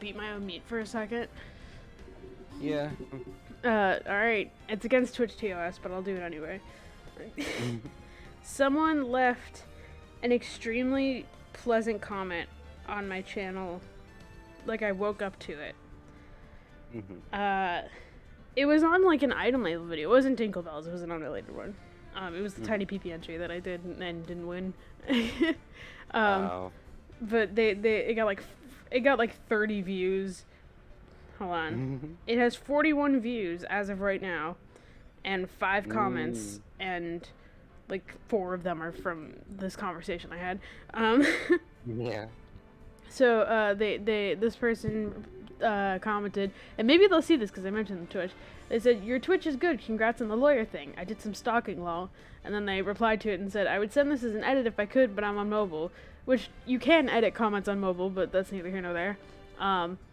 beat my own meat for a second? Yeah. Alright. It's against Twitch TOS, but I'll do it anyway. Someone left an extremely pleasant comment on my channel. Like, I woke up to it. It was on, like, an item label video. It wasn't Tinkle Bells. It was an unrelated one. It was the tiny PP entry that I did and didn't win. Wow. But it got like 30 views. Hold on. It has 41 views as of right now, and 5 comments, and like 4 of them are from this conversation I had. Yeah. So this person commented, and maybe they'll see this because I mentioned the Twitch. They said, "Your Twitch is good. Congrats on the lawyer thing. I did some stalking, lol." And then they replied to it and said, "I would send this as an edit if I could, but I'm on mobile." Which you can edit comments on mobile, but that's neither here nor there.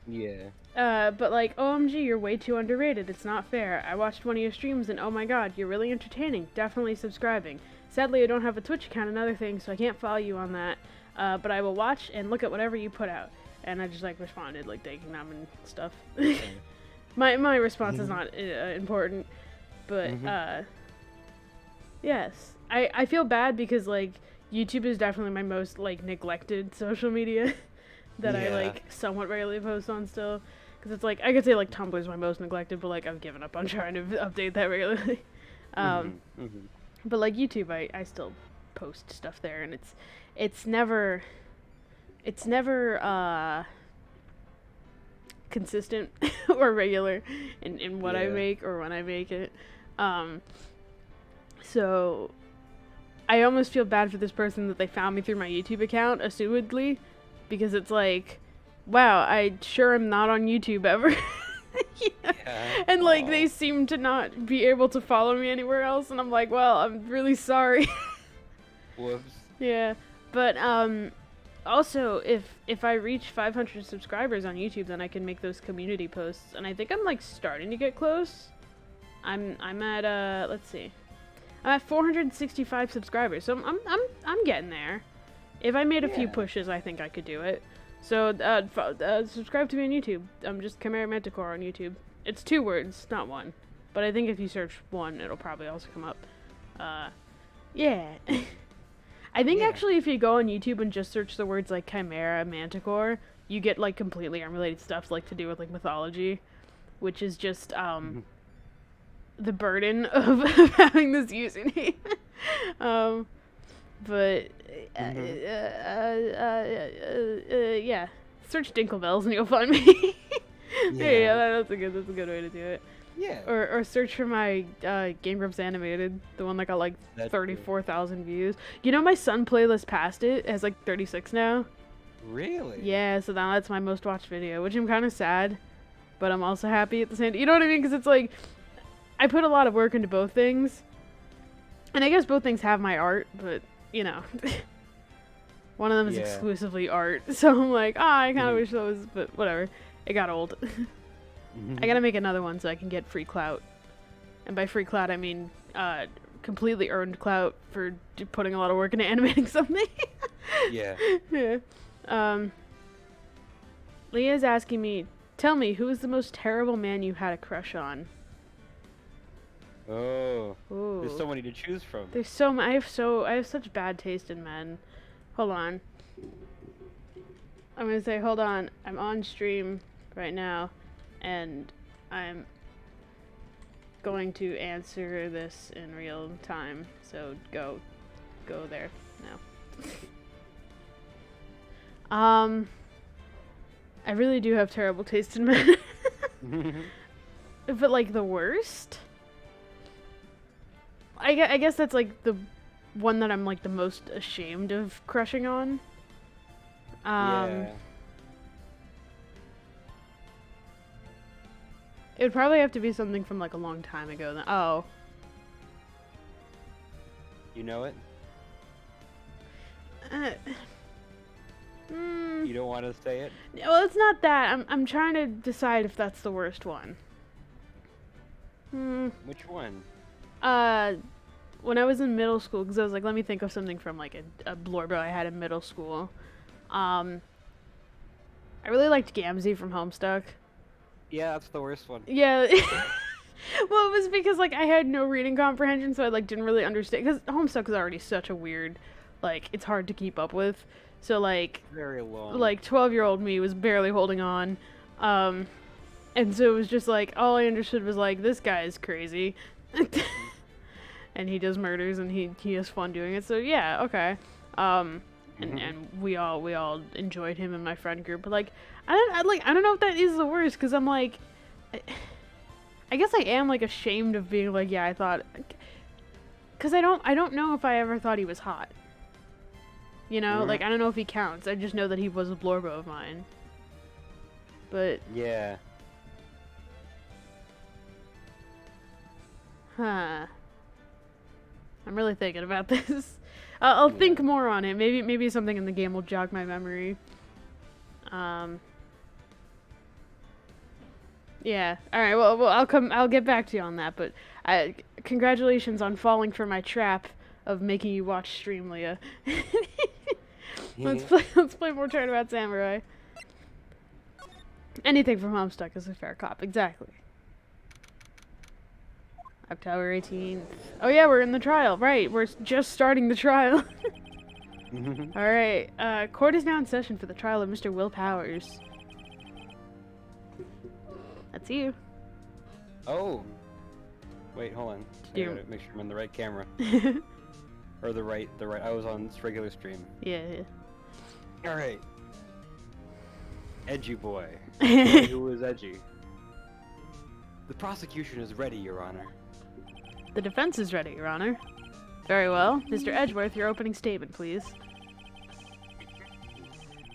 Yeah. But like, OMG, you're way too underrated. It's not fair. I watched one of your streams and oh my god, you're really entertaining. Definitely subscribing. Sadly, I don't have a Twitch account, another thing, so I can't follow you on that. But I will watch and look at whatever you put out. And I just like responded, like thanking them and stuff. My response is not important, but yes, I feel bad because like YouTube is definitely my most like neglected social media that I like somewhat regularly post on still. Because it's like, I could say like Tumblr's my most neglected, but like I've given up on trying to update that regularly. But like YouTube, I still post stuff there, and it's never consistent or regular in what I make or when I make it. So I almost feel bad for this person that they found me through my YouTube account, assumedly, because it's like, wow, I sure am not on YouTube ever. And like they seem to not be able to follow me anywhere else, and I'm like, well, I'm really sorry. Whoops. Yeah, but also if I reach 500 subscribers on YouTube, then I can make those community posts, and I think I'm like starting to get close. I'm at let's see, I'm at 465 subscribers, so I'm getting there. If I made a few pushes, I think I could do it. So subscribe to me on YouTube. I'm just Chimera Manticore on YouTube. It's 2 words, not 1. But I think if you search 1, it'll probably also come up. Yeah. I think actually if you go on YouTube and just search the words like Chimera Manticore, you get like completely unrelated stuff like to do with like mythology, which is just the burden of having this username. But yeah, search Dinklebells and you'll find me. Yeah, that's a good way to do it. Yeah. Or search for my Game Grumps Animated, the one that got like 34,000 views. You know, my son playlist past it has like 36 now. Really? Yeah, so now that's my most watched video, which I'm kind of sad, but I'm also happy at the same time. You know what I mean? Because it's like, I put a lot of work into both things, and I guess both things have my art, but you know, one of them is exclusively art, so I'm like, I kind of wish that was, but whatever. It got old. I gotta make another one so I can get free clout, and by free clout I mean completely earned clout for putting a lot of work into animating something. Yeah. Leah's asking me, tell me, who is the most terrible man you had a crush on? Oh. Ooh. There's so many to choose from. There's so many. I have such bad taste in men. Hold on. I'm gonna say, hold on. I'm on stream right now, and I'm going to answer this in real time. So go there now. I really do have terrible taste in men. But like the worst? I guess that's like the one that I'm like the most ashamed of crushing on. Yeah. It would probably have to be something from like a long time ago. Oh. You know it? You don't want to say it? Well, it's not that. I'm trying to decide if that's the worst one. Which one? When I was in middle school, because I was like, let me think of something from like a blurb I had in middle school. I I really liked Gamzee from Homestuck. Yeah, that's the worst one. Yeah. Well, it was because, like, I had no reading comprehension, so I, like, didn't really understand. Because Homestuck is already such a weird, like, it's hard to keep up with. So, like, Very long. 12-year-old me was barely holding on. And so it was just, like, all I understood was, like, this guy is crazy. And he does murders, and he has fun doing it. So, yeah, okay. And we all enjoyed him in my friend group. But, like, I don't know if that is the worst, because I'm, like... I guess I am, like, ashamed of being like, yeah, I thought... Because I don't know if I ever thought he was hot. You know? Like, I don't know if he counts. I just know that he was a Blorbo of mine. But... Yeah. Huh. I'm really thinking about this. I'll think more on it. Maybe something in the game will jog my memory. Yeah. All right. Well, I'll get back to you on that. But congratulations on falling for my trap of making you watch Stream, Leah. Let's play more Turnabout Samurai. Anything from Homestuck is a fair cop. Exactly. October 18th. Oh yeah, we're in the trial. Right. We're just starting the trial. All right. Court is now in session for the trial of Mr. Will Powers. That's you. Oh. Wait, hold on. I gotta make sure I'm on the right camera. Or the right. I was on this regular stream. Yeah. All right. Edgy boy. Who is edgy? The prosecution is ready, Your Honor. The defense is ready, Your Honor. Very well. Mr. Edgeworth, your opening statement, please.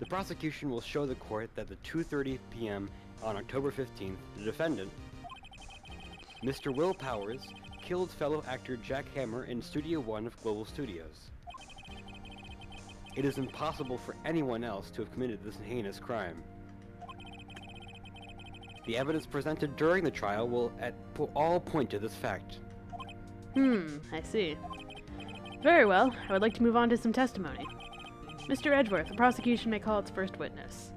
The prosecution will show the court that at 2:30 p.m. on October 15th, the defendant, Mr. Will Powers, killed fellow actor Jack Hammer in Studio One of Global Studios. It is impossible for anyone else to have committed this heinous crime. The evidence presented during the trial will all point to this fact. I see. Very well. I would like to move on to some testimony. Mr. Edgeworth, the prosecution may call its first witness.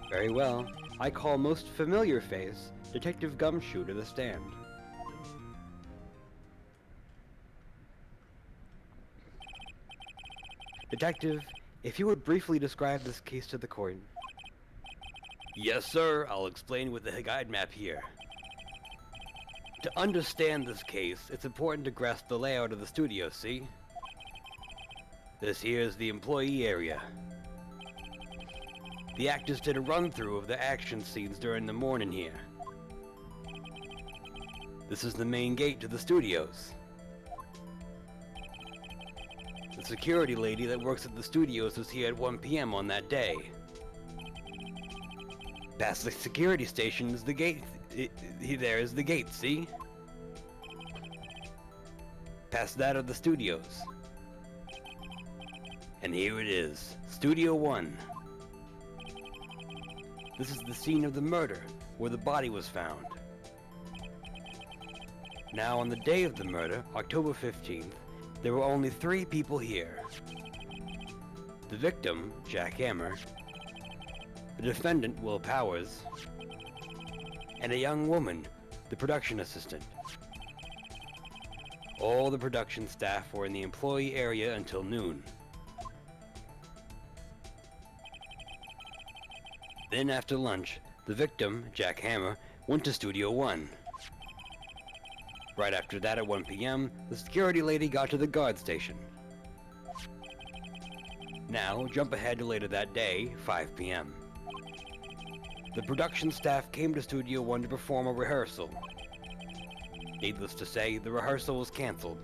Very well. I call most familiar face, Detective Gumshoe, to the stand. Detective, if you would briefly describe this case to the court. Yes, sir. I'll explain with the guide map here. To understand this case, it's important to grasp the layout of the studio, see? This here is the employee area. The actors did a run-through of the action scenes during the morning here. This is the main gate to the studios. The security lady that works at the studios was here at 1 p.m. on that day. Past the security station is the gate. There is the gate, see? Past that are the studios. And here it is, Studio 1. This is the scene of the murder, where the body was found. Now, on the day of the murder, October 15th, there were only 3 people here. The victim, Jack Hammer, the defendant, Will Powers, and a young woman, the production assistant. All the production staff were in the employee area until noon. Then after lunch, the victim, Jack Hammer, went to Studio 1. Right after that at 1 p.m., the security lady got to the guard station. Now, jump ahead to later that day, 5 p.m. The production staff came to Studio 1 to perform a rehearsal. Needless to say, the rehearsal was cancelled.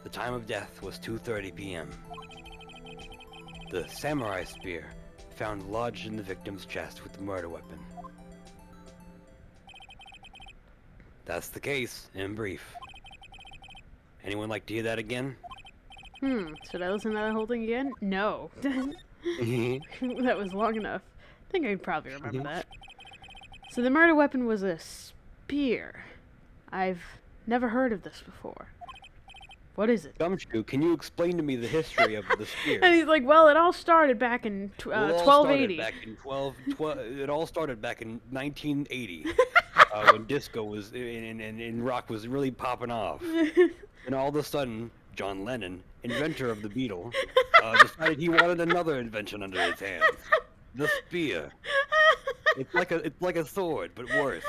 The time of death was 2:30 p.m. The samurai spear found lodged in the victim's chest with the murder weapon. That's the case, in brief. Anyone like to hear that again? Should I listen to that whole thing again? No. That was long enough. I think I'd probably remember that. So the murder weapon was a spear. I've never heard of this before. What is it? Gumshoe, can you explain to me the history of the spear? And he's like, well, it all started back in 1280. It all started back in 1980, when disco was and rock was really popping off. And all of a sudden, John Lennon, inventor of the Beetle, decided he wanted another invention under his hands: the spear. It's like a sword, but worse.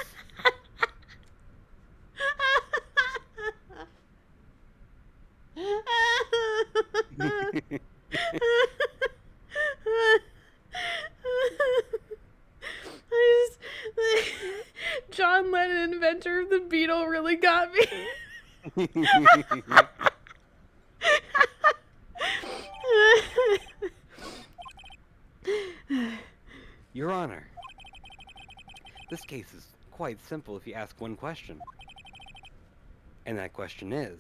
John Lennon, inventor of the Beetle, really got me. Your Honor, this case is quite simple if you ask one question. And that question is,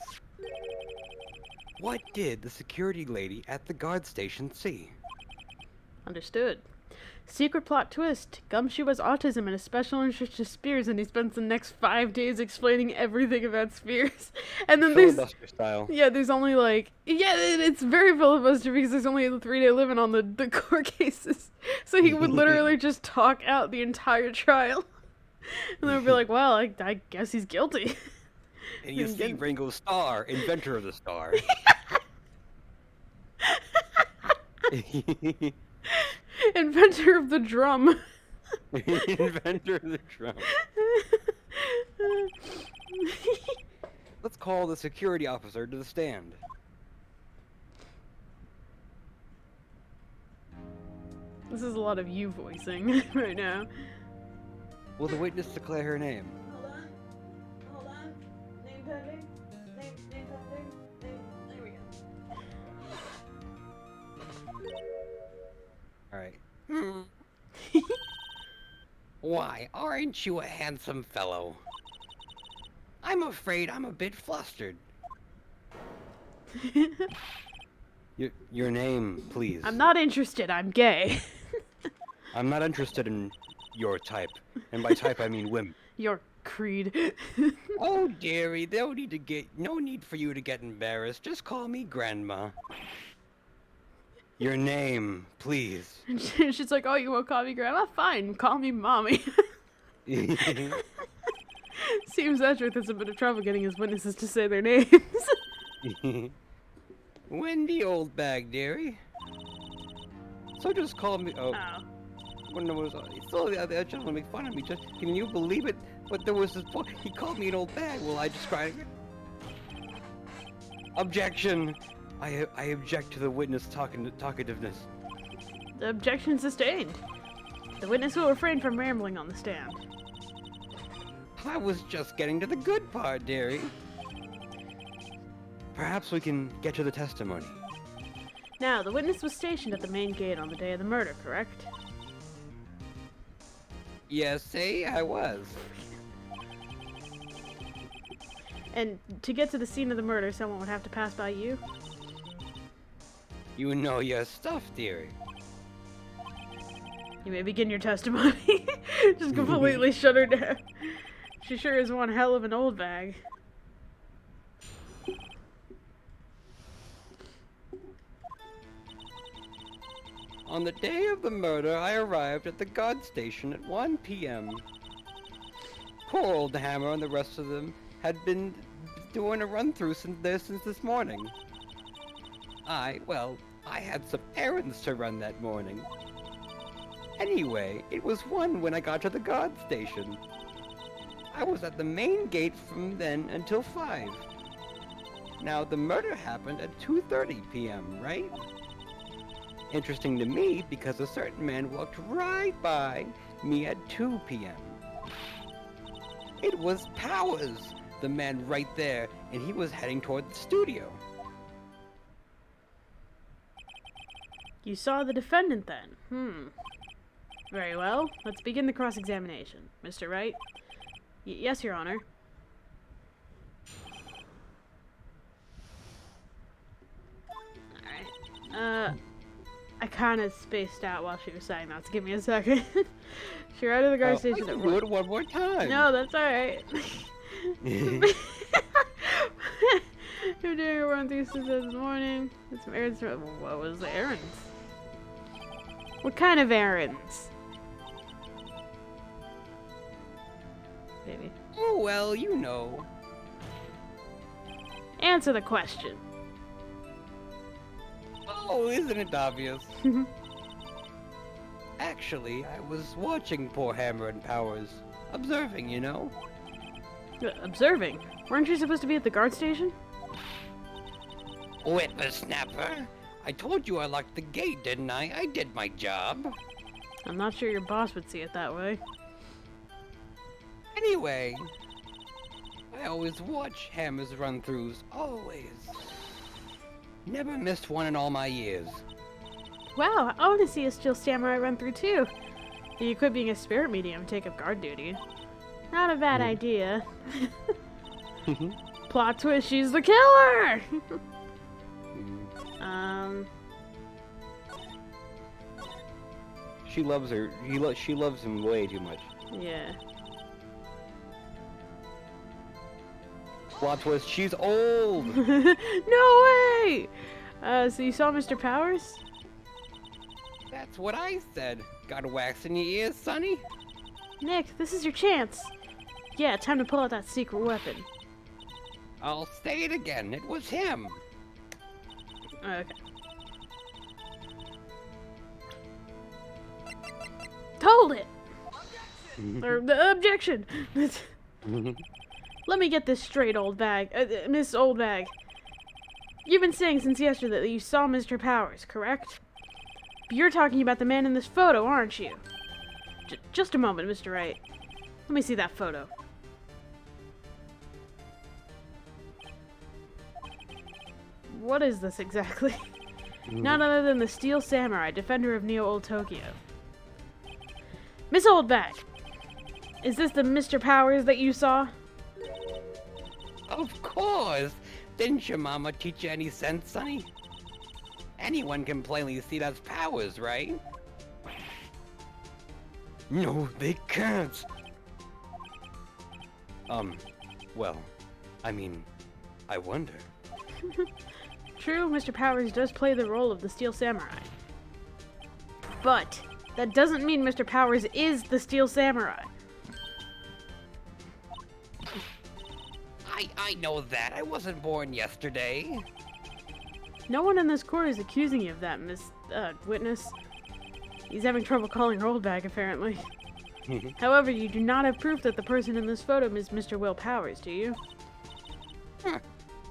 what did the security lady at the guard station see? Understood. Secret plot twist. Gumshoe has autism and a special interest in spears, and he spends the next 5 days explaining everything about spears. And then Filibuster style. Yeah, there's only it's very filibuster because there's only a 3-day limit on the court cases. So he would literally just talk out the entire trial. And they would be like, well, I guess he's guilty. And you see Ringo Starr, inventor of the star. Inventor of the drum. Inventor of the drum. Let's call the security officer to the stand. This is a lot of you voicing right now. Will the witness declare her name? Hold on. Name pending. Name pending. There we go. Alright. Why, aren't you a handsome fellow? I'm afraid I'm a bit flustered. Your name, please. I'm not interested. I'm gay. I'm not interested in your type. And by type, I mean women. Your creed. Oh, dearie, no need for you to get embarrassed. Just call me Grandma. Your name, please. And she's like, oh, you won't call me Grandma? Fine, call me Mommy. Seems Edgeworth has a bit of trouble getting his witnesses to say their names. Wendy Oldbag, dearie. So just call me. Oh. When there was still the other gentleman make fun of me. Just can you believe it? But there was this boy. He called me an old bag. Will I describe it? Objection. I object to the witness talkativeness. The objection sustained. The witness will refrain from rambling on the stand. I was just getting to the good part, dearie. Perhaps we can get to the testimony. Now, the witness was stationed at the main gate on the day of the murder, correct? Yes, say I was. And to get to the scene of the murder, someone would have to pass by you? You know your stuff, dearie. You may begin your testimony. Just completely shut her down. She sure is one hell of an old bag. On the day of the murder, I arrived at the guard station at 1 p.m. Poor old Hammer and the rest of them had been doing a run-through since this morning. I had some errands to run that morning. Anyway, it was 1 when I got to the guard station. I was at the main gate from then until 5. Now, the murder happened at 2:30 p.m., right? Interesting to me because a certain man walked right by me at 2 p.m. It was Powers, the man right there, and he was heading toward the studio. You saw the defendant then? Very well. Let's begin the cross-examination. Mr. Wright? Yes, Your Honor. Alright. I kind of spaced out while she was saying that, so give me a second. She arrived at the guard station at 1. Do it one more time. No, that's alright. You're doing a run through since this morning. It's some errands. What was the errands? What kind of errands? Baby. Oh, well, you know. Answer the question. Oh, isn't it obvious? Actually, I was watching poor Hammer and Powers. Observing, you know? Observing? Weren't you supposed to be at the guard station? Whippersnapper! I told you I locked the gate, didn't I? I did my job. I'm not sure your boss would see it that way. Anyway, I always watch Hammer's run-throughs. Always. Never missed one in all my years. Wow, I want to see a Steel Samurai run through too. You quit being a spirit medium and take up guard duty. Not a bad idea. Plot twist, she's the killer! She loves her. She loves him way too much. Yeah. Plot twist, she's old! No way! So you saw Mr. Powers? That's what I said. Got a wax in your ears, Sonny? Nick, this is your chance. Yeah, time to pull out that secret weapon. I'll say it again. It was him. Okay. Hold it! Or the objection! Let me get this straight, old bag. Miss Old Bag. You've been saying since yesterday that you saw Mr. Powers, correct? But you're talking about the man in this photo, aren't you? Just a moment, Mr. Wright. Let me see that photo. What is this exactly? None other than the Steel Samurai, defender of Neo Old Tokyo. Miss Old Bag, is this the Mr. Powers that you saw? Of course! Didn't your mama teach you any sense, Sonny? Anyone can plainly see that's Powers, right? No, they can't! Well, I mean, I wonder. True, Mr. Powers does play the role of the Steel Samurai. But that doesn't mean Mr. Powers is the Steel Samurai. I know that. I wasn't born yesterday. No one in this court is accusing you of that, Witness. He's having trouble calling her old bag, apparently. However, you do not have proof that the person in this photo is Mr. Will Powers, do you? Huh.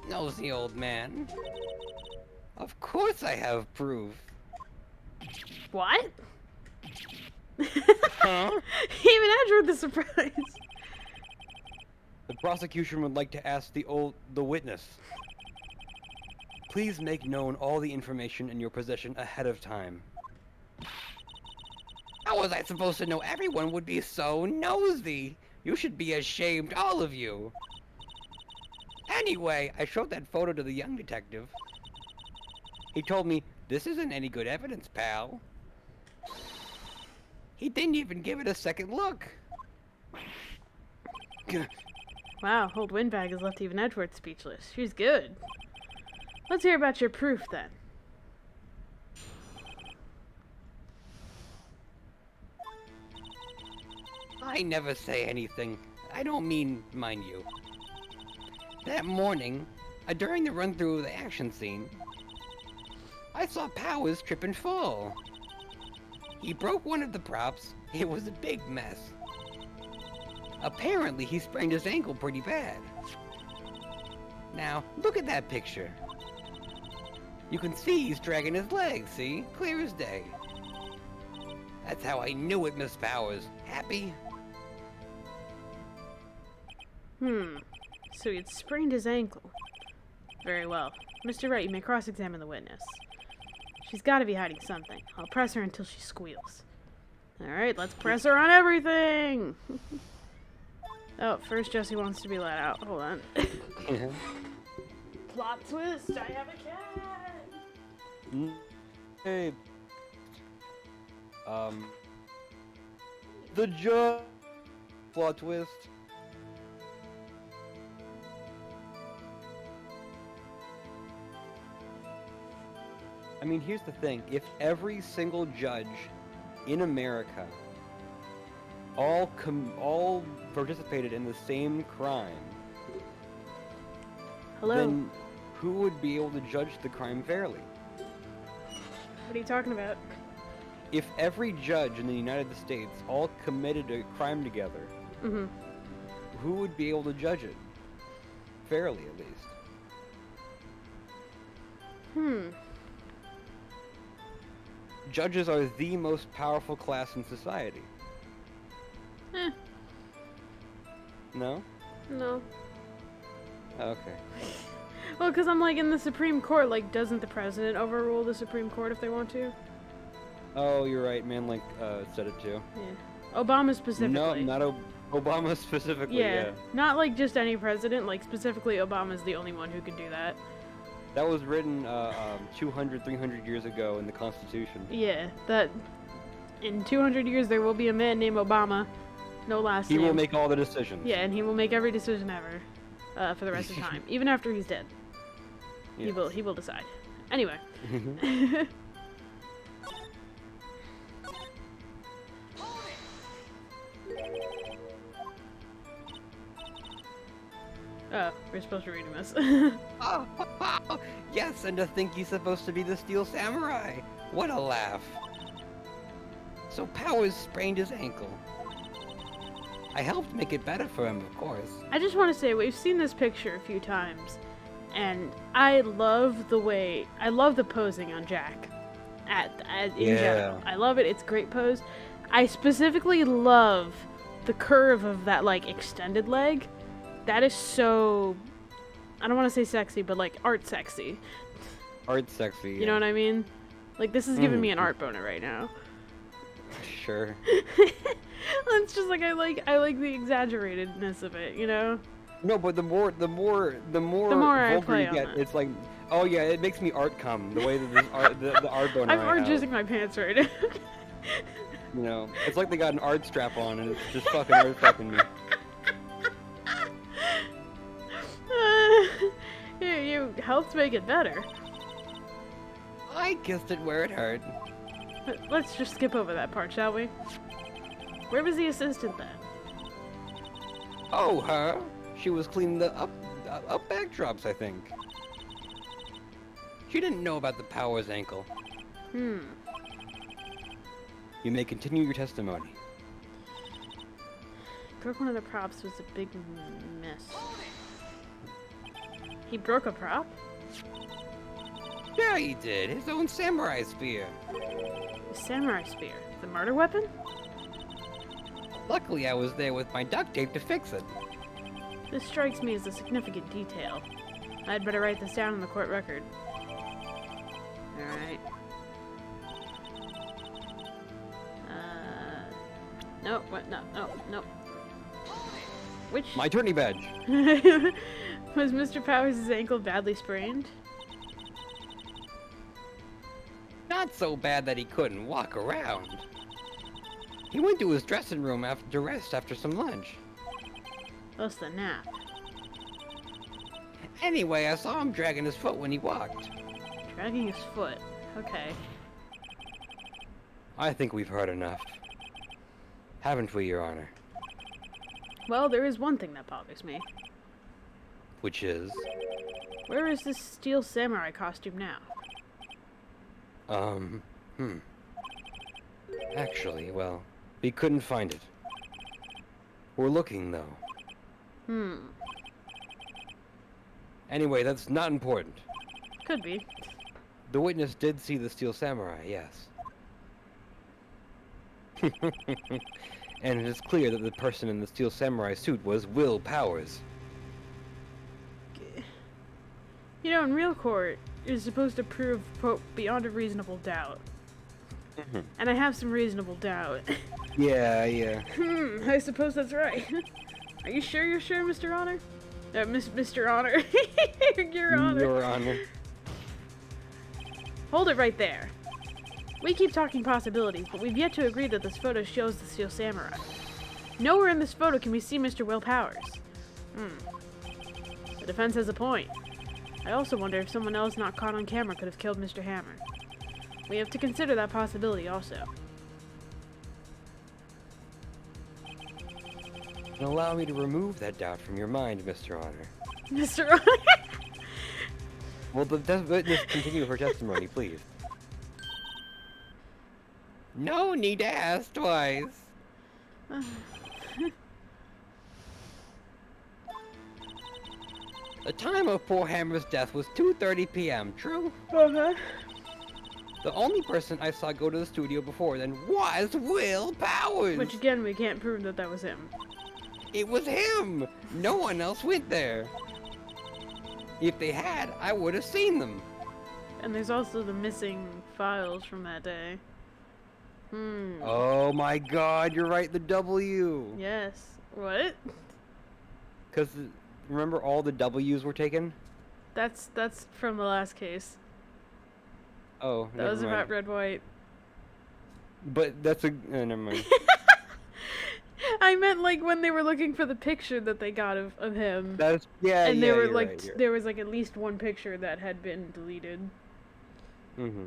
Nosy old man. Of course I have proof. What? Huh? Even Edgeworth is surprised. The prosecution would like to ask the witness. Please make known all the information in your possession ahead of time. How was I supposed to know everyone would be so nosy? You should be ashamed, all of you. Anyway, I showed that photo to the young detective. He told me, this isn't any good evidence, pal. He didn't even give it a second look. Wow, old Windbag has left even Edgeworth speechless. She's good. Let's hear about your proof, then. I never say anything. I don't mean, mind you. That morning, during the run-through of the action scene, I saw Powers trip and fall. He broke one of the props. It was a big mess. Apparently, he sprained his ankle pretty bad. Now, look at that picture. You can see he's dragging his legs, see? Clear as day. That's how I knew it, Miss Powers. Happy? So he had sprained his ankle. Very well. Mr. Wright, you may cross-examine the witness. She's got to be hiding something. I'll press her until she squeals. Alright, let's press her on everything! Oh, first Jesse wants to be let out. Hold on. Plot twist! I have a cat! Hey. The judge. Plot twist. I mean, here's the thing. If every single judge in America all participated in the same crime, Hello? then who would be able to judge the crime fairly? What are you talking about? If every judge in the United States all committed a crime together, Mm-hmm. who would be able to judge it? Fairly, at least. Judges are the most powerful class in society. No? No. Okay. Well, because I'm like, in the Supreme Court, like, doesn't the president overrule the Supreme Court if they want to? Oh, you're right. Manlink said it too. Yeah. Obama specifically. No, not Obama specifically. Yeah. Not like just any president, like specifically Obama's the only one who can do that. That was written 200, 300 years ago in the Constitution. Yeah, that in 200 years there will be a man named Obama, no last name. He will make all the decisions. Yeah, and he will make every decision ever for the rest of time, even after he's dead. Yes. He will decide. Anyway. Oh, we're supposed to be reading this. Oh, yes, and to think he's supposed to be the Steel Samurai. What a laugh. So Powers sprained his ankle. I helped make it better for him, of course. I just want to say, we've seen this picture a few times, and I love the posing on Jack. In general. I love it, it's a great pose. I specifically love the curve of that, like, extended leg. That is so, I don't want to say sexy, but like art sexy. Art sexy, yeah. You know what I mean? Like, this is giving me an art boner right now. Sure. It's just like I like the exaggeratedness of it, you know? No, but the more I vulgar play you on get, that. it's like, oh yeah, it makes me art come, the way that this art, the art boner I'm I art have. jizzing my pants right now. You know, it's like they got an art strap on and it's just fucking art fucking me. You helped make it better. I kissed it where it hurt. Let's just skip over that part, shall we? Where was the assistant then? Oh, her? She was cleaning the up backdrops, I think. She didn't know about the Powers ankle. You may continue your testimony. Broke one of the props was a big mess. He broke a prop? Yeah, he did. His own samurai spear. The samurai spear. The murder weapon? Luckily, I was there with my duct tape to fix it. This strikes me as a significant detail. I'd better write this down in the court record. Alright. No, what? No. Which? My attorney badge. Was Mr. Powers' ankle badly sprained? Not so bad that he couldn't walk around. He went to his dressing room to rest after some lunch. What's the nap? Anyway, I saw him dragging his foot when he walked. Dragging his foot. Okay. I think we've heard enough. Haven't we, Your Honor? Well, there is one thing that bothers me. Which is? Where is this steel samurai costume now? Actually, well, we couldn't find it. We're looking, though. Anyway, that's not important. Could be. The witness did see the steel samurai, yes. And it is clear that the person in the steel samurai suit was Will Powers. You know, in real court, you're supposed to prove, quote, beyond a reasonable doubt. And I have some reasonable doubt. Yeah. I suppose that's right. Are you sure you're sure, Mr. Honor? Mr. Honor. Your Honor. Your Honor. Hold it right there. We keep talking possibilities, but we've yet to agree that this photo shows the steel samurai. Nowhere in this photo can we see Mr. Will Powers. The defense has a point. I also wonder if someone else not caught on camera could have killed Mr. Hammer. We have to consider that possibility also. And allow me to remove that doubt from your mind, Mr. Honor. Mr. Honor. Will the witness continue her testimony, please? No need to ask twice. The time of poor Hammer's death was 2:30 p.m., true? Uh-huh. The only person I saw go to the studio before then was Will Powers! Which again, we can't prove that that was him. It was him! No one else went there. If they had, I would have seen them. And there's also the missing files from that day. Oh my god, you're right, the W! Yes. What? Because, remember all the W's were taken? That's from the last case. Oh, That was about Red White. But that's a... never mind. I meant like when they were looking for the picture that they got of him. That's... Yeah, and yeah, they were you're like, right, you're there was like at least one picture that had been deleted. Mm-hmm.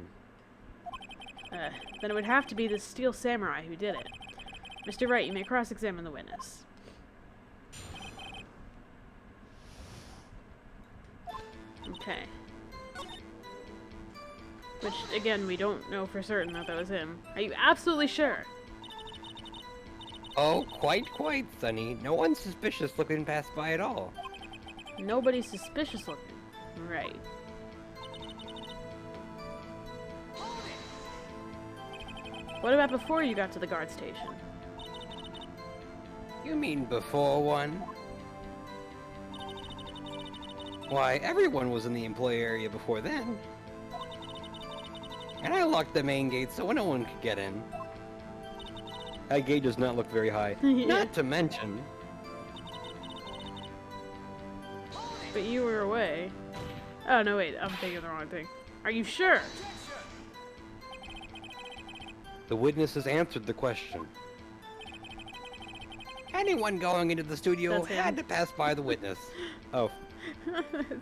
Then it would have to be the Steel Samurai who did it. Mr. Wright, you may cross-examine the witness. Okay. Which, again, we don't know for certain that that was him. Are you absolutely sure? Oh, quite, Sonny. No one's suspicious looking past by at all. Nobody's suspicious looking. Right. What about before you got to the guard station? You mean before one? Why, everyone was in the employee area before then. And I locked the main gate so no one could get in. That gate does not look very high. Yeah. Not to mention... But you were away. Oh, no, wait. I'm thinking the wrong thing. Are you sure? The witness has answered the question. Anyone going into the studio That's him. had to pass by the witness. Oh.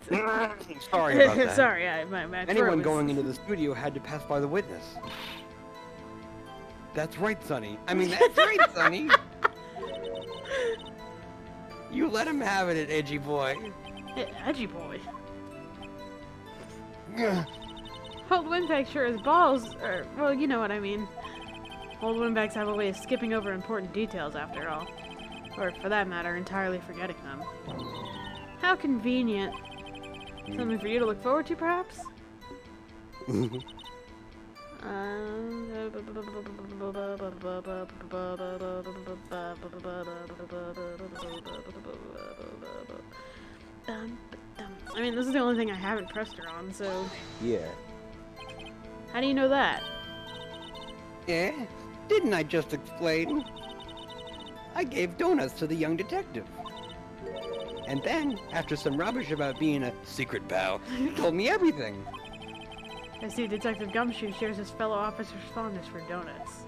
Sorry about that. Sorry, my throat Anyone was- going into the studio had to pass by the witness. That's right, Sonny. I mean, that's right, Sonny. You let him have it, edgy boy. Hey, edgy boy. Old windbags sure as balls, or, well, you know what I mean. Old windbags have a way of skipping over important details, after all. Or, for that matter, entirely forgetting them. How convenient. Something for you to look forward to, perhaps? I mean, this is the only thing I haven't pressed her on, so... Yeah. How do you know that? Yeah? Didn't I just explain? I gave donuts to the young detective. And then, after some rubbish about being a secret pal, he told me everything. I see Detective Gumshoe shares his fellow officer's fondness for donuts.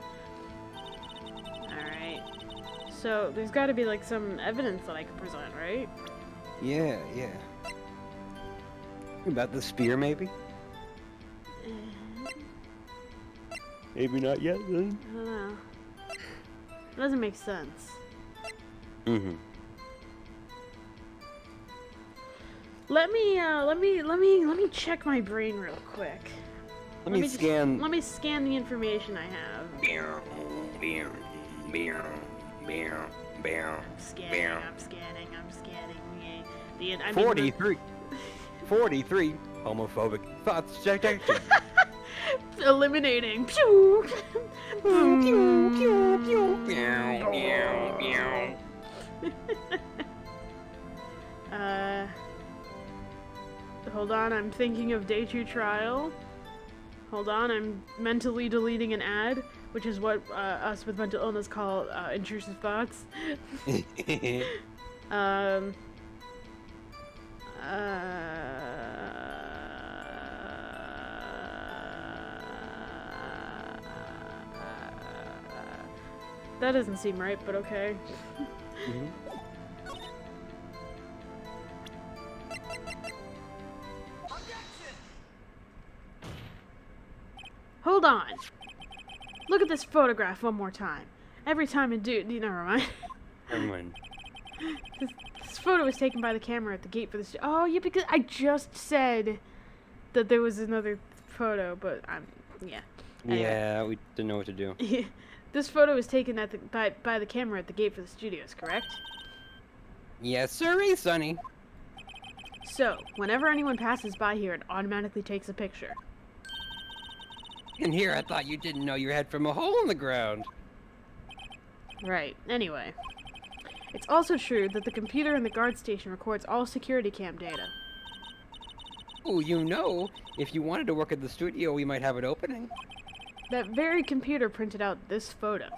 Alright. So, there's gotta be, like, some evidence that I can present, right? Yeah. About the spear, maybe? Maybe not yet, then? I don't know. It doesn't make sense. Mm-hmm. Let me check my brain real quick. Let me scan... Let me scan the information I have. I'm scanning. Yeah. I mean, 43 homophobic thoughts detected. eliminating. Pew! Hold on, I'm thinking of Day 2 trial. Hold on, I'm mentally deleting an ad, which is what us with mental illness call intrusive thoughts. That doesn't seem right, but okay. Mm-hmm. Hold on. Look at this photograph one more time. Every time a dude... Never mind. Never mind. This photo was taken by the camera at the gate for the... Oh, yeah, because I just said that there was another photo, but yeah. Anyway. Yeah, we didn't know what to do. This photo was taken at by the camera at the gate for the studios, correct? Yes, sirree, Sonny. So, whenever anyone passes by here, it automatically takes a picture. And here, I thought you didn't know your head from a hole in the ground. Right. Anyway. It's also true that the computer in the guard station records all security cam data. Oh, you know, if you wanted to work at the studio, we might have an opening. That very computer printed out this photo.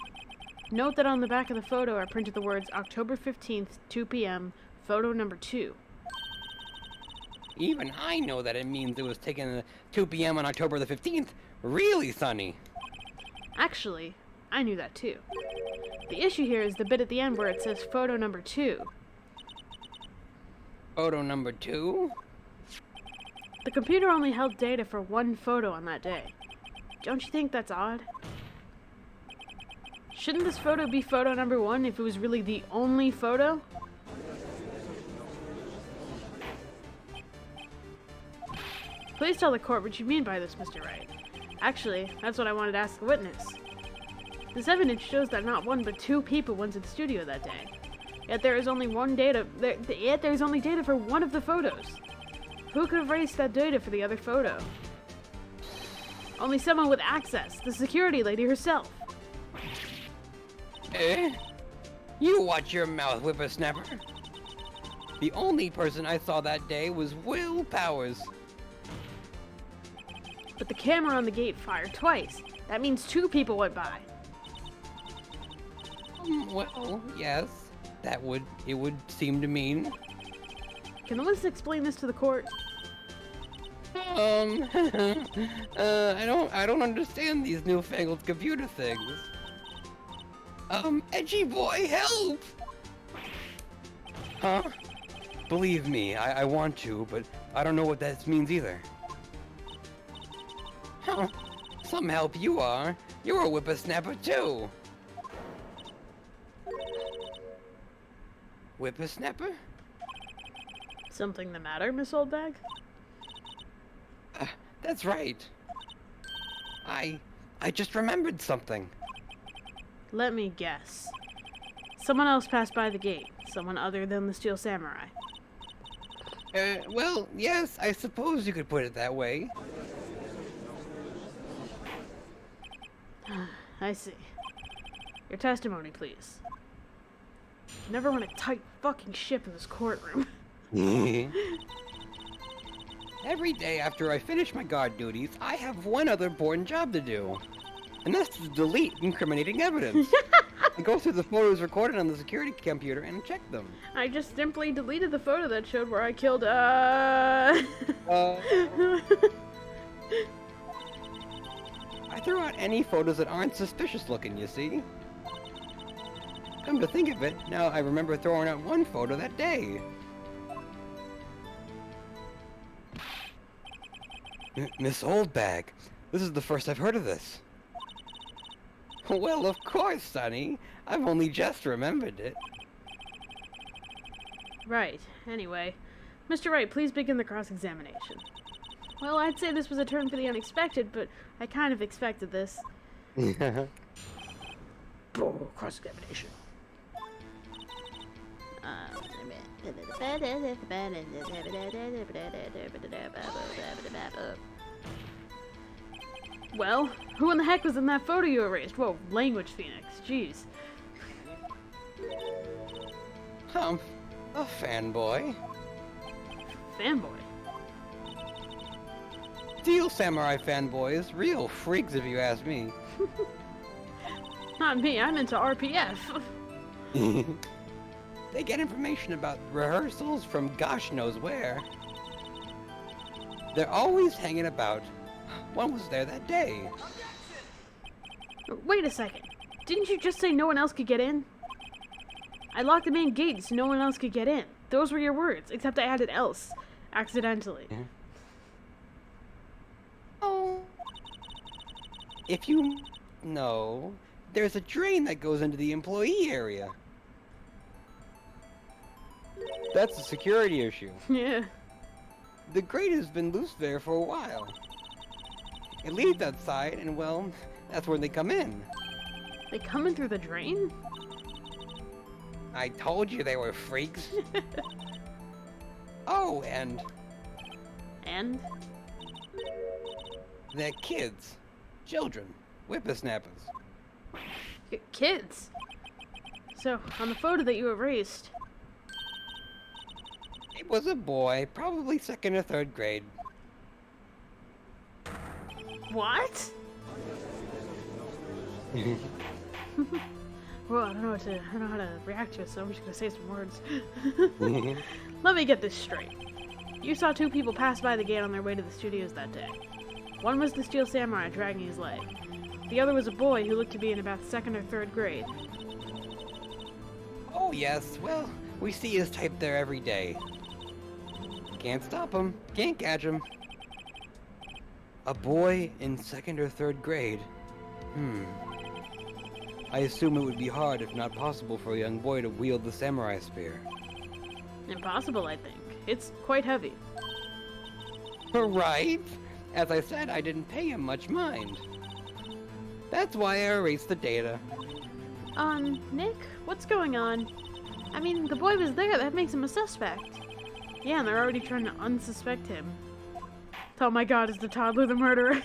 Note that on the back of the photo are printed the words October 15th, 2 p.m., photo number 2. Even I know that it means it was taken at 2 p.m. on October the 15th. Really, Sonny? Actually, I knew that too. The issue here is the bit at the end where it says photo number 2. Photo number 2? The computer only held data for one photo on that day. Don't you think that's odd? Shouldn't this photo be photo number 1 if it was really the only photo? Please tell the court what you mean by this, Mr. Wright. Actually, that's what I wanted to ask the witness. This evidence shows that not one but 2 people went to the studio that day. Yet there is only there's only data for one of the photos. Who could have erased that data for the other photo? Only someone with access, the security lady herself. Eh? You watch your mouth, whippersnapper. The only person I saw that day was Will Powers. But the camera on the gate fired twice. That means 2 people went by. Well, yes. It would seem to mean. Can the witness explain this to the court? I don't understand these newfangled computer things. Edgy boy, help! Huh? Believe me, I want to, but I don't know what that means either. Huh? Some help you are. You're a whippersnapper too. Whippersnapper? Something the matter, Miss Oldbag? That's right. I just remembered something. Let me guess. Someone else passed by the gate. Someone other than the Steel Samurai. Well, yes, I suppose you could put it that way. I see. Your testimony, please. Never run a tight fucking ship in this courtroom. Every day after I finish my guard duties, I have one other important job to do. And that's to delete incriminating evidence. I go through the photos recorded on the security computer and check them. I just simply deleted the photo that showed where I killed, I throw out any photos that aren't suspicious looking, you see. Come to think of it, now I remember throwing out one photo that day. Miss Oldbag, this is the first I've heard of this. Well, of course, Sonny. I've only just remembered it. Right. Anyway, Mr. Wright, please begin the cross-examination. Well, I'd say this was a turn for the unexpected, but I kind of expected this. Cross-examination. Well, who in the heck was in that photo you erased? Whoa, language, Phoenix. Jeez. A fanboy. Fanboy. Steel Samurai fanboys, real freaks if you ask me. Not me, I'm into RPF. They get information about rehearsals from gosh knows where. They're always hanging about. One was there that day. Wait a second. Didn't you just say no one else could get in? I locked the main gate so no one else could get in. Those were your words, except I added else. Accidentally. Oh. If you know, there's a drain that goes into the employee area. That's a security issue. Yeah. The grate has been loose there for a while. It leads outside, and well, that's where they come in. They come in through the drain? I told you they were freaks. Oh, and And? they're kids. Children. Whippersnappers. Kids? So, on the photo that you erased, It was a boy, probably 2nd or 3rd grade. what? Well, I don't know how to react to it, so I'm just gonna say some words. Let me get this straight. You saw 2 people pass by the gate on their way to the studios that day. One was the Steel Samurai dragging his leg. The other was a boy who looked to be in about 2nd or 3rd grade. Oh yes, well, we see his type there every day. Can't stop him, can't catch him. A boy in 2nd or 3rd grade? I assume it would be hard, if not possible, for a young boy to wield the samurai spear. Impossible, I think. It's quite heavy. Right? As I said, I didn't pay him much mind. That's why I erased the data. Nick, what's going on? I mean, the boy was there, that makes him a suspect. Yeah, and they're already trying to unsuspect him. Oh my god, is the toddler the murderer?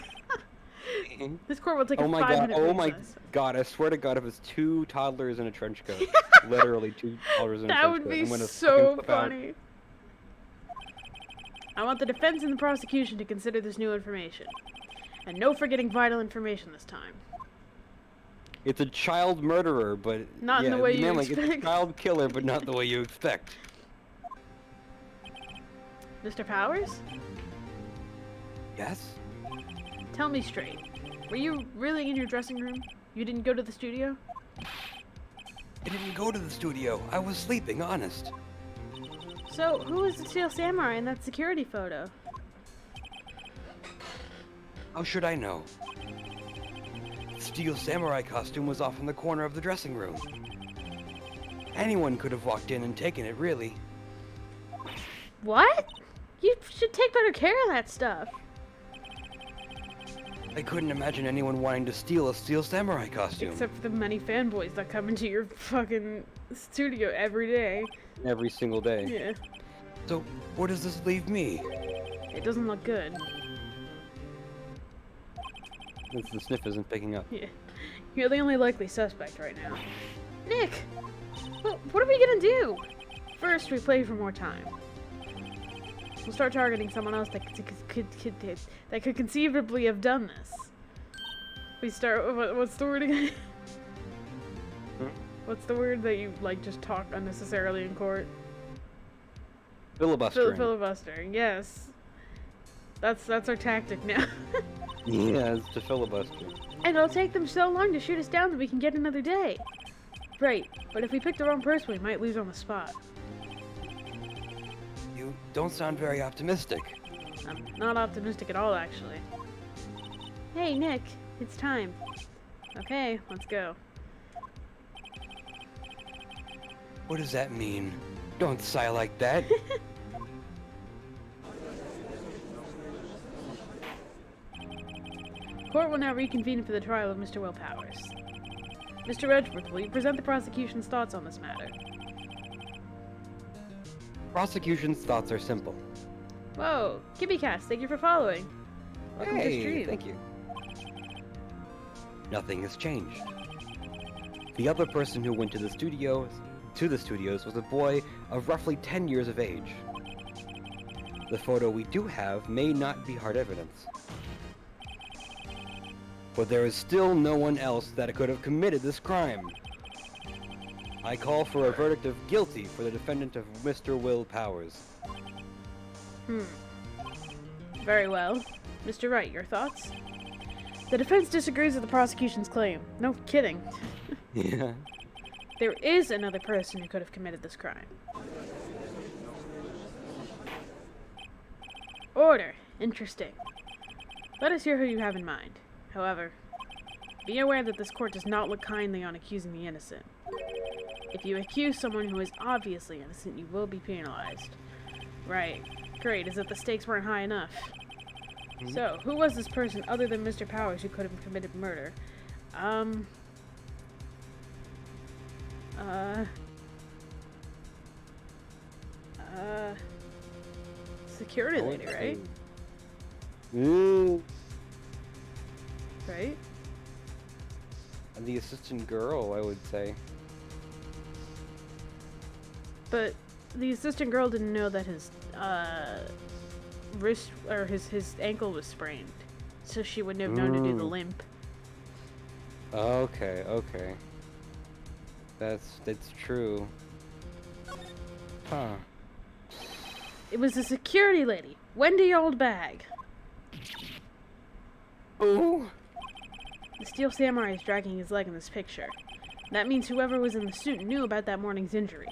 This court will take a 5-minute Oh my recess. god, I swear to god if it's 2 toddlers in a trench coat. Literally 2 toddlers in a That trench would coat. be I'm gonna so fucking flip out. funny. I want the defense and the prosecution to consider this new information. And no forgetting vital information this time. It's a child murderer, but Not in yeah, the way you man, like, it's expect. a child killer, but not the way you expect. Mr. Powers? Yes? Tell me straight. Were you really in your dressing room? You didn't go to the studio? I didn't go to the studio. I was sleeping, honest. So, who was the Steel Samurai in that security photo? How should I know? The Steel Samurai costume was off in the corner of the dressing room. Anyone could have walked in and taken it, really. What? You should take better care of that stuff. I couldn't imagine anyone wanting to steal a Steel Samurai costume. Except for the many fanboys that come into your fucking studio every day. Every single day. Yeah. So, where does this leave me? It doesn't look good. Since the sniff isn't picking up. Yeah. You're the only likely suspect right now. Nick! What are we gonna do? First, we play for more time. We'll start targeting someone else that could conceivably have done this. We start. What's the word again? What's the word that you like? Just talk unnecessarily in court. Filibustering. Filibustering. Yes. That's our tactic now. Yeah, it's to filibuster. And it'll take them so long to shoot us down that we can get another day. Right. But if we pick the wrong person, we might lose on the spot. You don't sound very optimistic. I'm not optimistic at all, actually. Hey, Nick, it's time. Okay, let's go. What does that mean? Don't sigh like that. Court will now reconvene for the trial of Mr. Will Powers. Mr. Edgeworth, will you present the prosecution's thoughts on this matter? Prosecution's thoughts are simple. Whoa, KibbyCast, thank you for following. Welcome to the stream. Thank you. Nothing has changed. The other person who went to the studios was a boy of roughly 10 years of age. The photo we do have may not be hard evidence. But there is still no one else that could have committed this crime. I call for a verdict of guilty for the defendant of Mr. Will Powers. Very well. Mr. Wright, your thoughts? The defense disagrees with the prosecution's claim. No kidding. Yeah. There is another person who could have committed this crime. Order. Interesting. Let us hear who you have in mind. However, Be aware that this court does not look kindly on accusing the innocent. If you accuse someone who is obviously innocent, you will be penalized. Right. Great, as if the stakes weren't high enough. So, who was this person other than Mr. Powers who could have committed murder? Security lady, right? Right? And the assistant girl, I would say. But the assistant girl didn't know that his wrist or his ankle was sprained, so she wouldn't have known to do the limp. Okay. That's true. Huh. It was the security lady, Wendy Oldbag. Ooh. The Steel Samurai is dragging his leg in this picture. That means whoever was in the suit knew about that morning's injury.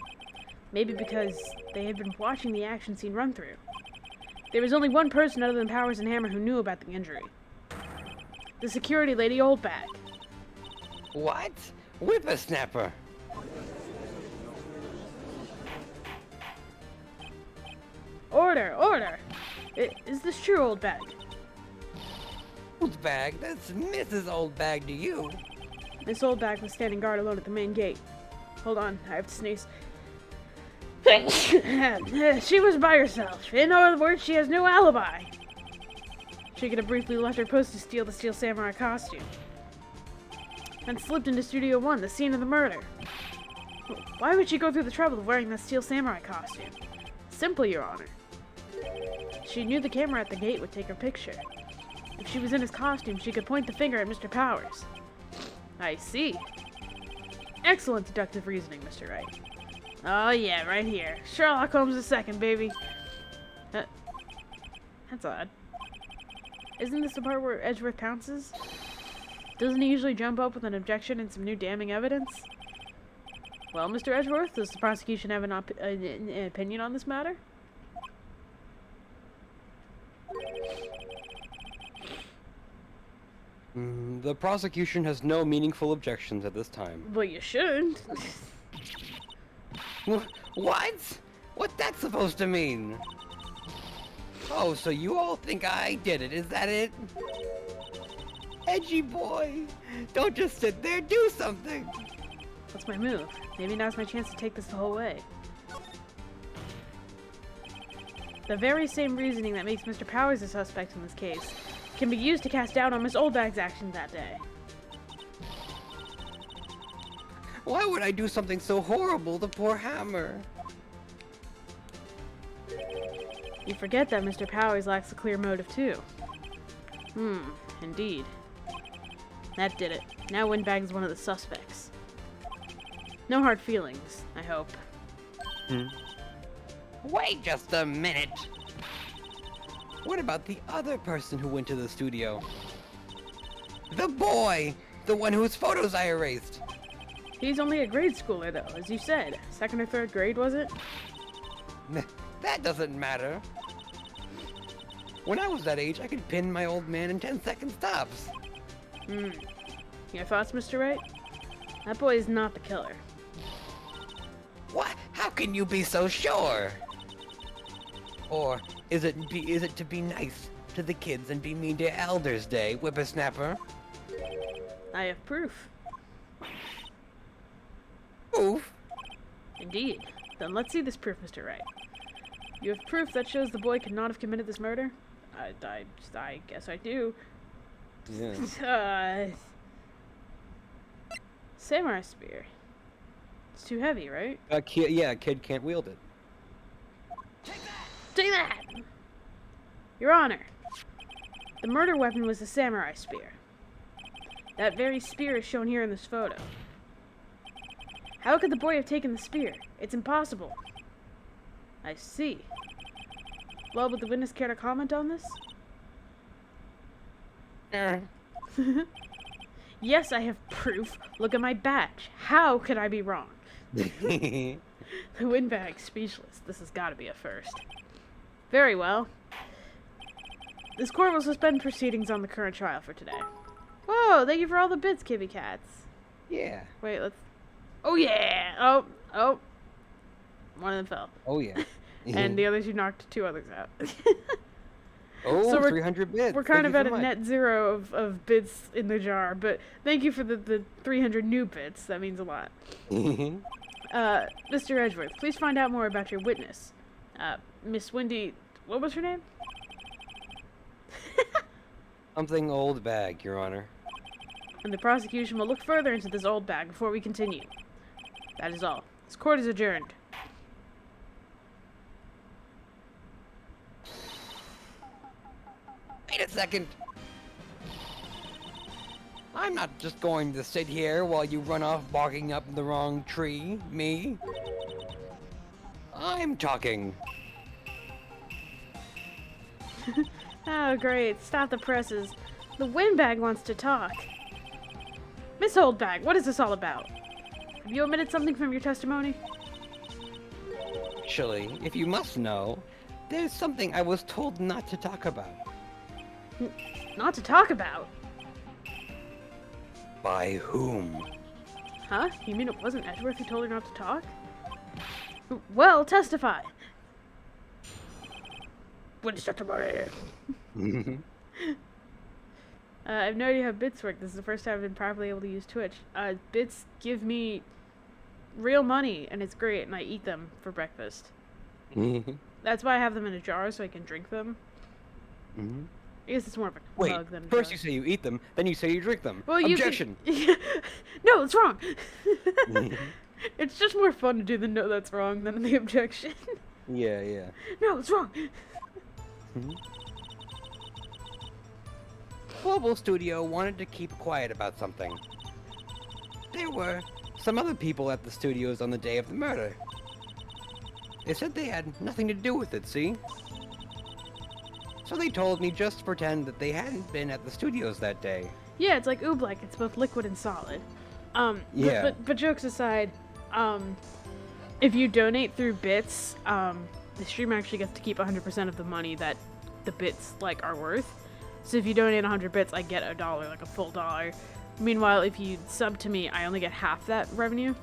Maybe because they had been watching the action scene run through. There was only one person other than Powers and Hammer who knew about the injury. The security lady Oldbag. What? Whippersnapper. Order! Is this true, Oldbag? Oldbag? That's Mrs. Oldbag to you. Miss Oldbag was standing guard alone at the main gate. Hold on, I have to sneeze. She was by herself. In other words, she has no alibi. She could have briefly left her post to steal the Steel Samurai costume. And slipped into Studio 1, the scene of the murder. Why would she go through the trouble of wearing that Steel Samurai costume? Simple, Your Honor. She knew the camera at the gate would take her picture. If she was in his costume, she could point the finger at Mr. Powers. I see. Excellent deductive reasoning, Mr. Wright. Oh yeah, right here. Sherlock Holmes II, baby. That's odd. Isn't this the part where Edgeworth pounces? Doesn't he usually jump up with an objection and some new damning evidence? Well, Mr. Edgeworth, does the prosecution have an opinion on this matter? The prosecution has no meaningful objections at this time. Well, you shouldn't. What? What's that supposed to mean? Oh, so you all think I did it, is that it? Edgy boy! Don't just sit there, do something! What's my move? Maybe now's my chance to take this the whole way. The very same reasoning that makes Mr. Powers a suspect in this case can be used to cast doubt on Miss Oldbag's actions that day. Why would I do something so horrible to poor Hammer? You forget that Mr. Powers lacks a clear motive too. Indeed. That did it. Now Windbag is one of the suspects. No hard feelings, I hope. Wait just a minute! What about the other person who went to the studio? The boy! The one whose photos I erased! He's only a grade schooler though, as you said. 2nd or 3rd grade, was it? That doesn't matter. When I was that age, I could pin my old man in 10-second stops. Your thoughts, Mr. Wright? That boy is not the killer. What? How can you be so sure? Or is it to be nice to the kids and be mean to Elders Day, whippersnapper? I have proof. Proof? Indeed. Then let's see this proof, Mr. Wright. You have proof that shows the boy could not have committed this murder? I guess I do. Yeah. Samurai spear. It's too heavy, right? A kid can't wield it. Take that! Your Honor, the murder weapon was the samurai spear. That very spear is shown here in this photo. How could the boy have taken the spear? It's impossible. I see. Well, would the witness care to comment on this? Yes, I have proof. Look at my badge. How could I be wrong? The windbag's speechless. This has got to be a first. Very well. This court will suspend proceedings on the current trial for today. Whoa, thank you for all the bits, Kitty Cats. Yeah. Wait, let's... Oh, yeah! Oh. One of them fell. Oh, yeah. And the others, you knocked 2 others out. Oh, so 300 bits. We're kind Thank of you at so a much. net zero of bits in the jar, but thank you for the 300 new bits. That means a lot. Mr. Edgeworth, please find out more about your witness. Miss Wendy... What was her name? Something old bag, Your Honor. And the prosecution will look further into this old bag before we continue. That is all. This court is adjourned. Wait a second. I'm not just going to sit here while you run off barking up the wrong tree, me. I'm talking. Oh, great. Stop the presses. The windbag wants to talk. Miss Oldbag, what is this all about? Have you omitted something from your testimony? Actually, if you must know, there's something I was told not to talk about. Not to talk about? By whom? Huh? You mean it wasn't Edgeworth who told her not to talk? Well, testify. What is testimony? I have no idea how bits work. This is the first time I've been properly able to use Twitch. Bits give me real money, and it's great, and I eat them for breakfast. That's why I have them in a jar, so I can drink them. I guess it's more of a mug than a first jar. you say you eat them, then you say you drink them. Well, Objection! No, it's wrong! It's just more fun to do the no, that's wrong than the objection. Yeah. No, it's wrong! Global Studio wanted to keep quiet about something. There were some other people at the studios on the day of the murder. They said they had nothing to do with it, see? So they told me just to pretend that they hadn't been at the studios that day. Yeah, it's like Oobleck. It's both liquid and solid. Yeah. But jokes aside, if you donate through bits, the streamer actually gets to keep 100% of the money that the bits are worth. So if you donate 100 bits, I get $1, like a full dollar. Meanwhile, if you sub to me, I only get half that revenue.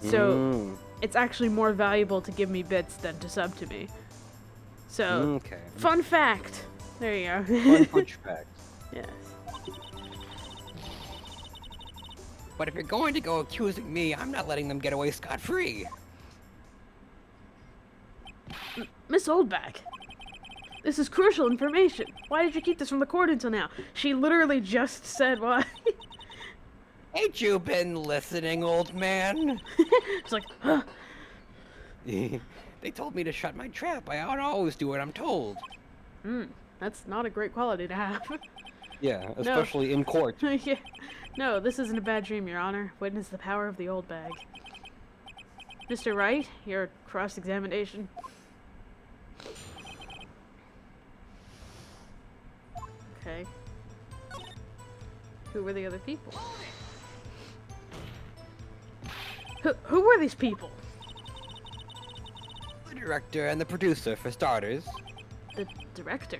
So it's actually more valuable to give me bits than to sub to me. So, Okay. Fun fact. There you go. Fun fact. Yes. But if you're going to go accusing me, I'm not letting them get away scot-free. Miss Oldback, this is crucial information. Why did you keep this from the court until now? She literally just said why. Ain't you been listening, old man? It's like, huh? They told me to shut my trap. I ought to always do what I'm told. That's not a great quality to have. Yeah, especially in court. Yeah. No, this isn't a bad dream, Your Honor. Witness the power of the old bag. Mr. Wright, your cross-examination. Okay. Who were the other people? Who were these people? The director and the producer, for starters. The director.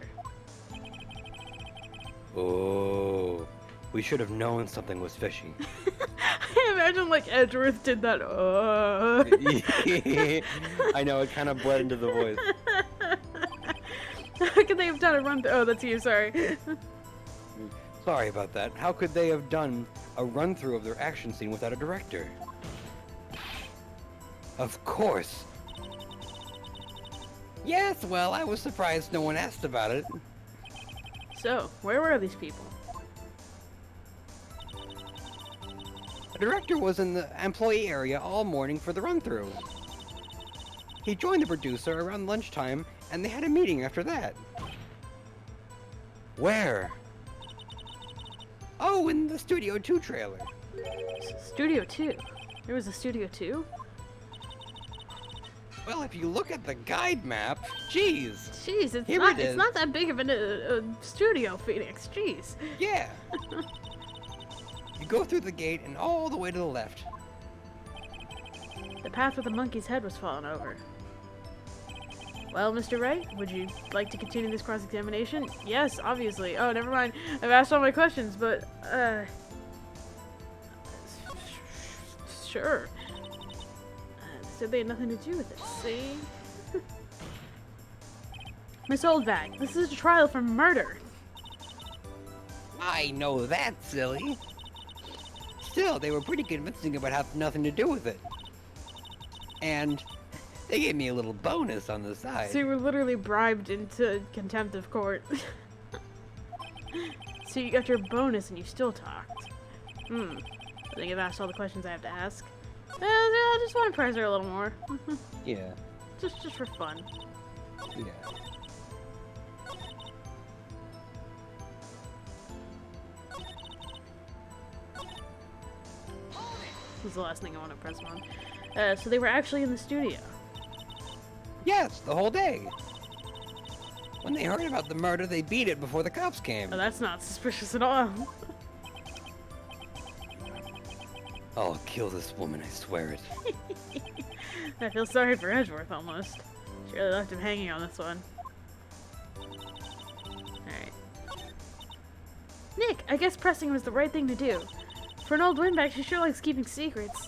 Oh, we should have known something was fishy. I imagine Edgeworth did that. I know, it kind of bled into the voice. How could they have done a run? Oh, that's you. Sorry. Sorry about that. How could they have done a run-through of their action scene without a director? Of course. Yes, well, I was surprised no one asked about it. So, where were these people? The director was in the employee area all morning for the run-through. He joined the producer around lunchtime, and they had a meeting after that. Where? Oh, in the Studio 2 trailer. Studio 2? There was a Studio 2? Well, if you look at the guide map, jeez. Jeez, it's Here not it is. it's not that big of a studio, Phoenix. Jeez. Yeah. You go through the gate and all the way to the left. The path where the monkey's head was fallen over. Well, Mr. Wright, would you like to continue this cross-examination? Yes, obviously. Oh, never mind. I've asked all my questions, but, sure. Said they had nothing to do with it, see? Miss Oldbag, this is a trial for murder. I know that, silly. Still, they were pretty convincing about having nothing to do with it. And they gave me a little bonus on the side. So you were literally bribed into contempt of court. So you got your bonus and you still talked. I think I've asked all the questions I have to ask. I just want to press her a little more. Yeah. Just for fun. Yeah. This is the last thing I want to press on. So they were actually in the studio. Yes, the whole day. When they heard about the murder, they beat it before the cops came. Oh, that's not suspicious at all. I'll kill this woman, I swear it. I feel sorry for Edgeworth almost. She really left him hanging on this one. Alright. Nick, I guess pressing was the right thing to do. For an old windbag, she sure likes keeping secrets.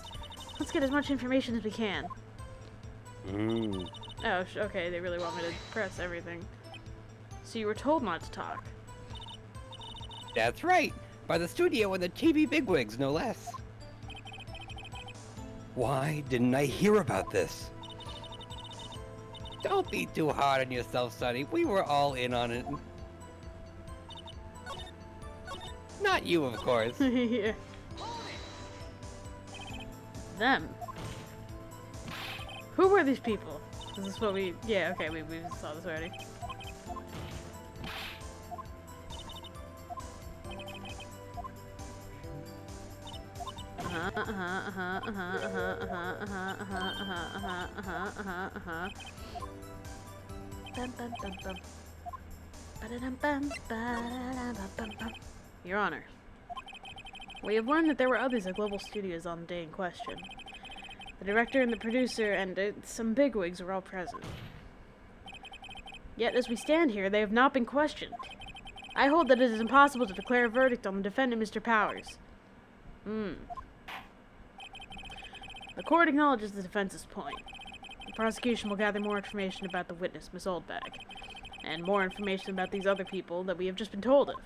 Let's get as much information as we can. Oh, okay, they really want me to press everything. So you were told not to talk. That's right. By the studio and the TV bigwigs, no less. Why didn't I hear about this? Don't be too hard on yourself, Sonny. We were all in on it. Not you, of course. Yeah. Them. Who were these people? Is this what we... Yeah, okay, we saw this already. Your Honor, we have learned that there were others at Global Studios on the day in question. The director and the producer and some bigwigs were all present. Yet, as we stand here, they have not been questioned. I hold that it is impossible to declare a verdict on the defendant, Mr. Powers. The court acknowledges the defense's point. The prosecution will gather more information about the witness, Miss Oldbag, and more information about these other people that we have just been told of.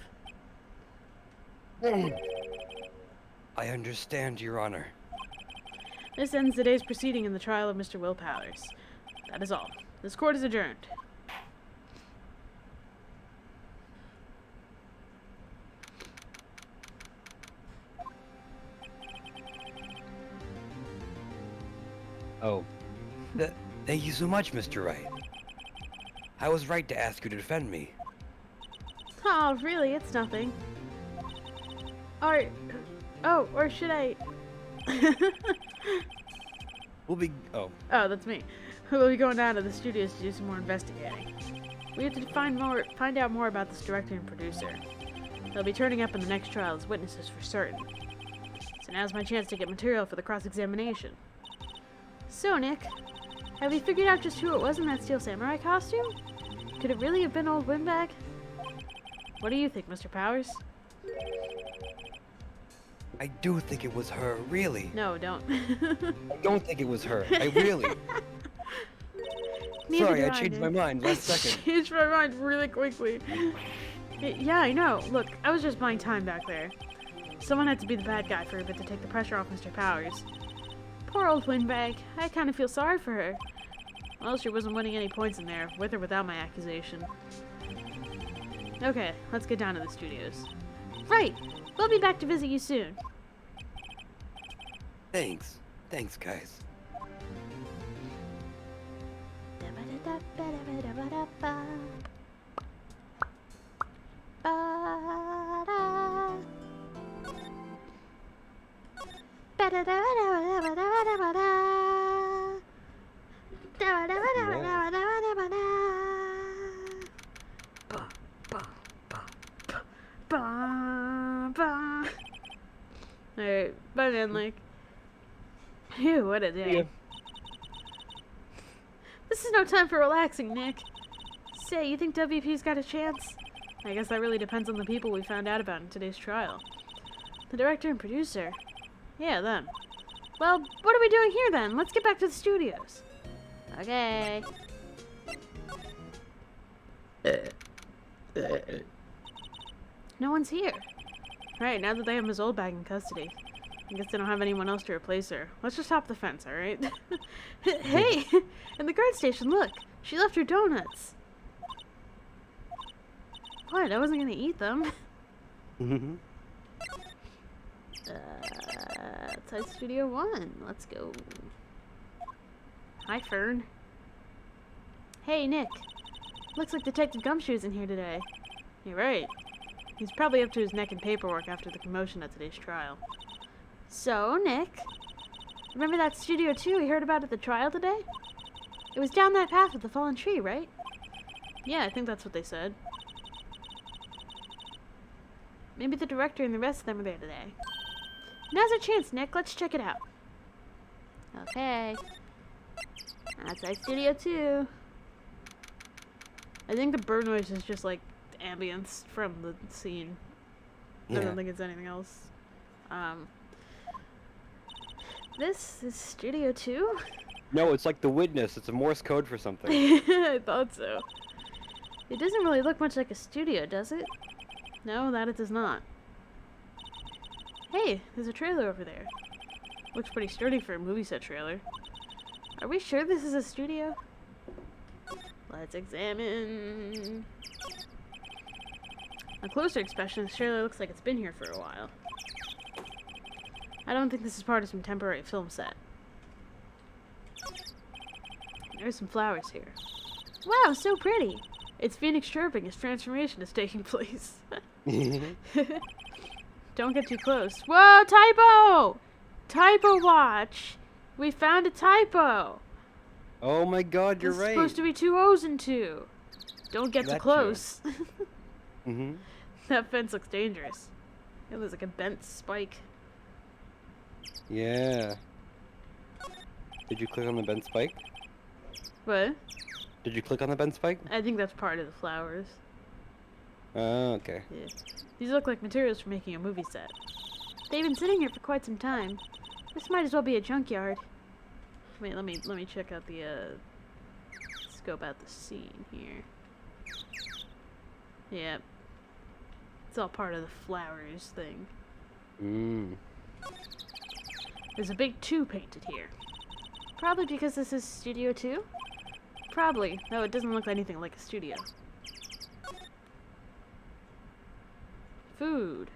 I understand, Your Honor. This ends today's proceeding in the trial of Mr. Will Powers. That is all. This court is adjourned. Oh. Thank you so much, Mr. Wright. I was right to ask you to defend me. Oh, really? It's nothing. Or should I... Oh, that's me. We'll be going down to the studios to do some more investigating. We have to find out more about this director and producer. They'll be turning up in the next trial as witnesses for certain. So now's my chance to get material for the cross-examination. So, Nick, have we figured out just who it was in that Steel Samurai costume? Could it really have been Old Windbag? What do you think, Mr. Powers? I do think it was her, really. No, don't. I don't think it was her. I really. Sorry, I changed my mind last second. Changed my mind really quickly. Yeah, I know. Look, I was just buying time back there. Someone had to be the bad guy for a bit to take the pressure off Mr. Powers. Poor old Windbag. I kind of feel sorry for her. Well, she wasn't winning any points in there, with or without my accusation. Okay, let's get down to the studios. Right! We'll be back to visit you soon. Thanks. Thanks, guys. Alright, bye man, like. Phew, what a day. Yeah. This is no time for relaxing, Nick. Say, you think WP's got a chance? I guess that really depends on the people we found out about in today's trial. The director and producer. Yeah, them. Well, what are we doing here then? Let's get back to the studios. Okay. No one's here. Right, now that they have Ms. Oldbag in custody. I guess they don't have anyone else to replace her. Let's just hop the fence, alright? Hey! In the guard station, look! She left her donuts! What? I wasn't gonna eat them. Outside Studio 1. Let's go. Hi, Fern. Hey, Nick. Looks like Detective Gumshoe's in here today. You're right. He's probably up to his neck in paperwork after the commotion at today's trial. So, Nick, remember that Studio 2 we heard about at the trial today? It was down that path with the fallen tree, right? Yeah, I think that's what they said. Maybe the director and the rest of them are there today. Now's our chance, Nick. Let's check it out. Okay. Outside Studio 2. I think the bird noise is just like ambience from the scene. Yeah. I don't think it's anything else. This is Studio 2? No, it's like The Witness. It's a Morse code for something. I thought so. It doesn't really look much like a studio, does it? No, that it does not. Hey, there's a trailer over there. Looks pretty sturdy for a movie set trailer. Are we sure this is a studio? Let's examine. On closer inspection, this trailer looks like it's been here for a while. I don't think this is part of some temporary film set. There's some flowers here. Wow, so pretty! It's Phoenix chirping, his transformation is taking place. Don't get too close. Whoa, typo! Typo watch! We found a typo! Oh my god, you're It's right. supposed to be 2 O's and 2. Don't get too Gotcha. close. Mhm. That fence looks dangerous. It looks like a bent spike. Yeah. Did you click on the bent spike? What? Did you click on the bent spike? I think that's part of the flowers. Oh, okay. Yeah. These look like materials for making a movie set. They've been sitting here for quite some time. This might as well be a junkyard. Wait, let me check out the scope out the scene here. Yep. It's all part of the flowers thing. There's a big 2 painted here. Probably because this is Studio 2? Probably, though it doesn't look anything like a studio. Food.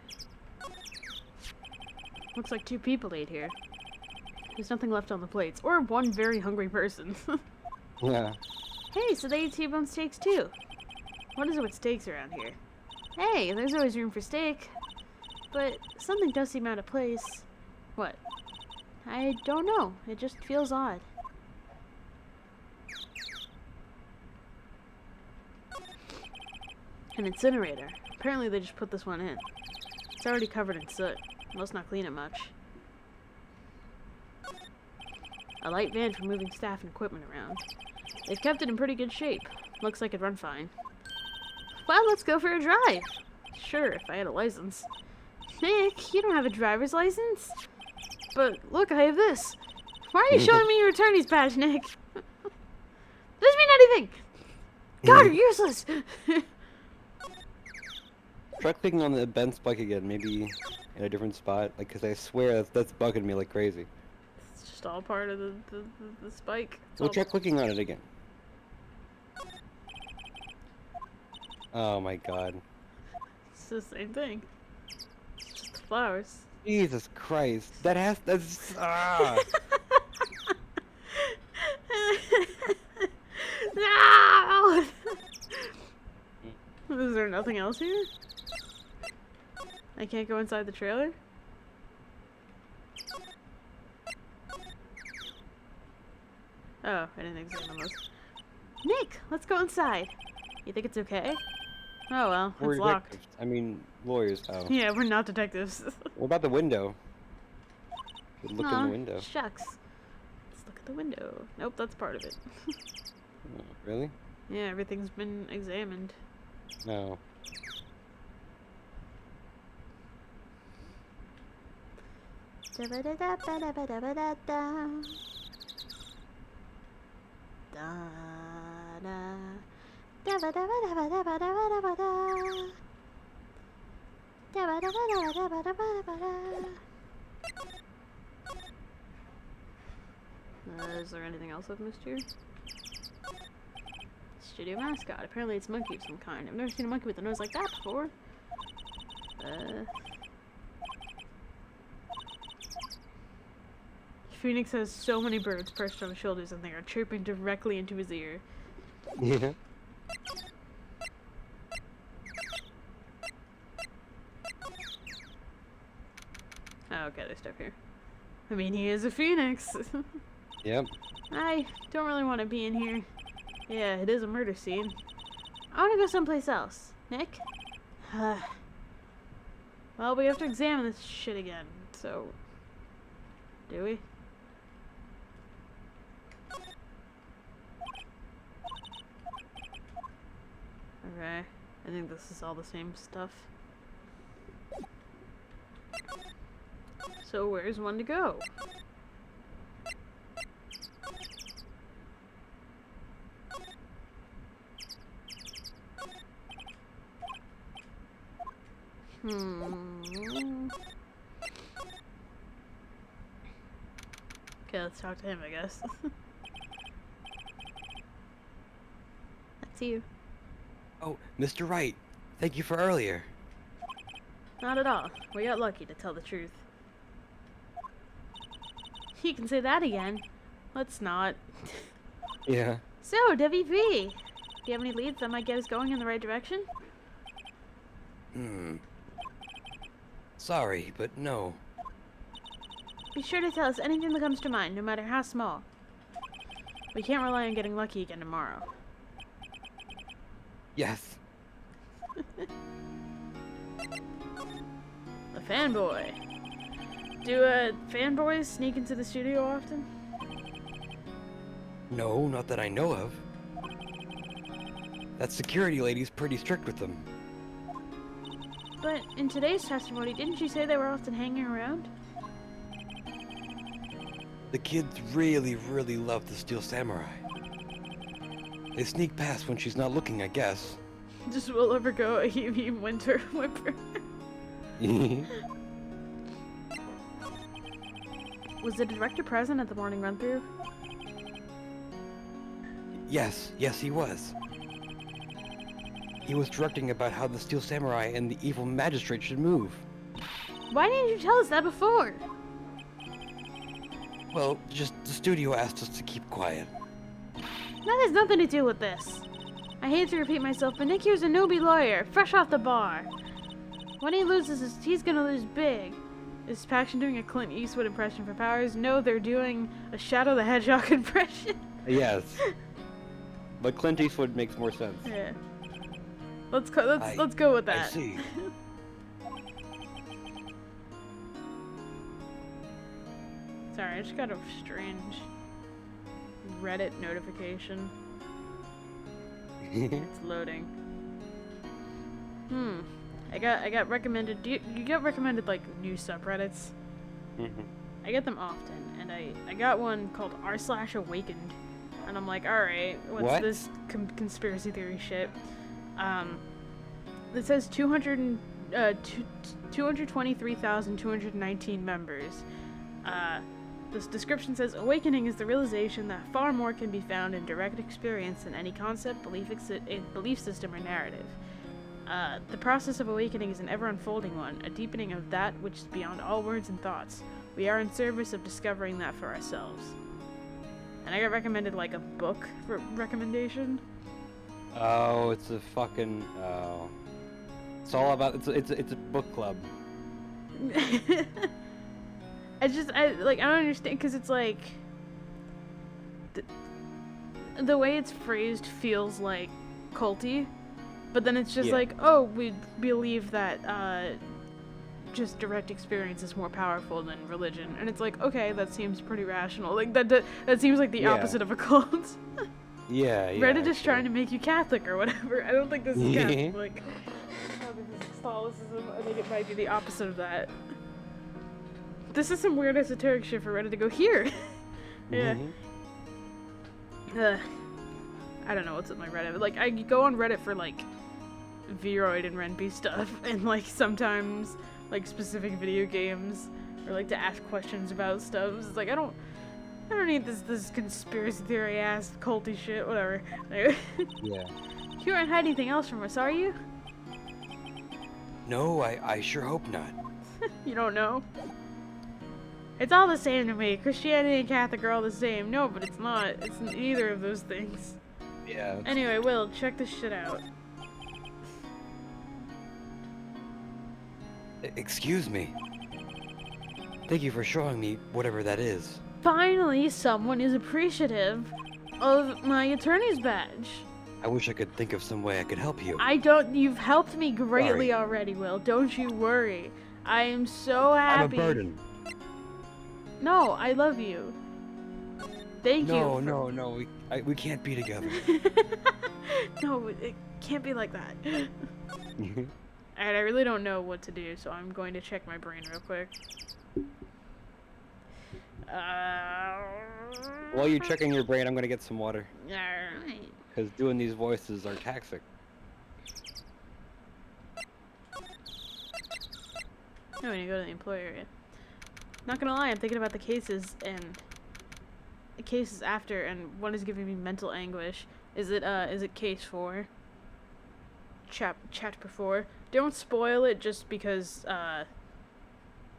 Looks like 2 people ate here. There's nothing left on the plates. Or 1 very hungry person. Yeah. Hey, so they eat T-bone steaks too. What is it with steaks around here? Hey, there's always room for steak. But something does seem out of place. What? I don't know. It just feels odd. An incinerator. Apparently they just put this one in. It's already covered in soot. Must not clean it much. A light van for moving staff and equipment around. They've kept it in pretty good shape. Looks like it'd run fine. Well, let's go for a drive. Sure, if I had a license. Nick, you don't have a driver's license? But look, I have this. Why are you showing me your attorney's badge, Nick? Doesn't mean anything. God, you're useless. Try clicking on the bent spike again, maybe in a different spot. Like, cause I swear that's bugging me like crazy. It's just all part of the spike. It's Well, all- try clicking on it again. Oh my god. It's the same thing. It's just the flowers. Jesus Christ. That's No! Is there nothing else here? I can't go inside the trailer? Oh, I didn't examine those. Nick, let's go inside. You think it's okay? Oh well, We're it's locked. detectives. I mean, lawyers. Oh. Yeah, we're not detectives. What about the window? Look in Aw, the window. Shucks. Let's look at the window. Nope, that's part of it. Really? Yeah, everything's been examined. No. Is there anything else I've missed here? Studio mascot. Apparently it's a monkey of some kind. I've never seen a monkey with a nose like that before. Phoenix has so many birds perched on his shoulders and they are chirping directly into his ear. Yeah. Oh, okay, there's stuff here. I mean, he is a phoenix. Yep. I don't really want to be in here. Yeah, it is a murder scene. I want to go someplace else. Nick? Well, we have to examine this shit again, so... Do we? Okay. I think this is all the same stuff. So where's one to go? Okay, let's talk to him, I guess. That's you. Oh, Mr. Wright. Thank you for earlier. Not at all. We got lucky, to tell the truth. You can say that again. Let's not. Yeah. So, WP, do you have any leads that might get us going in the right direction? Sorry, but no. Be sure to tell us anything that comes to mind, no matter how small. We can't rely on getting lucky again tomorrow. Yes. A fanboy. Do fanboys sneak into the studio often? No, not that I know of. That security lady's pretty strict with them. But in today's testimony, didn't you say they were often hanging around? The kids really, really love the Steel Samurai. They sneak past when she's not looking, I guess. Just will ever go a heave winter whipper. Was the director present at the morning run-through? Yes, he was. He was directing about how the Steel Samurai and the evil magistrate should move. Why didn't you tell us that before? Well, just the studio asked us to keep quiet. That has nothing to do with this. I hate to repeat myself, but Nick here's a newbie lawyer, fresh off the bar. When he loses, he's gonna lose big. Is Paxton doing a Clint Eastwood impression for Powers? No, they're doing a Shadow the Hedgehog impression. Yes. But Clint Eastwood makes more sense. Yeah. Let's go with that. I see. Sorry, I just got a strange Reddit notification. It's loading. I got recommended. You get recommended like new subreddits? I get them often, and I got one called r/awakened, and I'm like, all right, what's this conspiracy theory shit? It says 223,219 members. This description says, awakening is the realization that far more can be found in direct experience than any concept, belief system, or narrative. The process of awakening is an ever-unfolding one, a deepening of that which is beyond all words and thoughts. We are in service of discovering that for ourselves. And I got recommended, like, a book recommendation. Oh, it's a fucking, it's all about, it's a book club. I don't understand, because it's like, the way it's phrased feels like culty, but then it's just like, oh, we believe that, just direct experience is more powerful than religion, and it's like, okay, that seems pretty rational, like, that seems like the opposite of a cult. Yeah, yeah. Reddit is trying to make you Catholic or whatever. I don't think this is Catholic. I don't think this is Catholicism. I think it might be the opposite of that. This is some weird esoteric shit for Reddit to go here. Yeah. I don't know what's with my Reddit. Like, I go on Reddit for, like, Vroid and Renby stuff, and, like, sometimes, like, specific video games, or, like, to ask questions about stuff. It's like, I don't need this conspiracy theory ass culty shit, whatever. Yeah. You aren't hiding anything else from us, are you? No, I sure hope not. You don't know? It's all the same to me. Christianity and Catholic are all the same. No, but it's not. It's neither of those things. Yeah. Anyway, Will, check this shit out. Excuse me. Thank you for showing me whatever that is. Finally, someone is appreciative of my attorney's badge. I wish I could think of some way I could help you. You've helped me greatly Sorry. already, Will. Don't you worry. I am so happy. I'm a burden. No, I love you. Thank you. No, we can't be together. No, it can't be like that. Alright, I really don't know what to do, so I'm going to check my brain real quick. While you're checking your brain, I'm gonna get some water. Alright. Because doing these voices are taxing. No, when you go to the employee area. Not gonna lie, I'm thinking about the cases and the cases after, and one is giving me mental anguish. Is it case 4? Chapter 4. Don't spoil it just because, I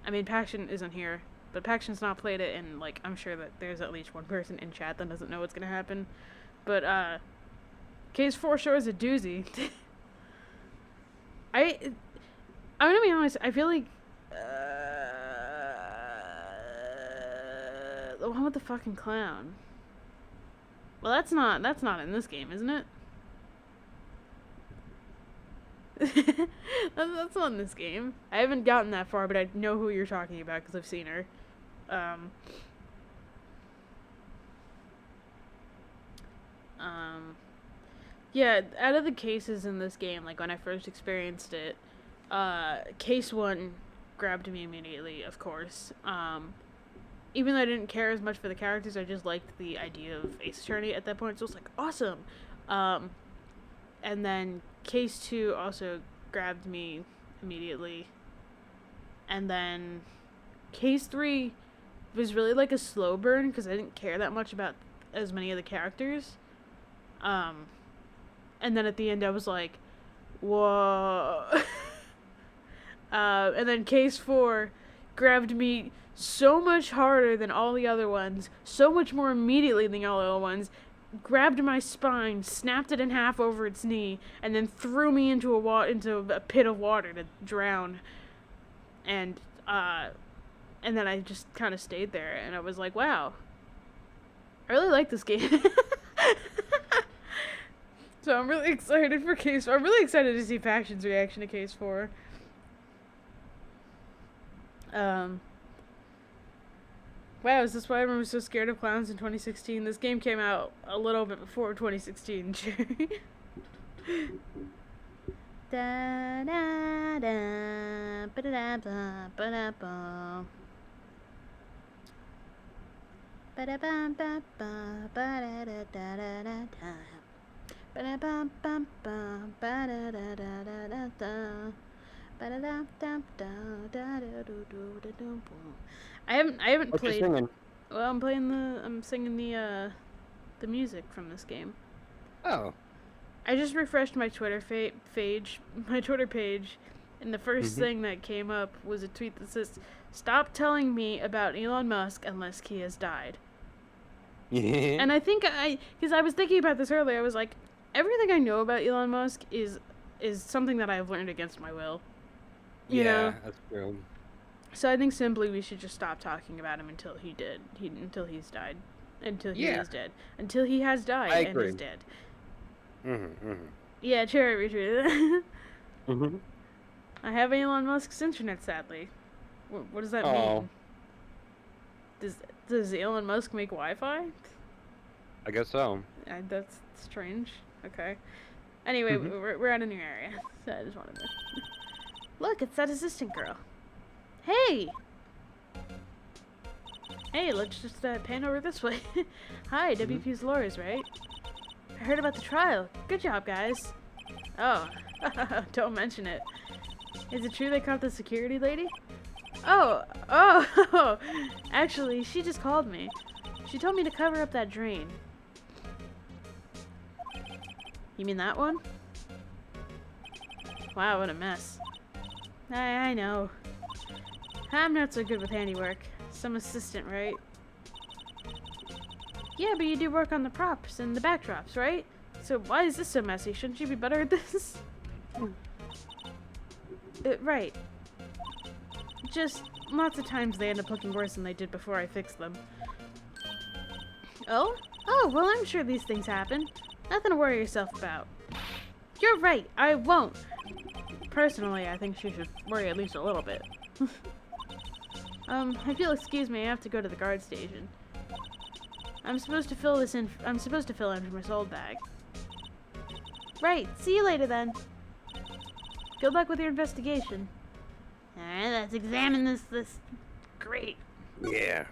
mean, Paxton isn't here, but Paxton's not played it, and, like, I'm sure that there's at least one person in chat that doesn't know what's gonna happen. But, case 4 sure is a doozy. I'm gonna be honest, I feel like, the one with the fucking clown. Well, that's not in this game, isn't it? That's not in this game. I haven't gotten that far, but I know who you're talking about because I've seen her. Yeah, out of the cases in this game, like when I first experienced it, case 1 grabbed me immediately, of course. Even though I didn't care as much for the characters, I just liked the idea of Ace Attorney at that point, so it was like, awesome! And then case 2 also grabbed me immediately. And then case 3 was really like a slow burn, because I didn't care that much about as many of the characters. And then at the end I was like, whoa. And then case 4 grabbed me so much harder than all the other ones, so much more immediately than all the other ones, grabbed my spine, snapped it in half over its knee, and then threw me into a pit of water to drown. And then I just kind of stayed there, and I was like, wow, I really like this game. So I'm really excited for case 4. I'm really excited to see Faction's reaction to case 4. Wow, is this why everyone was so scared of clowns in 2016? This game came out a little bit before 2016, Jerry. Da da da ba da ba ba da ba ba da ba ba ba ba da da da da da ba da ba ba ba ba da da da da da da. I haven't What you played. singing? Well, I'm singing the music from this game. Oh. I just refreshed my Twitter page, and the first thing that came up was a tweet that says, "Stop telling me about Elon Musk unless he has died." Yeah. And I think because I was thinking about this earlier, I was like, everything I know about Elon Musk is something that I've learned against my will. You know? That's true. So I think simply we should just stop talking about him until he is dead. Until he has died I and agree. is dead. Mm-hmm. Yeah, cherry retreat. Mm-hmm. I have Elon Musk's internet, sadly. What does that mean? Does Elon Musk make Wi-Fi? I guess so. That's strange. Okay. Anyway, Mhm. we're at a new area. So I just wanted to... Look, it's that assistant girl. Hey! Hey, let's just pan over this way. Hi, WP's lawyers, right? I heard about the trial. Good job, guys. Oh, don't mention it. Is it true they caught the security lady? Oh, actually, she just called me. She told me to cover up that drain. You mean that one? Wow, what a mess. I know. I'm not so good with handiwork. Some assistant, right? Yeah, but you do work on the props and the backdrops, right? So why is this so messy? Shouldn't you be better at this? Right. Just lots of times they end up looking worse than they did before I fixed them. Oh? Oh, well, I'm sure these things happen. Nothing to worry yourself about. You're right, I won't. Personally, I think she should worry at least a little bit. If you'll excuse me, I have to go to the guard station. I'm supposed to fill in for my sold bag. Right, see you later then. Good luck with your investigation. Alright, let's examine this. Great. Yeah.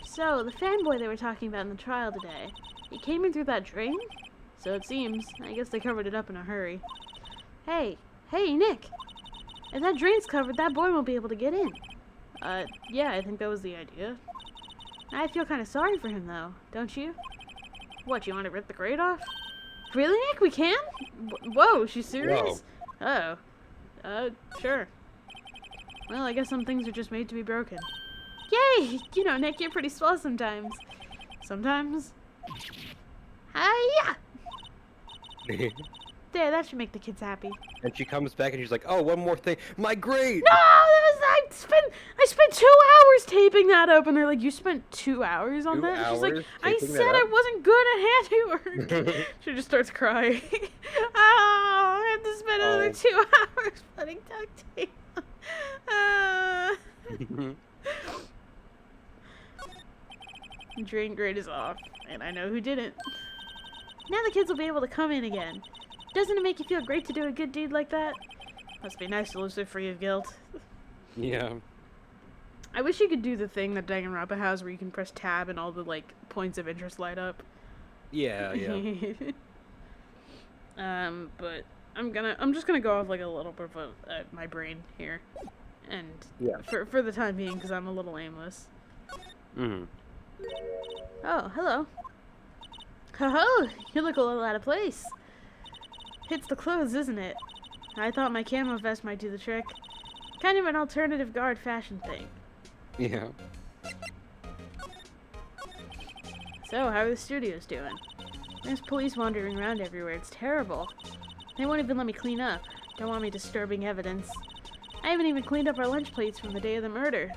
So, the fanboy they were talking about in the trial today, he came in through that drain? So it seems. I guess they covered it up in a hurry. Hey, Nick! If that drain's covered, that boy won't be able to get in. Yeah, I think that was the idea. I feel kind of sorry for him, though, don't you? What, you want to rip the grate off? Really, Nick? We can? Whoa, she's serious? Whoa. Oh. Sure. Well, I guess some things are just made to be broken. Yay! You know, Nick, you're pretty swell sometimes. Sometimes? Hiya! There, that should make the kids happy. And she comes back and she's like, "Oh, one more thing, my grade." No, I spent 2 hours taping that up, and they're like, "You spent 2 hours on 2 that?" And she's like, hours "I taping said that I up?" wasn't good at handiwork." She just starts crying. Oh, I have to spend another 2 hours putting duct tape on. Drain grade is off, and I know who didn't. Now the kids will be able to come in again. Doesn't it make you feel great to do a good deed like that? Must be nice to live so free of guilt. Yeah. I wish you could do the thing that Danganronpa has where you can press tab and all the, like, points of interest light up. Yeah. But I'm just gonna go off, like, a little bit of my brain here. And for the time being, because I'm a little aimless. Oh, hello. Ho-ho! You look a little out of place. It's the clothes, isn't it? I thought my camo vest might do the trick. Kind of an alternative guard fashion thing. Yeah. So, how are the studios doing? There's police wandering around everywhere. It's terrible. They won't even let me clean up. Don't want me disturbing evidence. I haven't even cleaned up our lunch plates from the day of the murder.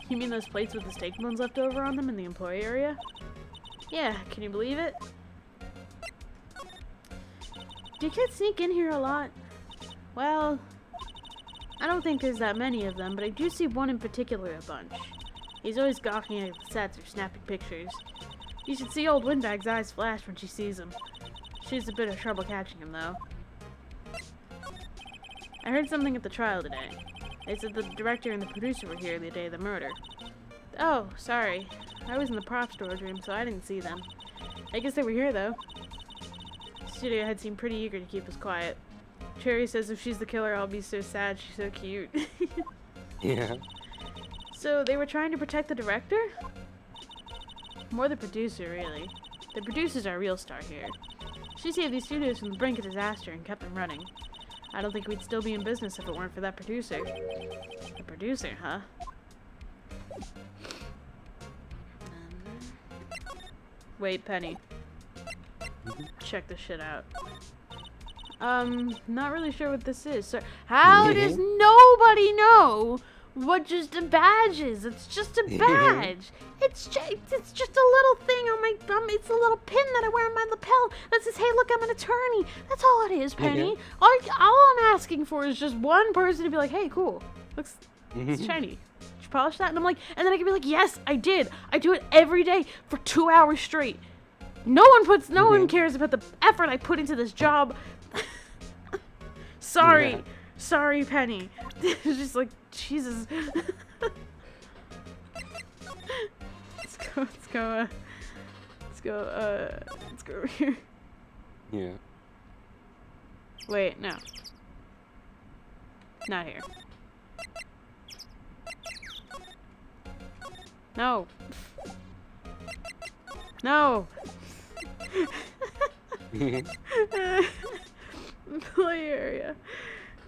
You mean those plates with the steak bones left over on them in the employee area? Yeah, can you believe it? Do kids sneak in here a lot? Well, I don't think there's that many of them, but I do see one in particular a bunch. He's always gawking at the sets or snapping pictures. You should see old Windbag's eyes flash when she sees him. She has a bit of trouble catching him, though. I heard something at the trial today. They said the director and the producer were here the day of the murder. Oh, sorry. I was in the prop storage room, so I didn't see them. I guess they were here, though. The studio head seemed pretty eager to keep us quiet. Cherry says if she's the killer, I'll be so sad. She's so cute. Yeah. So, they were trying to protect the director? More the producer, really. The producer's our real star here. She saved these studios from the brink of disaster and kept them running. I don't think we'd still be in business if it weren't for that producer. The producer, huh? Wait, Penny. Check this shit out. Not really sure what this is. So, how does nobody know what just a badge is? It's just a badge. It's just a little thing on my it's a little pin that I wear on my lapel that says, "Hey, look, I'm an attorney." That's all it is, Penny. All I'm asking for is just one person to be like, "Hey, cool. Looks it's shiny. Did you polish that?" And I'm like, and then I can be like, "Yes, I did. I do it every day for 2 hours straight." No one cares about the effort I put into this job. Sorry. Yeah. Sorry, Penny. It's just like, Jesus. Let's go over here. Yeah. Wait, no. Not here. No. No. Play area.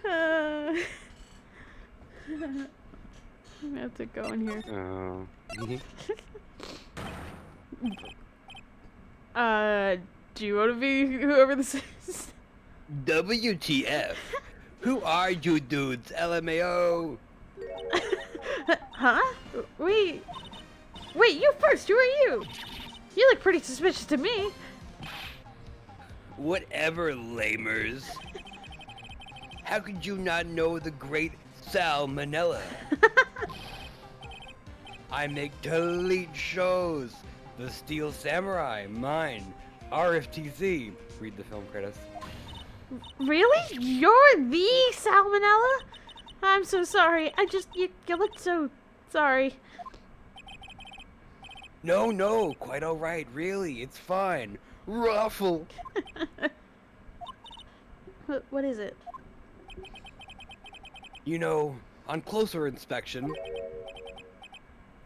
I'm gonna have to go in here. Do you want to be whoever this is? WTF? Who are you dudes? LMAO. Huh? Wait, you first. Who are you? You look pretty suspicious to me. Whatever, lamers. How could you not know the great Salmonella? I make delete shows. The Steel Samurai, mine, RFTZ. Read the film credits. Really? You're the Salmonella? I'm so sorry. You look so sorry. No, quite alright, really, it's fine. Ruffle! What is it? You know, on closer inspection...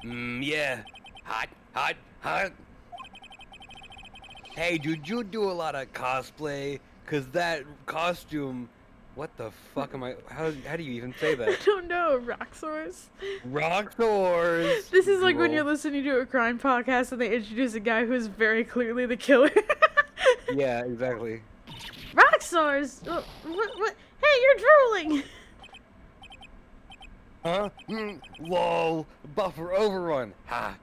yeah. Hot. Hey, dude, you do a lot of cosplay? Cause that costume... What the fuck am I... How do you even say that? I don't know. Roxors? Roxors! This is like when you're listening to a crime podcast and they introduce a guy who's very clearly the killer. Yeah, exactly. Roxors! What? Hey, you're drooling! Huh? Lol. Buffer overrun. Ha.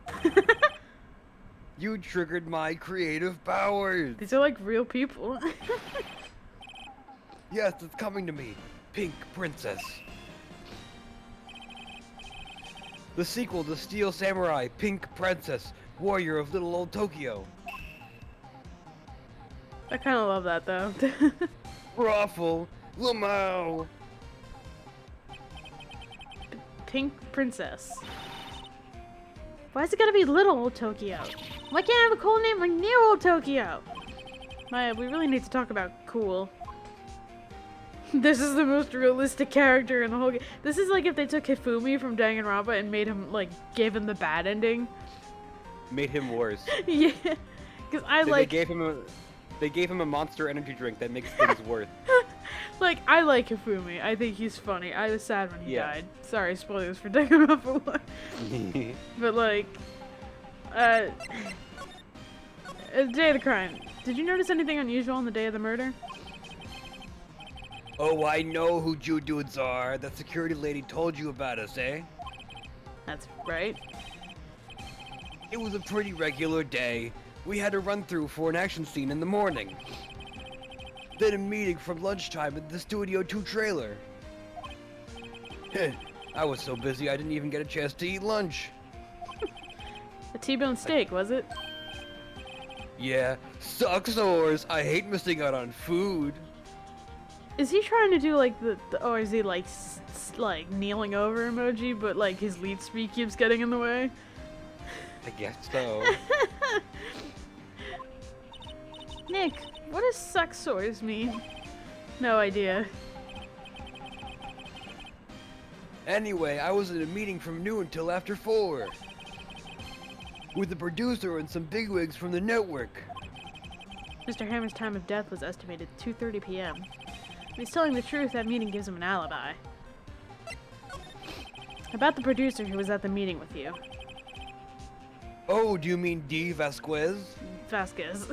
You triggered my creative powers. These are like real people. Yes, it's coming to me. Pink Princess. The sequel to Steel Samurai, Pink Princess, Warrior of Little Old Tokyo. I kind of love that though. Ruffle. Lamau. Pink Princess. Why is it gotta be Little Old Tokyo? Why can't I have a cool name like Near Old Tokyo? Maya, we really need to talk about cool. This is the most realistic character in the whole game. This is like if they took Hifumi from Danganronpa and made him, like, gave him the bad ending. Made him worse. Yeah. Because They gave him a Monster Energy drink that makes things worse. Like, I like Hifumi. I think he's funny. I was sad when he Yeah. died. Sorry, spoilers for Danganronpa 1. But, like, Day of the Crime. Did you notice anything unusual on the day of the murder? Oh, I know who you dudes are. That security lady told you about us, eh? That's right. It was a pretty regular day. We had a run-through for an action scene in the morning. Then a meeting from lunchtime at the Studio 2 trailer. I was so busy I didn't even get a chance to eat lunch. A T-bone steak, was it? Yeah, sucksores. I hate missing out on food. Is he trying to do like or is he like like kneeling over emoji, but like his lead speak keeps getting in the way? I guess so. Nick, what does sucksores mean? No idea. Anyway, I was in a meeting from noon till after 4. With the producer and some bigwigs from the network. Mr. Hammer's time of death was estimated 2:30 p.m. If he's telling the truth, that meeting gives him an alibi. About the producer who was at the meeting with you. Oh, do you mean D. Vasquez? Vasquez.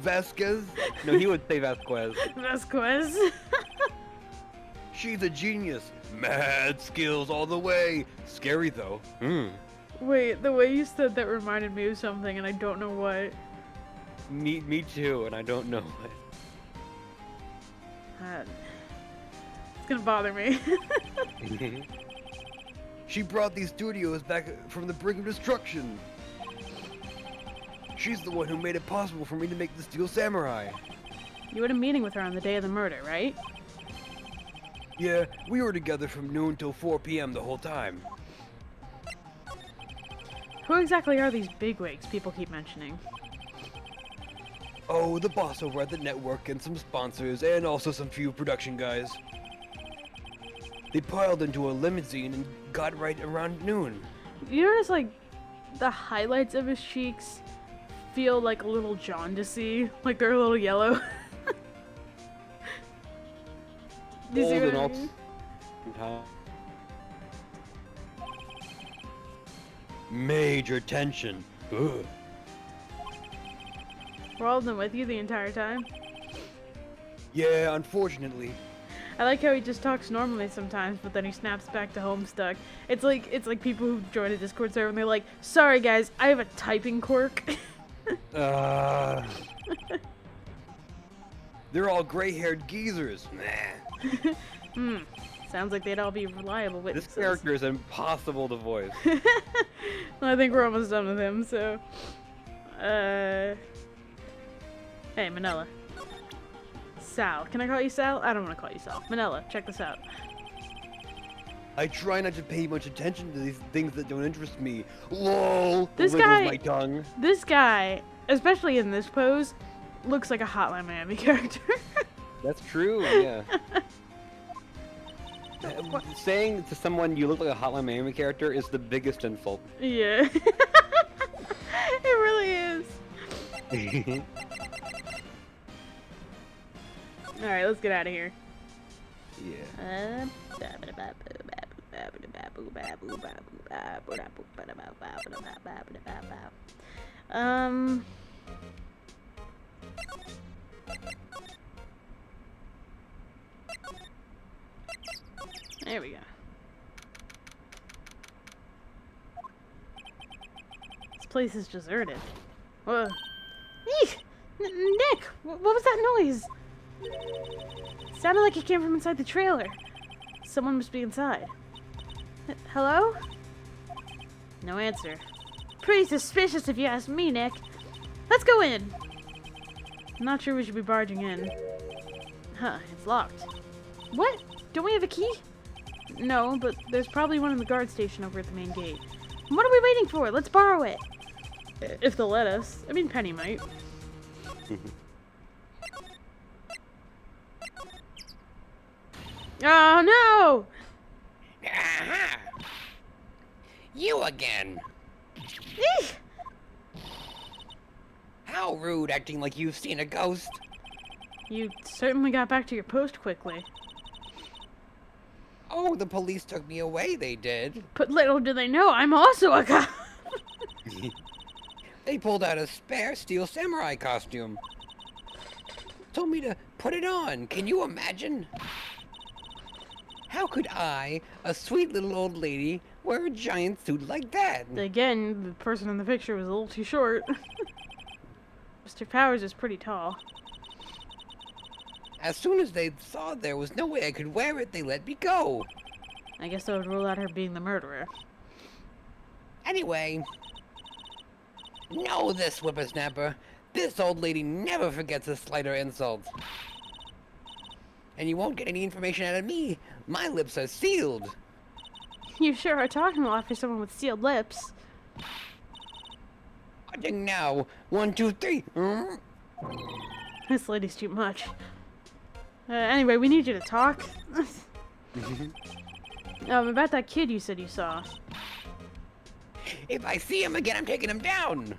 Vasquez? No, he would say Vasquez. Vasquez. She's a genius. Mad skills all the way. Scary though. Wait, the way you said that reminded me of something and I don't know what. Me too, and I don't know what. It's gonna bother me. She brought these studios back from the brink of destruction. She's the one who made it possible for me to make the Steel Samurai. You had a meeting with her on the day of the murder, right? Yeah, we were together from noon till 4 p.m. the whole time. Who exactly are these bigwigs people keep mentioning? Oh, the boss over at the network and some sponsors and also some few production guys. They piled into a limousine and got right around noon. You notice, like, the highlights of his cheeks feel like a little jaundicey, like they're a little yellow. Do you see what I mean? Major tension. Ugh. We're all been with you the entire time. Yeah, unfortunately. I like how he just talks normally sometimes, but then he snaps back to Homestuck. It's like people who join a Discord server and they're like, "Sorry guys, I have a typing quirk." They're all gray-haired geezers. Nah. Sounds like they'd all be reliable witnesses. This character is impossible to voice. Well, I think we're almost done with him, so... Hey, Manila. Sal. Can I call you Sal? I don't want to call you Sal. Manila, check this out. I try not to pay much attention to these things that don't interest me. LOL! This wiggles guy- my tongue. This guy, especially in this pose, looks like a Hotline Miami character. That's true, yeah. Saying to someone you look like a Hotline Miami character is the biggest insult. Yeah. It really is. Alright, let's get out of here. Yeah. There we go. This place is deserted. Whoa. Eek! Nick! What was that noise? Sounded like it came from inside the trailer. Someone must be inside. Hello? No answer. Pretty suspicious if you ask me, Nick. Let's go in. I'm not sure we should be barging in. Huh, it's locked. What? Don't we have a key? No, but there's probably one in the guard station over at the main gate. What are we waiting for? Let's borrow it. If they'll let us. I mean, Penny might. Oh no! Aha! You again! Eek! How rude, acting like you've seen a ghost. You certainly got back to your post quickly. Oh, the police took me away, they did. But little do they know, I'm also a cop! They pulled out a spare Steel Samurai costume. Told me to put it on, can you imagine? How could I, a sweet little old lady, wear a giant suit like that? Again, the person in the picture was a little too short. Mr. Powers is pretty tall. As soon as they saw there was no way I could wear it, they let me go. I guess that would rule out her being the murderer. Anyway, know this, whippersnapper. This old lady never forgets a slight or insult. And you won't get any information out of me. My lips are sealed. You sure are talking a lot for someone with sealed lips. Watching now. 1, 2, 3. This lady's too much. Anyway, we need you to talk. About that kid you said you saw. If I see him again, I'm taking him down.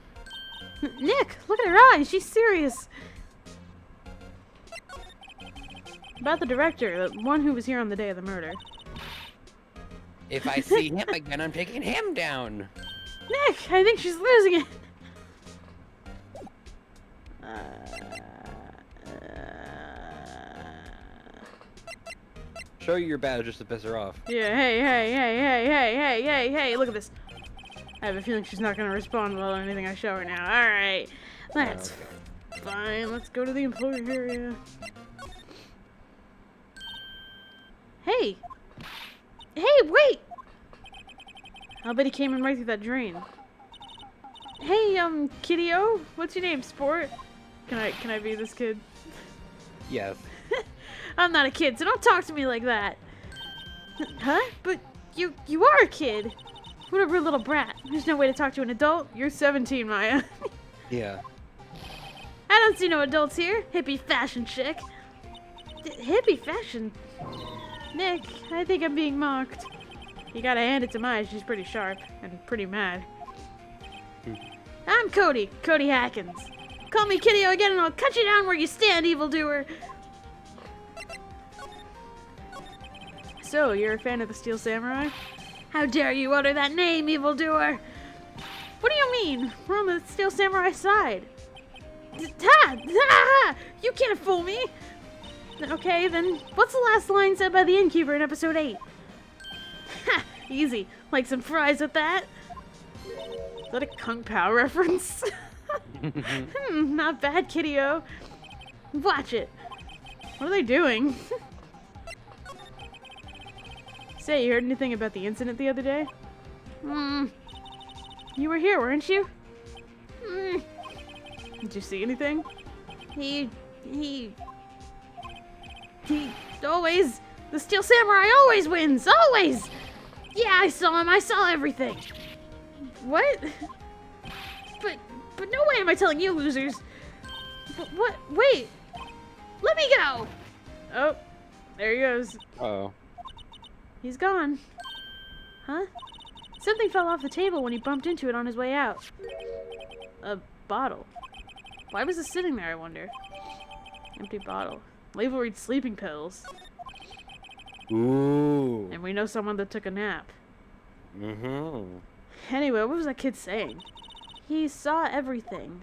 Nick, look at her eyes. She's serious. About the director, the one who was here on the day of the murder. If I see him again, I'm taking him down. Nick, I think she's losing it. Show you your badge just to piss her off. Yeah, hey, look at this. I have a feeling she's not going to respond well to anything I show her now. Alright, that's fine. Let's go to the employee area. Hey! Hey, wait! I'll bet he came in right through that drain. Hey, Kiddo, what's your name, sport? Can I be this kid? Yes. I'm not a kid, so don't talk to me like that. Huh? But you are a kid. Whatever, little brat. There's no way to talk to an adult. You're 17, Maya. Yeah. I don't see no adults here. Hippie fashion chick. Hippie fashion? Nick, I think I'm being mocked. You gotta hand it to Maya, she's pretty sharp and pretty mad. I'm Cody Hackins. Call me Kiddo again and I'll cut you down where you stand, evildoer. So, you're a fan of the Steel Samurai? How dare you utter that name, evildoer? What do you mean? We're on the Steel Samurai side. You can't fool me! Okay, then what's the last line said by the innkeeper in episode 8? Ha! Easy. Like some fries with that? Is that a Kung Pao reference? Not bad, Kiddo. Watch it. What are they doing? Say, you heard anything about the incident the other day? You were here, weren't you? Did you see anything? He always, the Steel Samurai always wins, always! Yeah, I saw him, I saw everything. What? But no way am I telling you losers. What? Wait. Let me go. Oh, there he goes. Uh-oh. He's gone. Huh? Something fell off the table when he bumped into it on his way out. A bottle. Why was it sitting there, I wonder? Empty bottle. Label reads sleeping pills. Ooh. And we know someone that took a nap. Mm-hmm. Anyway, what was that kid saying? He saw everything.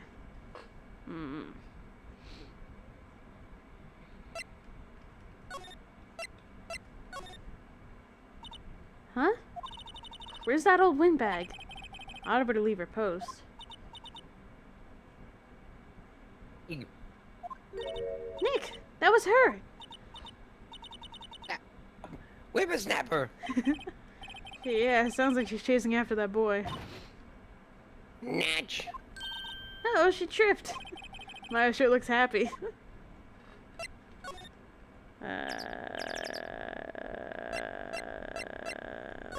Huh? Where's that old windbag? I'd better leave her post. Nick! That was her! Whippersnapper! Yeah, sounds like she's chasing after that boy. Natch! Oh, she tripped. Maya sure looks happy. There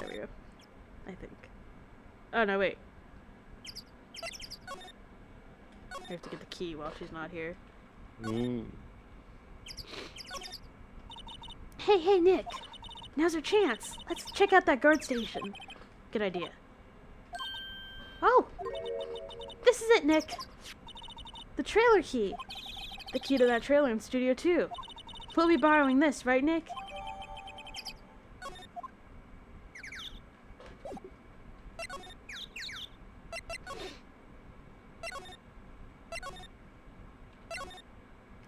we go. I think. Oh, no, wait. I have to get the key while she's not here. Hey, Nick. Now's our chance. Let's check out that guard station. Good idea. Oh! This is it, Nick. The trailer key. The key to that trailer in Studio 2. We'll be borrowing this, right, Nick?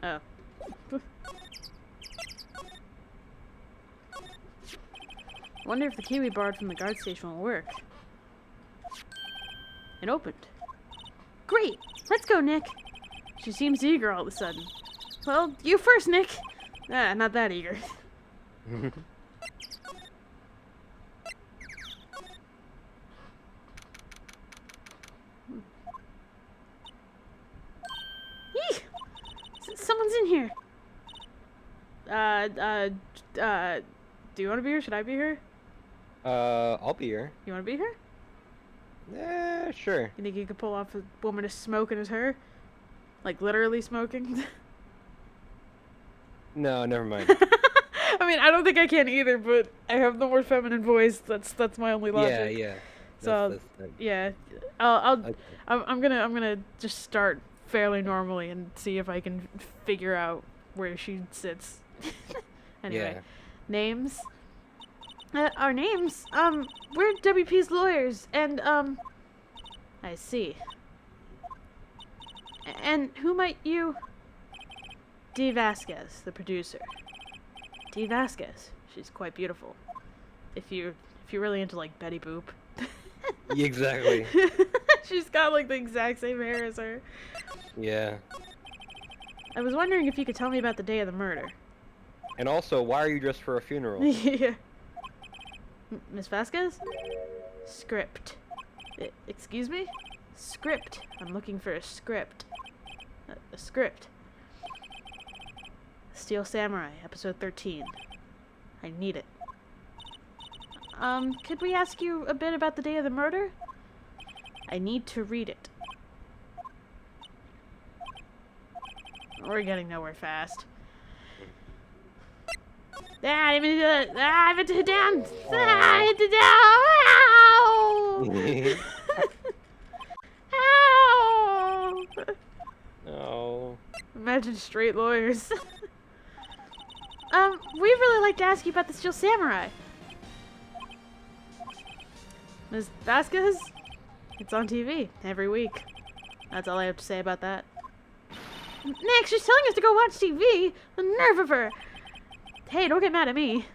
Oh. Wonder if the key we borrowed from the guard station will work. It opened. Great! Let's go, Nick! She seems eager all of a sudden. Well, you first, Nick! Ah, not that eager. Eek! Someone's in here! Do you want to be here? Should I be here? I'll be here. You want to be here? Sure. You think you could pull off a woman as smoking as her? Like, literally smoking? No, never mind. I mean, I don't think I can either, but I have the more feminine voice. That's my only logic. Yeah. So, yeah. I'm gonna just start fairly normally and see if I can figure out where she sits. Anyway, Yeah. names. Our names? We're WP's lawyers, and, I see. And who might you... Dee Vasquez, the producer. Dee Vasquez. She's quite beautiful. If you're really into, like, Betty Boop. Exactly. She's got, like, the exact same hair as her. Yeah. I was wondering if you could tell me about the day of the murder. And also, why are you dressed for a funeral? Yeah. Miss Vasquez? Script. Excuse me? Script. I'm looking for a script. A script. Steel Samurai, episode 13. I need it. Could we ask you a bit about the day of the murder? I need to read it. We're getting nowhere fast. Ah, I meant to do it. Ah, I meant to hit down. Ah, I hit it down. Ow! Ow! Oh. Imagine straight lawyers. We'd really like to ask you about the Steel Samurai. Ms. Vasquez? It's on TV every week. That's all I have to say about that. Nick, she's telling us to go watch TV. The nerve of her. Hey, don't get mad at me.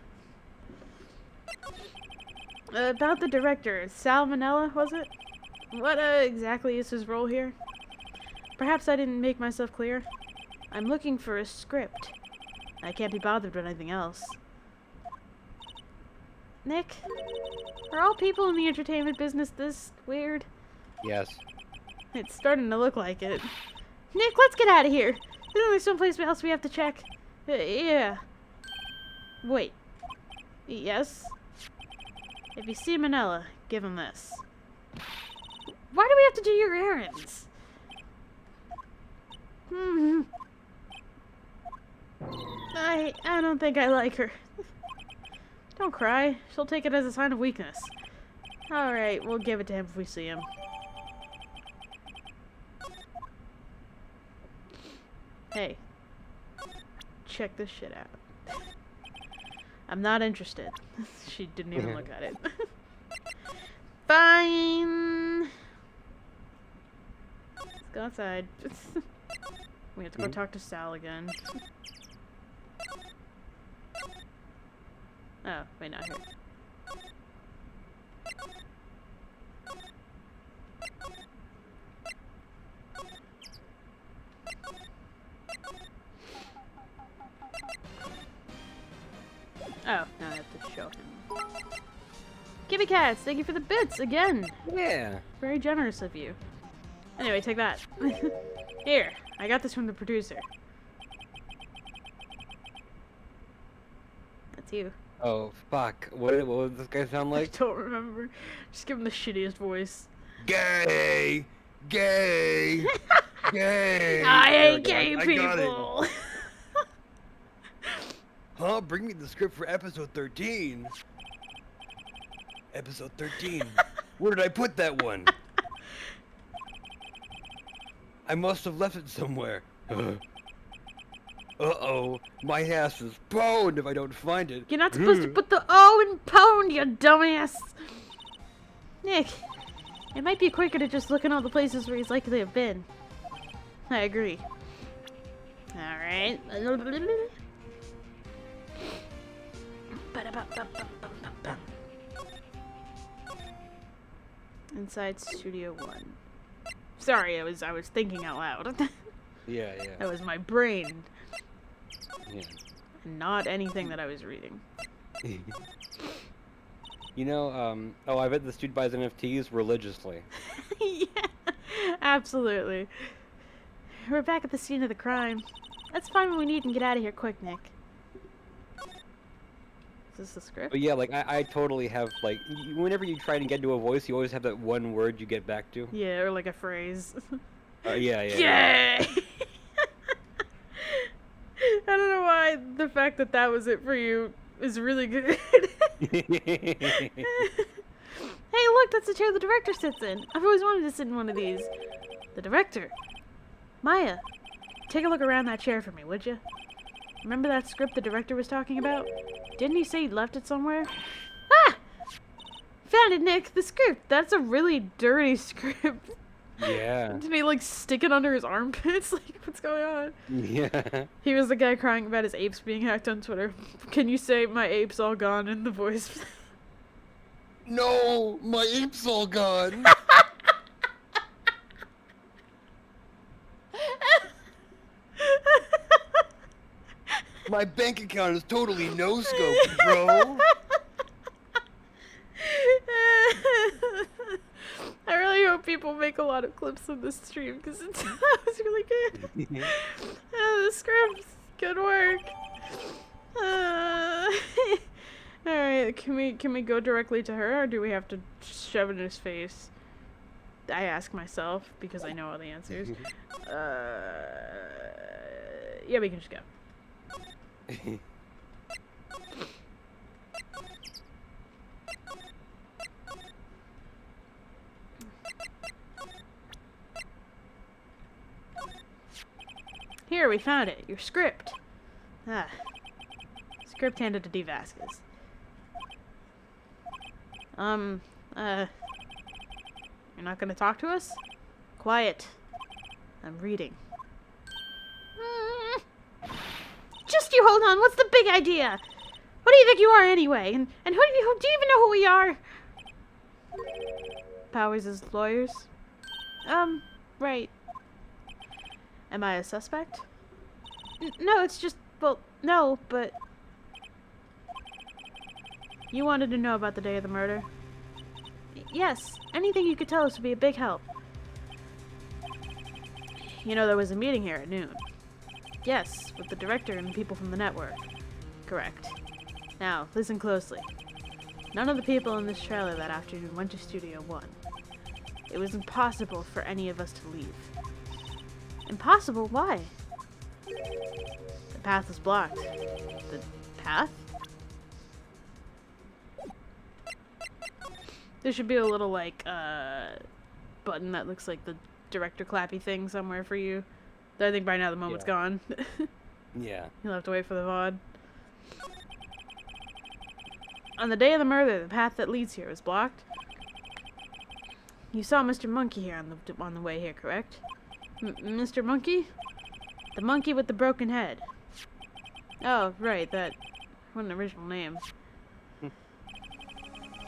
About the director, Salmonella, was it? What exactly is his role here? Perhaps I didn't make myself clear. I'm looking for a script. I can't be bothered with anything else. Nick, are all people in the entertainment business this weird? Yes. It's starting to look like it. Nick, let's get out of here. Isn't there someplace else we have to check? Yeah. Wait. Yes? If you see Manila, give him this. Why do we have to do your errands? I don't think I like her. Don't cry. She'll take it as a sign of weakness. Alright, we'll give it to him if we see him. Hey. Check this shit out. I'm not interested. She didn't even look at it. Fine. Let's go outside. We have to go talk to Sal again. Oh, wait, not here. Oh, now I have to show him. Kitty Cats, thank you for the bits again. Yeah. Very generous of you. Anyway, take that. Here, I got this from the producer. That's you. Oh, fuck. What would this guy sound like? I don't remember. Just give him the shittiest voice. Gay! Gay! Gay! I hate There gay we go. I got it. people. Huh? Bring me the script for episode 13. Episode 13. Where did I put that one? I must have left it somewhere. Uh-oh. My ass is boned if I don't find it. You're not supposed to put the O in pwned, you dumbass. Nick, it might be quicker to just look in all the places where he's likely to have been. I agree. Alright. Inside Studio 1. Sorry, I was thinking out loud. Yeah. That was my brain, Yeah. not anything that I was reading. You know, oh, I bet this dude buys NFTs religiously. Yeah, absolutely. We're back at the scene of the crime. Let's find what we need and get out of here quick, Nick. Is this the script? But yeah, like, I totally have, like, whenever you try to get into a voice, you always have that one word you get back to. Yeah, or like a phrase. Yeah. Yay! I don't know why the fact that that was it for you is really good. Hey, look, that's the chair the director sits in. I've always wanted to sit in one of these. The director? Maya, take a look around that chair for me, would you? Remember that script the director was talking about? Didn't he say he left it somewhere? Ah! Found it, Nick. The script. That's a really dirty script. Yeah. Did he, like, stick it under his armpits? Like, what's going on? Yeah. He was the guy crying about his apes being hacked on Twitter. Can you say my ape's all gone in the voice? No, my ape's all gone. My bank account is totally no-scoped, bro. I really hope people make make a lot of clips of this stream because it was really good. The script, good work. All right, can we go directly to her, or do we have to shove it in his face? I ask myself because I know all the answers. Yeah, we can just go. Here, we found it. Your script. Script handed to D. Vasquez. You're not gonna talk to us? Quiet. I'm reading. Just you hold on. What's the big idea? What do you think you are anyway? And who do you even know who we are? Powers' lawyers? Right. Am I a suspect? No, it's just, well, no, but... You wanted to know about the day of the murder? Yes, anything you could tell us would be a big help. You know there was a meeting here at noon. Yes, with the director and people from the network. Correct. Now, listen closely. None of the people in this trailer that afternoon went to Studio 1. It was impossible for any of us to leave. Impossible? Why? The path was blocked. The path? There should be a little, like, button that looks like the director clappy thing somewhere for you. I think by now the moment's gone. Yeah. You'll have to wait for the VOD. On the day of the murder, the path that leads here was blocked. You saw Mr. Monkey here on the way here, correct? Mr. Monkey? The monkey with the broken head. Oh, right, that... What an original name.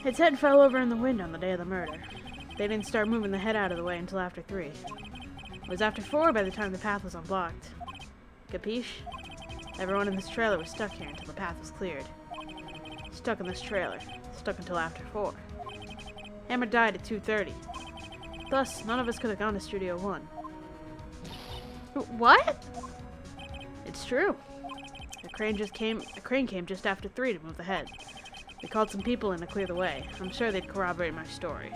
Its head fell over in the wind on the day of the murder. They didn't start moving the head out of the way until after 3. It was after 4 by the time the path was unblocked. Capiche? Everyone in this trailer was stuck here until the path was cleared. Stuck in this trailer. Stuck until after 4. Hammer died at 2:30. Thus, none of us could have gone to Studio 1. What? It's true. A crane came just after 3 to move the head. We called some people in to clear the way. I'm sure they'd corroborate my story.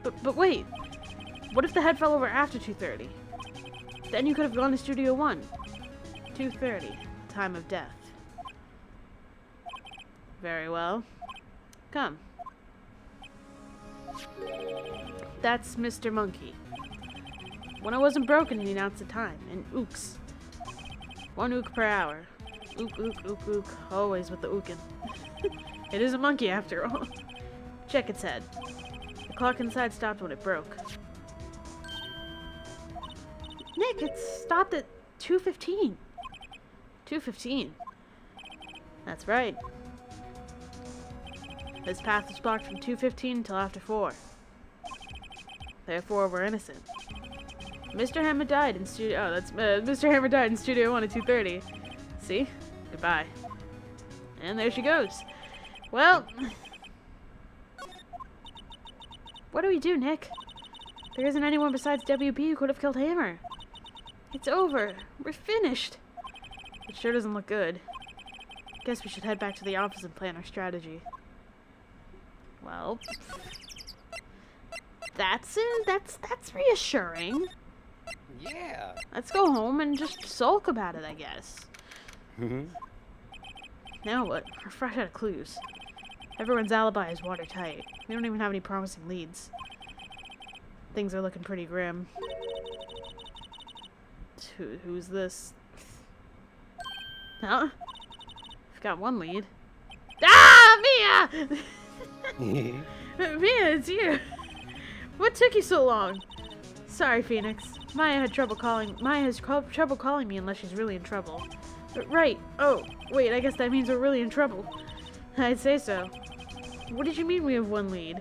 But wait! What if the head fell over after 2:30? Then you could have gone to Studio 1. 2:30. Time of death. Very well. Come. That's Mr. Monkey. When I wasn't broken, he announced the time, in ooks. 1 ook per hour. Ook, ook, ook, ook. Always with the ookin'. It is a monkey after all. Check its head. The clock inside stopped when it broke. Nick, it stopped at 2:15. 2:15. That's right. This path was blocked from 2:15 until after 4. Therefore, we're innocent. Mr. Hammer died in Studio... Oh, that's... Mr. Hammer died in Studio 1 at 2:30. See? Goodbye. And there she goes. Well... What do we do, Nick? There isn't anyone besides WB who could have killed Hammer. It's over. We're finished. It sure doesn't look good. Guess we should head back to the office and plan our strategy. Well... That's reassuring. Yeah. Let's go home and just sulk about it, I guess. Now what? We're fresh out of clues. Everyone's alibi is watertight. We don't even have any promising leads. Things are looking pretty grim. Who's this? Huh? I've got one lead. Ah, Mia! Mia, it's you. What took you so long? Sorry, Phoenix. Maya has trouble calling me unless she's really in trouble. Right. Oh, wait, I guess that means we're really in trouble. I'd say so. What did you mean we have one lead?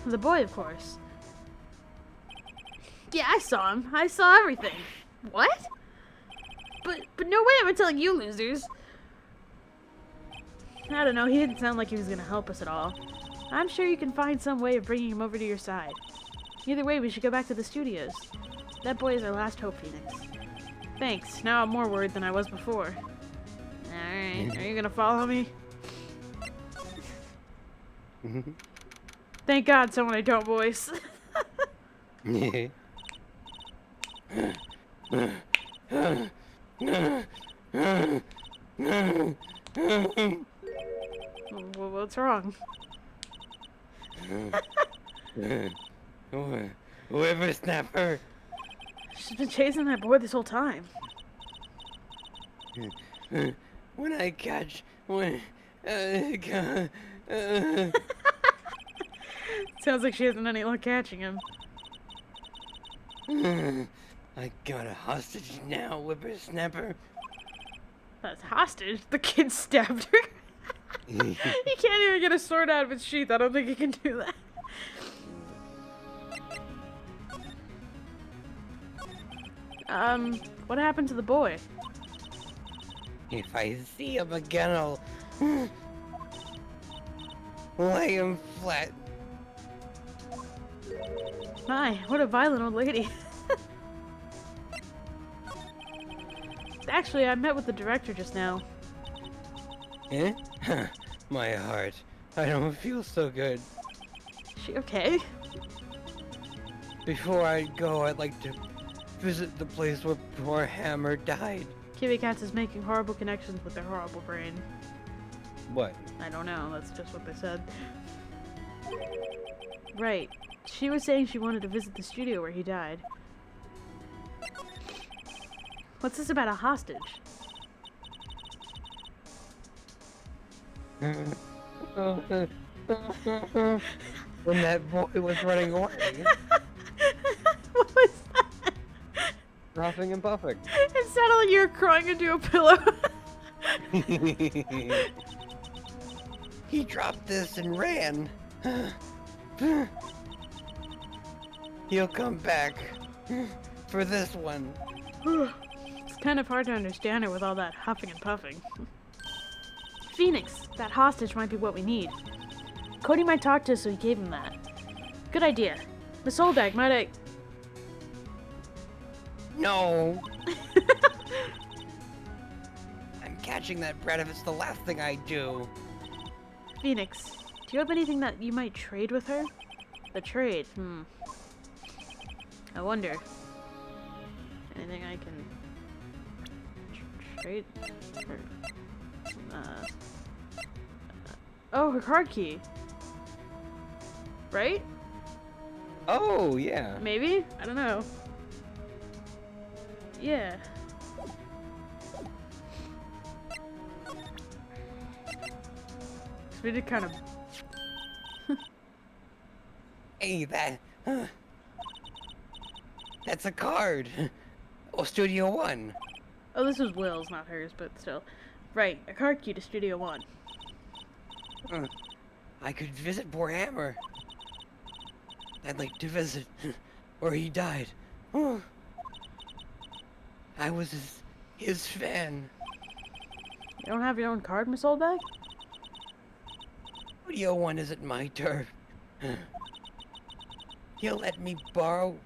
The boy, of course. Yeah, I saw him. I saw everything. What? But no way am I telling you losers. I don't know, he didn't sound like he was gonna help us at all. I'm sure you can find some way of bringing him over to your side. Either way, we should go back to the studios. That boy is our last hope, Phoenix. Thanks. Now I'm more worried than I was before. Alright, are you gonna follow me? Thank God someone I don't voice. What's wrong? Whippersnapper. She's been chasing that boy this whole time. When I catch, when Sounds like she hasn't any luck catching him. I got a hostage now, whippersnapper. That's hostage. The kid stabbed her. He can't even get a sword out of its sheath. I don't think he can do that. What happened to the boy? If I see him again, I'll lay him flat. My, what a violent old lady. Actually, I met with the director just now. Eh? My heart. I don't feel so good. Is she okay? Before I go, I'd like to visit the place where poor Hammer died. Kitty Cats is making horrible connections with their horrible brain. What? I don't know, that's just what they said. Right. She was saying she wanted to visit the studio where he died. What's this about a hostage? When that boy was running away. What was that? Coughing and puffing. It sounded like you were crying into a pillow. He dropped this and ran. He'll come back for this one. It's kind of hard to understand her with all that huffing and puffing. Phoenix, that hostage might be what we need. Cody might talk to us, so he gave him that. Good idea. Miss Oldbag, might I... No. I'm catching that brat if it's the last thing I do. Phoenix, do you have anything that you might trade with her? The trade, I wonder. Anything I can trade? Oh, her card key. Right? Oh, yeah. Maybe? I don't know. Yeah. So we did kind of... Hey, that's a card. Oh, Studio One. Oh, this was Will's, not hers, but still. Right, a card key to Studio One. I could visit poor Hammer. I'd like to visit where he died. I was his fan. You don't have your own card, Miss Oldbag? Studio One isn't my turf. He'll let me borrow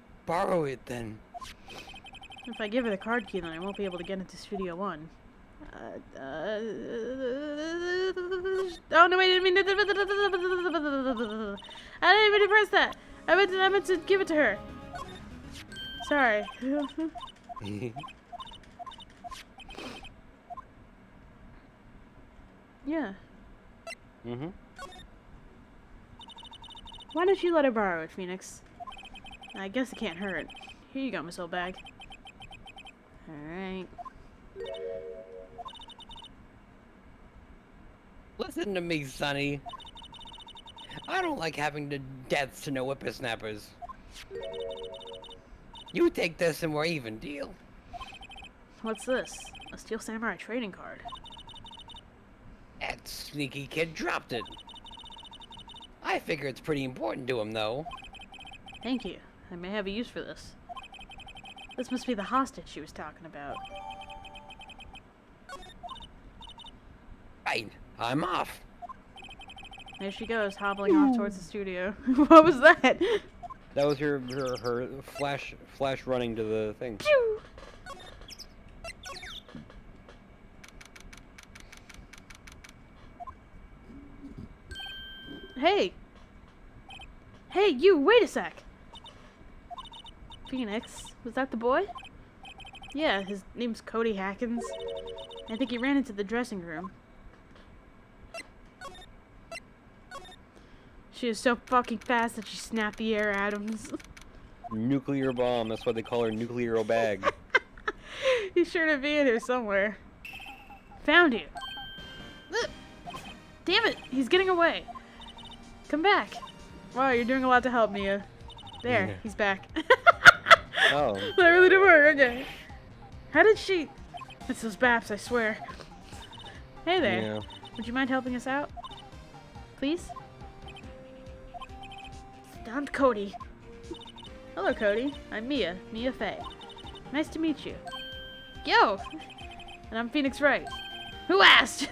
it then. If I give her the card key, then I won't be able to get into Studio One. Oh no, wait, I didn't mean to... I didn't even to press that. I meant to give it to her. Sorry. Yeah. Why don't you let her borrow it, Phoenix? I guess it can't hurt. Here you go, Miss Oldbag. Alright. Listen to me, Sonny. I don't like having the deaths to no whippersnappers. You take this and we're even, deal? What's this? A Steel Samurai trading card. That sneaky kid dropped it. I figure it's pretty important to him, though. Thank you. I may have a use for this. This must be the hostage she was talking about. Right, I'm off. There she goes, hobbling off towards the studio. What was that? That was her flash running to the thing. Pew! Hey! Hey, you! Wait a sec! Phoenix, was that the boy? Yeah, his name's Cody Hackins. I think he ran into the dressing room. She is so fucking fast that she snapped the air atoms. Nuclear bomb. That's why they call her nuclear bag. He's sure to be in here somewhere. Found you. Damn it, he's getting away. Come back. Wow, you're doing a lot to help, Mia. There, Yeah. he's back. Oh. That really did work, okay. How did she... It's those baps, I swear. Hey there. Yeah. Would you mind helping us out? Please? I'm Cody. Hello, Cody. I'm Mia Fey. Nice to meet you. Yo! And I'm Phoenix Wright. Who asked?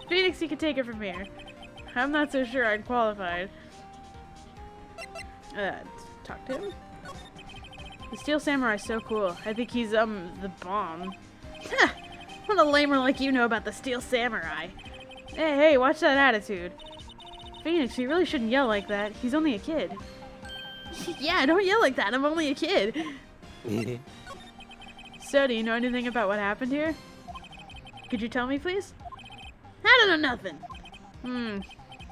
Phoenix, you can take it from here. I'm not so sure I'm qualified. Talk to him? The Steel Samurai's so cool. I think he's, the bomb. What a lamer like you know about the Steel Samurai. Hey, watch that attitude. Phoenix, you really shouldn't yell like that. He's only a kid. Yeah, don't yell like that. I'm only a kid. So, do you know anything about what happened here? Could you tell me, please? I don't know nothing.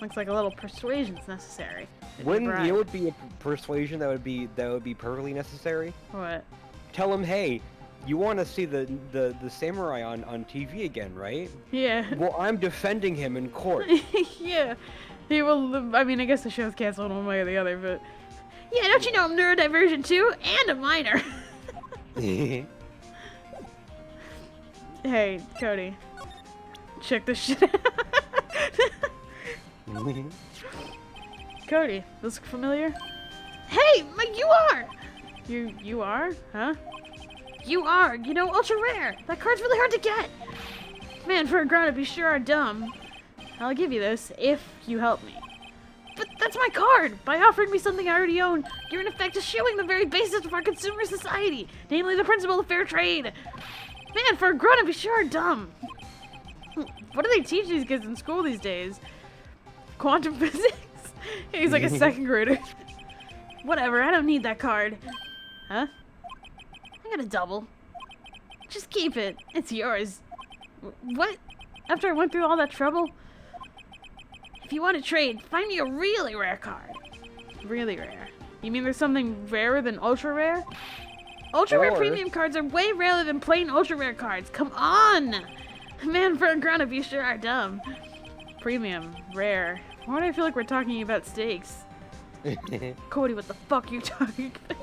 Looks like a little persuasion's necessary. Wouldn't you know would be a persuasion that would be perfectly necessary? What? Tell him, hey, you want to see the samurai on TV again, right? Yeah. Well, I'm defending him in court. Yeah. He will. I mean, I guess the show's canceled one way or the other, but. Yeah, don't you know I'm neurodivergent too? And a minor. Hey, Cody. Check this shit out. Cody, this look familiar? Hey, you are! You are? Huh? You are! You know, ultra rare! That card's really hard to get! Man, for a grown-up, you sure are dumb. I'll give you this, if you help me. But that's my card! By offering me something I already own, you're in effect eschewing the very basis of our consumer society, namely the principle of fair trade. Man, for a grown-up, you sure are dumb. What do they teach these kids in school these days? Quantum physics? He's like a second grader. Whatever, I don't need that card. Huh? I got a double. Just keep it. It's yours. What? After I went through all that trouble? If you want to trade, find me a really rare card. Really rare? You mean there's something rarer than ultra rare? Ultra rare premium cards are way rarer than plain ultra rare cards. Come on! Man, for a grown-up, you sure are dumb. Premium, rare. Why do I feel like we're talking about steaks? Cody, what the fuck are you talking about?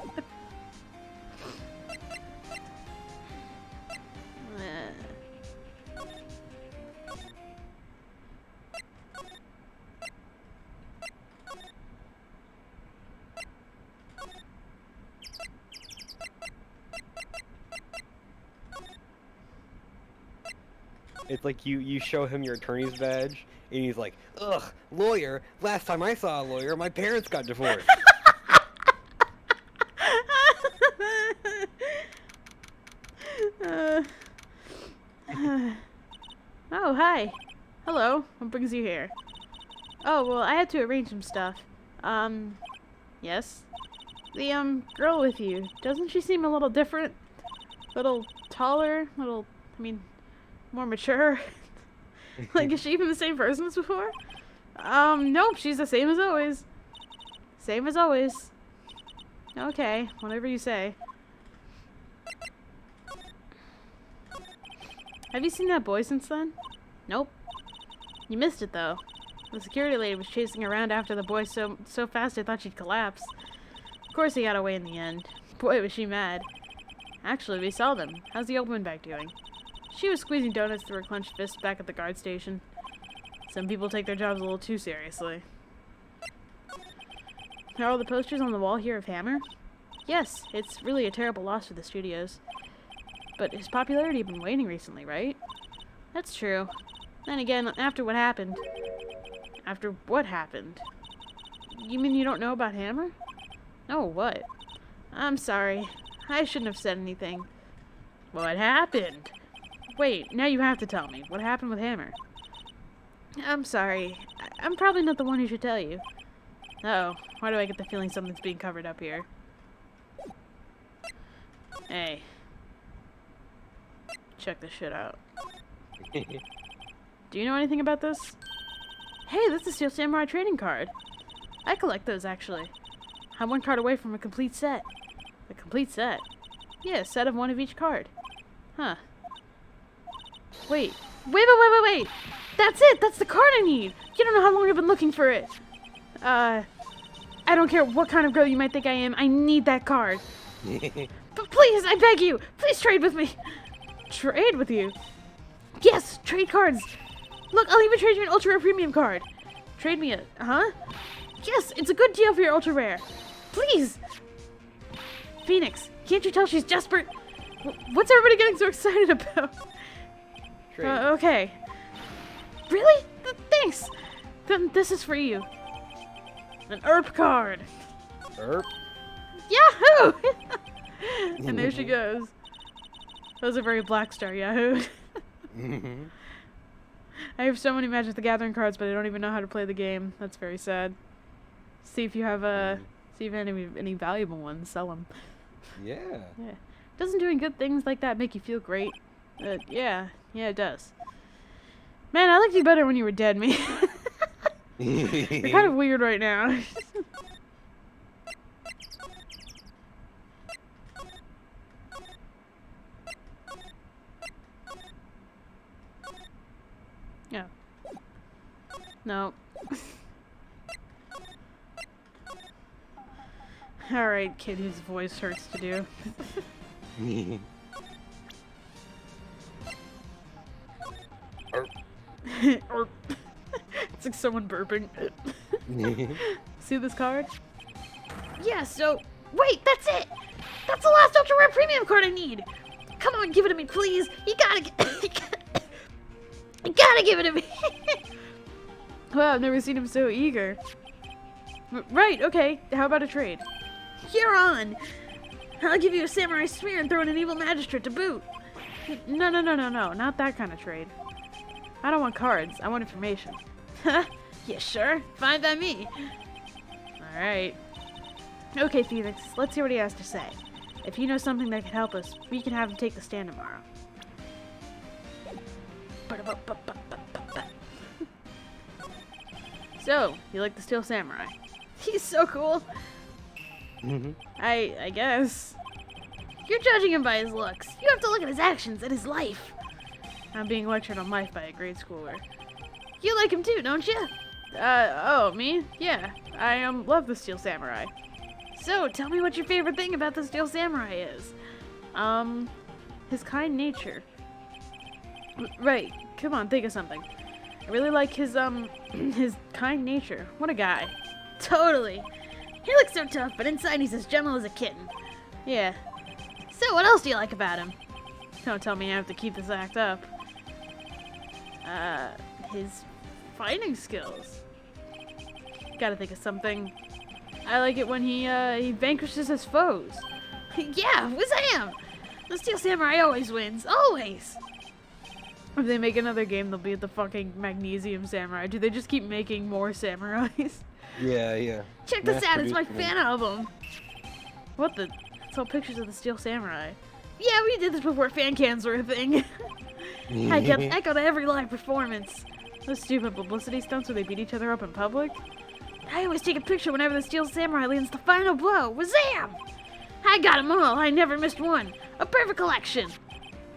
It's like you show him your attorney's badge, and he's like, ugh, lawyer. Last time I saw a lawyer, my parents got divorced. Oh, hi. Hello. What brings you here? Oh, well, I had to arrange some stuff. Yes? The, girl with you, doesn't she seem a little different? Little taller? I mean, more mature? Like, is she even the same person as before? Nope, she's the same as always. Same as always. Okay, whatever you say. Have you seen that boy since then? Nope. You missed it, though. The security lady was chasing around after the boy so fast I thought she'd collapse. Of course he got away in the end. Boy, was she mad. Actually, we saw them. How's the old one back doing? She was squeezing donuts through her clenched fists back at the guard station. Some people take their jobs a little too seriously. Are all the posters on the wall here of Hammer? Yes, it's really a terrible loss for the studios. But his popularity has been waning recently, right? That's true. Then again, after what happened... After what happened? You mean you don't know about Hammer? Oh, what? I'm sorry. I shouldn't have said anything. What happened? Wait, now you have to tell me. What happened with Hammer? I'm sorry. I'm probably not the one who should tell you. Uh-oh. Why do I get the feeling something's being covered up here? Hey. Check this shit out. Do you know anything about this? Hey, that's the Steel Samurai trading card. I collect those, actually. I'm one card away from a complete set. A complete set? Yeah, a set of one of each card. Huh. Wait. Wait! That's it! That's the card I need! You don't know how long I've been looking for it! I don't care what kind of girl you might think I am, I need that card. But please, I beg you! Please trade with me! Trade with you? Yes! Trade cards! Look, I'll even trade you an ultra rare premium card. Trade me a... Huh? Yes, it's a good deal for your ultra rare. Please! Phoenix, can't you tell she's desperate? What's everybody getting so excited about? Okay. Really? Thanks! Then this is for you. An ERP card. ERP? Yahoo! And there she goes. That was a very Black Star Yahoo. I have so many Magic the Gathering cards, but I don't even know how to play the game. That's very sad. See if you have any valuable ones. Sell them. Yeah. Doesn't doing good things like that make you feel great? Yeah, it does. Man, I liked you better when you were dead, man. You're kind of weird right now. Yeah. No. Alright, kid whose voice hurts to do. It's like someone burping. See this card? Yeah, so... Wait, that's it! That's the last Ultra Rare Premium card I need! Come on, give it to me, please! You gotta give it to me! Wow, I've never seen him so eager. Right, okay. How about a trade? You're on! I'll give you a samurai spear and throw in an evil magistrate to boot. No, not that kind of trade. I don't want cards, I want information. Yeah, sure. Fine by me. Alright. Okay, Phoenix, let's hear what he has to say. If you know something that can help us, we can have him take the stand tomorrow. So, you like the Steel Samurai? He's so cool. I guess. You're judging him by his looks. You have to look at his actions and his life. I'm being lectured on life by a grade schooler. You like him too, don't you? Oh, me? Yeah, I love the Steel Samurai. So, tell me what your favorite thing about the Steel Samurai is. His kind nature. Right, come on, think of something. I really like his kind nature. What a guy. Totally. He looks so tough, but inside he's as gentle as a kitten. Yeah. So, what else do you like about him? Don't tell me I have to keep this act up. His fighting skills. Gotta think of something. I like it when he vanquishes his foes. Yeah, Wazam! The Steel Samurai always wins. Always! If they make another game, they'll be the fucking Magnesium Samurai. Do they just keep making more samurais? Yeah. Check this out, it's my fan album! What the? It's all pictures of the Steel Samurai. Yeah, we did this before fan cams were a thing. I kept echo to every live performance. Those stupid publicity stunts where they beat each other up in public. I always take a picture whenever the Steel Samurai lands the final blow. Wazam! I got them all. I never missed one. A perfect collection.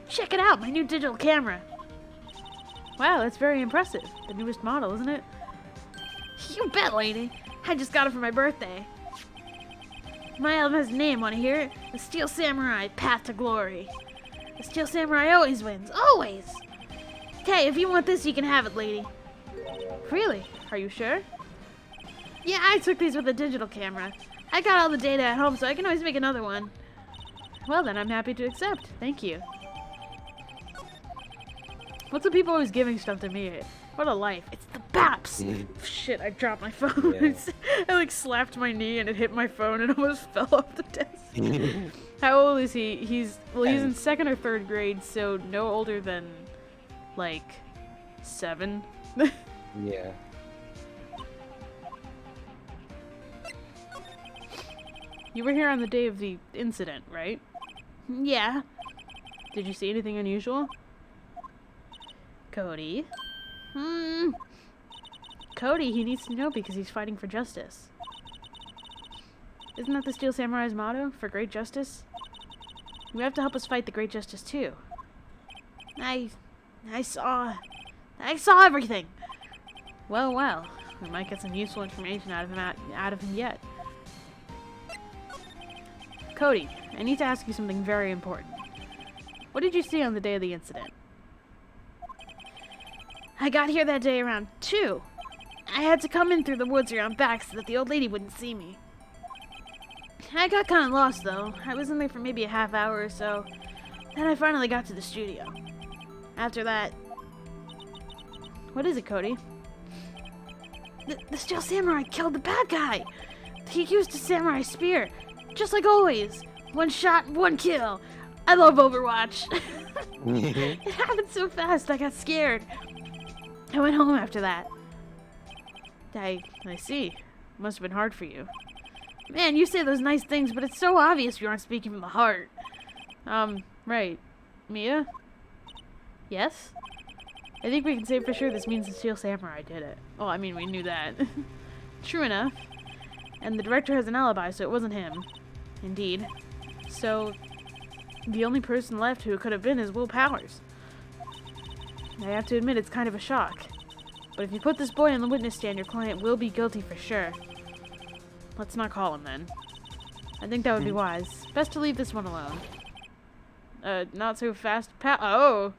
Check it out, my new digital camera. Wow, that's very impressive. The newest model, isn't it? You bet, lady. I just got it for my birthday. My album has a name, want to hear it? The Steel Samurai, Path to Glory. The Steel Samurai always wins. Always! Okay, if you want this, you can have it, lady. Really? Are you sure? Yeah, I took these with a digital camera. I got all the data at home, so I can always make another one. Well then, I'm happy to accept. Thank you. What's with people always giving stuff to me? What a life. It's the BAPS! Shit, I dropped my phone. Yeah. I like slapped my knee and it hit my phone and almost fell off the desk. How old is he? He's in 2nd or 3rd grade, so no older than like 7. Yeah. You were here on the day of the incident, right? Yeah. Did you see anything unusual? Cody? Cody, he needs to know because he's fighting for justice. Isn't that the Steel Samurai's motto? For great justice? You have to help us fight the great justice too. I saw everything. Well. We might get some useful information out of him yet. Cody, I need to ask you something very important. What did you see on the day of the incident? I got here that day around 2. I had to come in through the woods around back so that the old lady wouldn't see me. I got kind of lost, though. I was in there for maybe a half hour or so. Then I finally got to the studio. After that... What is it, Cody? The Steel Samurai killed the bad guy! He used a samurai spear. Just like always. 1 shot, 1 kill. I love Overwatch. It happened so fast, I got scared. I went home after that. I see. Must have been hard for you. Man, you say those nice things, but it's so obvious you aren't speaking from the heart. Right. Mia? Yes? I think we can say for sure this means the Steel Samurai did it. Oh, I mean, we knew that. True enough. And the director has an alibi, so it wasn't him. Indeed. So, the only person left who it could have been is Will Powers. I have to admit, it's kind of a shock. But if you put this boy on the witness stand, your client will be guilty for sure. Let's not call him then. I think that would be wise. Best to leave this one alone. Not so fast, pal. Oh!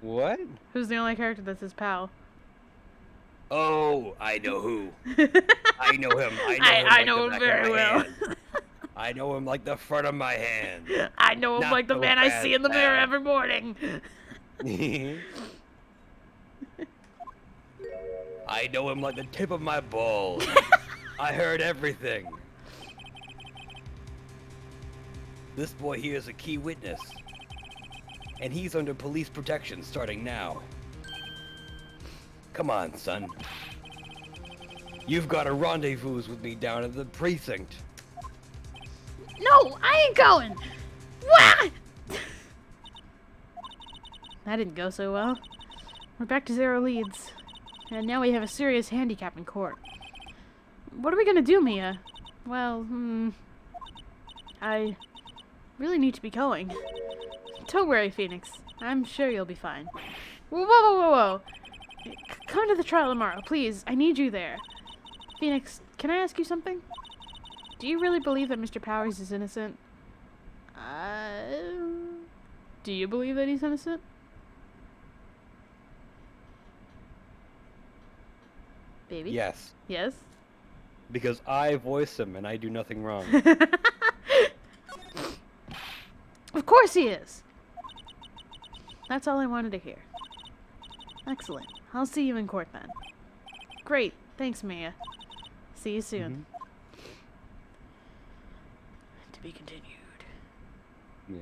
What? Who's the only character that says pal? Oh, I know who. I know him. I know him very well. I know him like the front of my hand. I know him Not like the so man I fast, see in the mirror pal. every morning. I know him like the tip of my balls. I heard everything. This boy here is a key witness. And he's under police protection starting now. Come on, son. You've got a rendezvous with me down at the precinct. No, I ain't going. What? That didn't go so well. We're back to 0 leads. And now we have a serious handicap in court. What are we gonna do, Mia? Well, I really need to be going. Don't worry, Phoenix. I'm sure you'll be fine. Whoa. Come to the trial tomorrow, please. I need you there. Phoenix, can I ask you something? Do you really believe that Mr. Powers is innocent? Do you believe that he's innocent? Baby? Yes. Yes? Because I voice him and I do nothing wrong. Of course he is! That's all I wanted to hear. Excellent. I'll see you in court then. Great. Thanks, Mia. See you soon. To be continued. Yeah.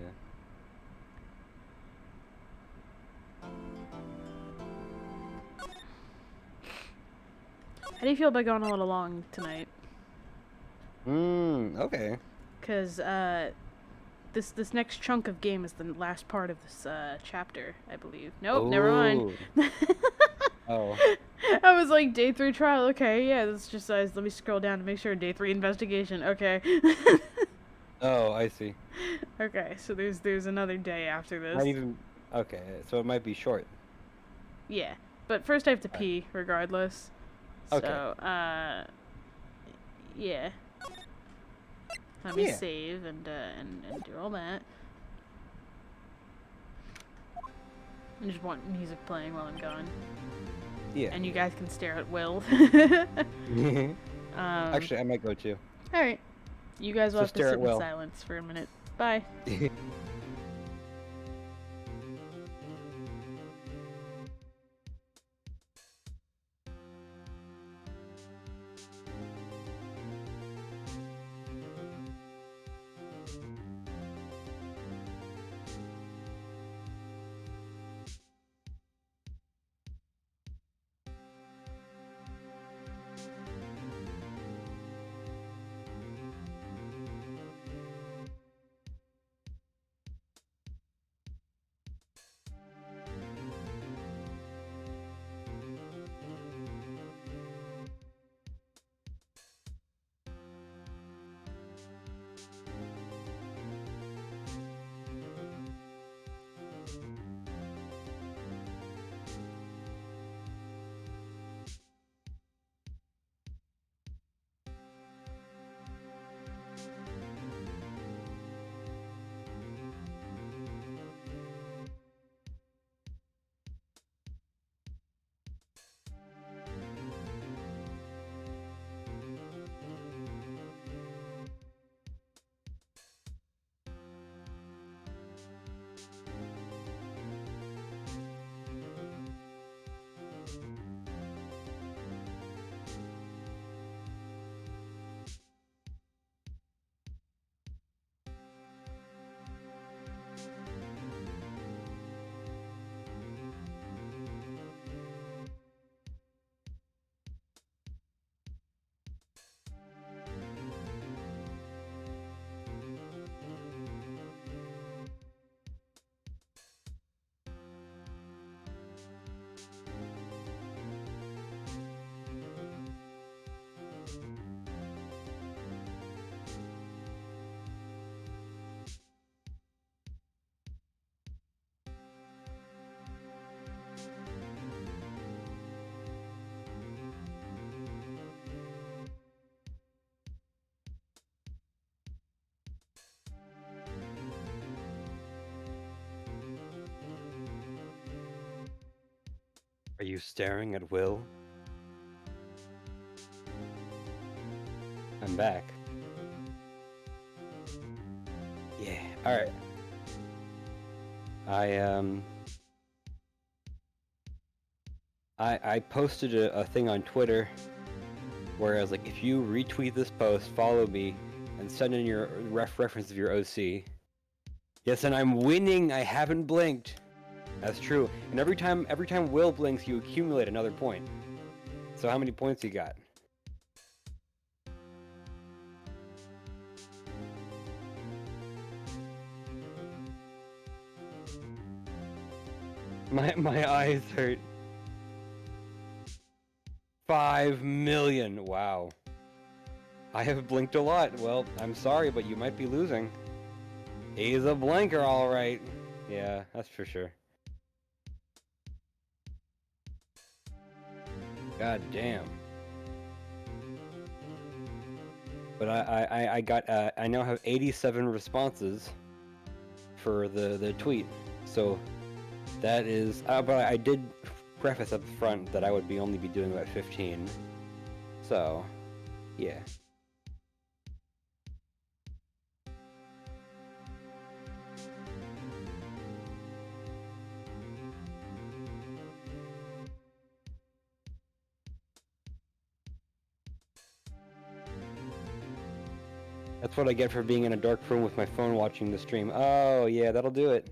How do you feel about going a little long tonight? Okay. Because, this next chunk of game is the last part of this, chapter, I believe. Nope, never mind. Oh. I was like, day 3 trial, okay, yeah, that's just, let me scroll down to make sure, day 3 investigation, okay. Oh, I see. Okay, so there's another day after this. Not even... Okay, so it might be short. Yeah, but first I have to pee, regardless. Okay. So, yeah. Let me Yeah. save and do all that. I just want music playing while I'm gone. Yeah. And you guys can stare at Will. Actually, I might go too. Alright. You guys will So have to stare sit at in Will. silence for a minute. Bye. Are you staring at Will? I'm back. Yeah, alright. I posted a thing on Twitter where I was like, if you retweet this post, follow me, and send in your reference of your OC. Yes, and I'm winning. I haven't blinked. That's true. And every time Will blinks, you accumulate another point. So how many points you got? My eyes hurt. 5 million. Wow. I have blinked a lot. Well, I'm sorry, but you might be losing. He's a blinker, all right. Yeah, that's for sure. God damn. But I got I now have 87 responses for the tweet. So that is but I did preface up front that I would only be doing about 15. So, yeah. That's what I get for being in a dark room with my phone watching the stream. Oh, yeah, that'll do it.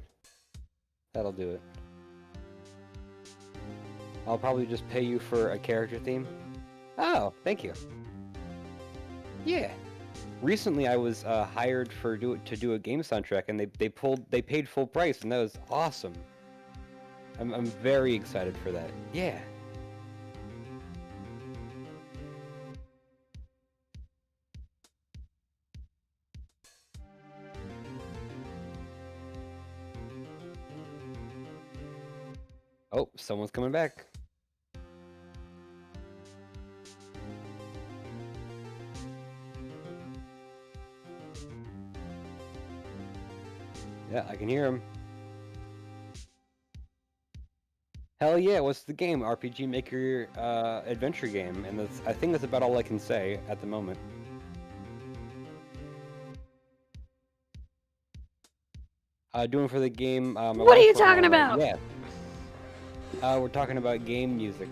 That'll do it. I'll probably just pay you for a character theme. Oh, thank you. Yeah. Recently, I was hired to do a game soundtrack, and they paid full price, and that was awesome. I'm very excited for that. Yeah. Oh, someone's coming back. Yeah, I can hear him. Hell yeah, what's the game? RPG Maker adventure game, and I think that's about all I can say at the moment. Doing for the game. What are you talking about? Yeah. We're talking about game music.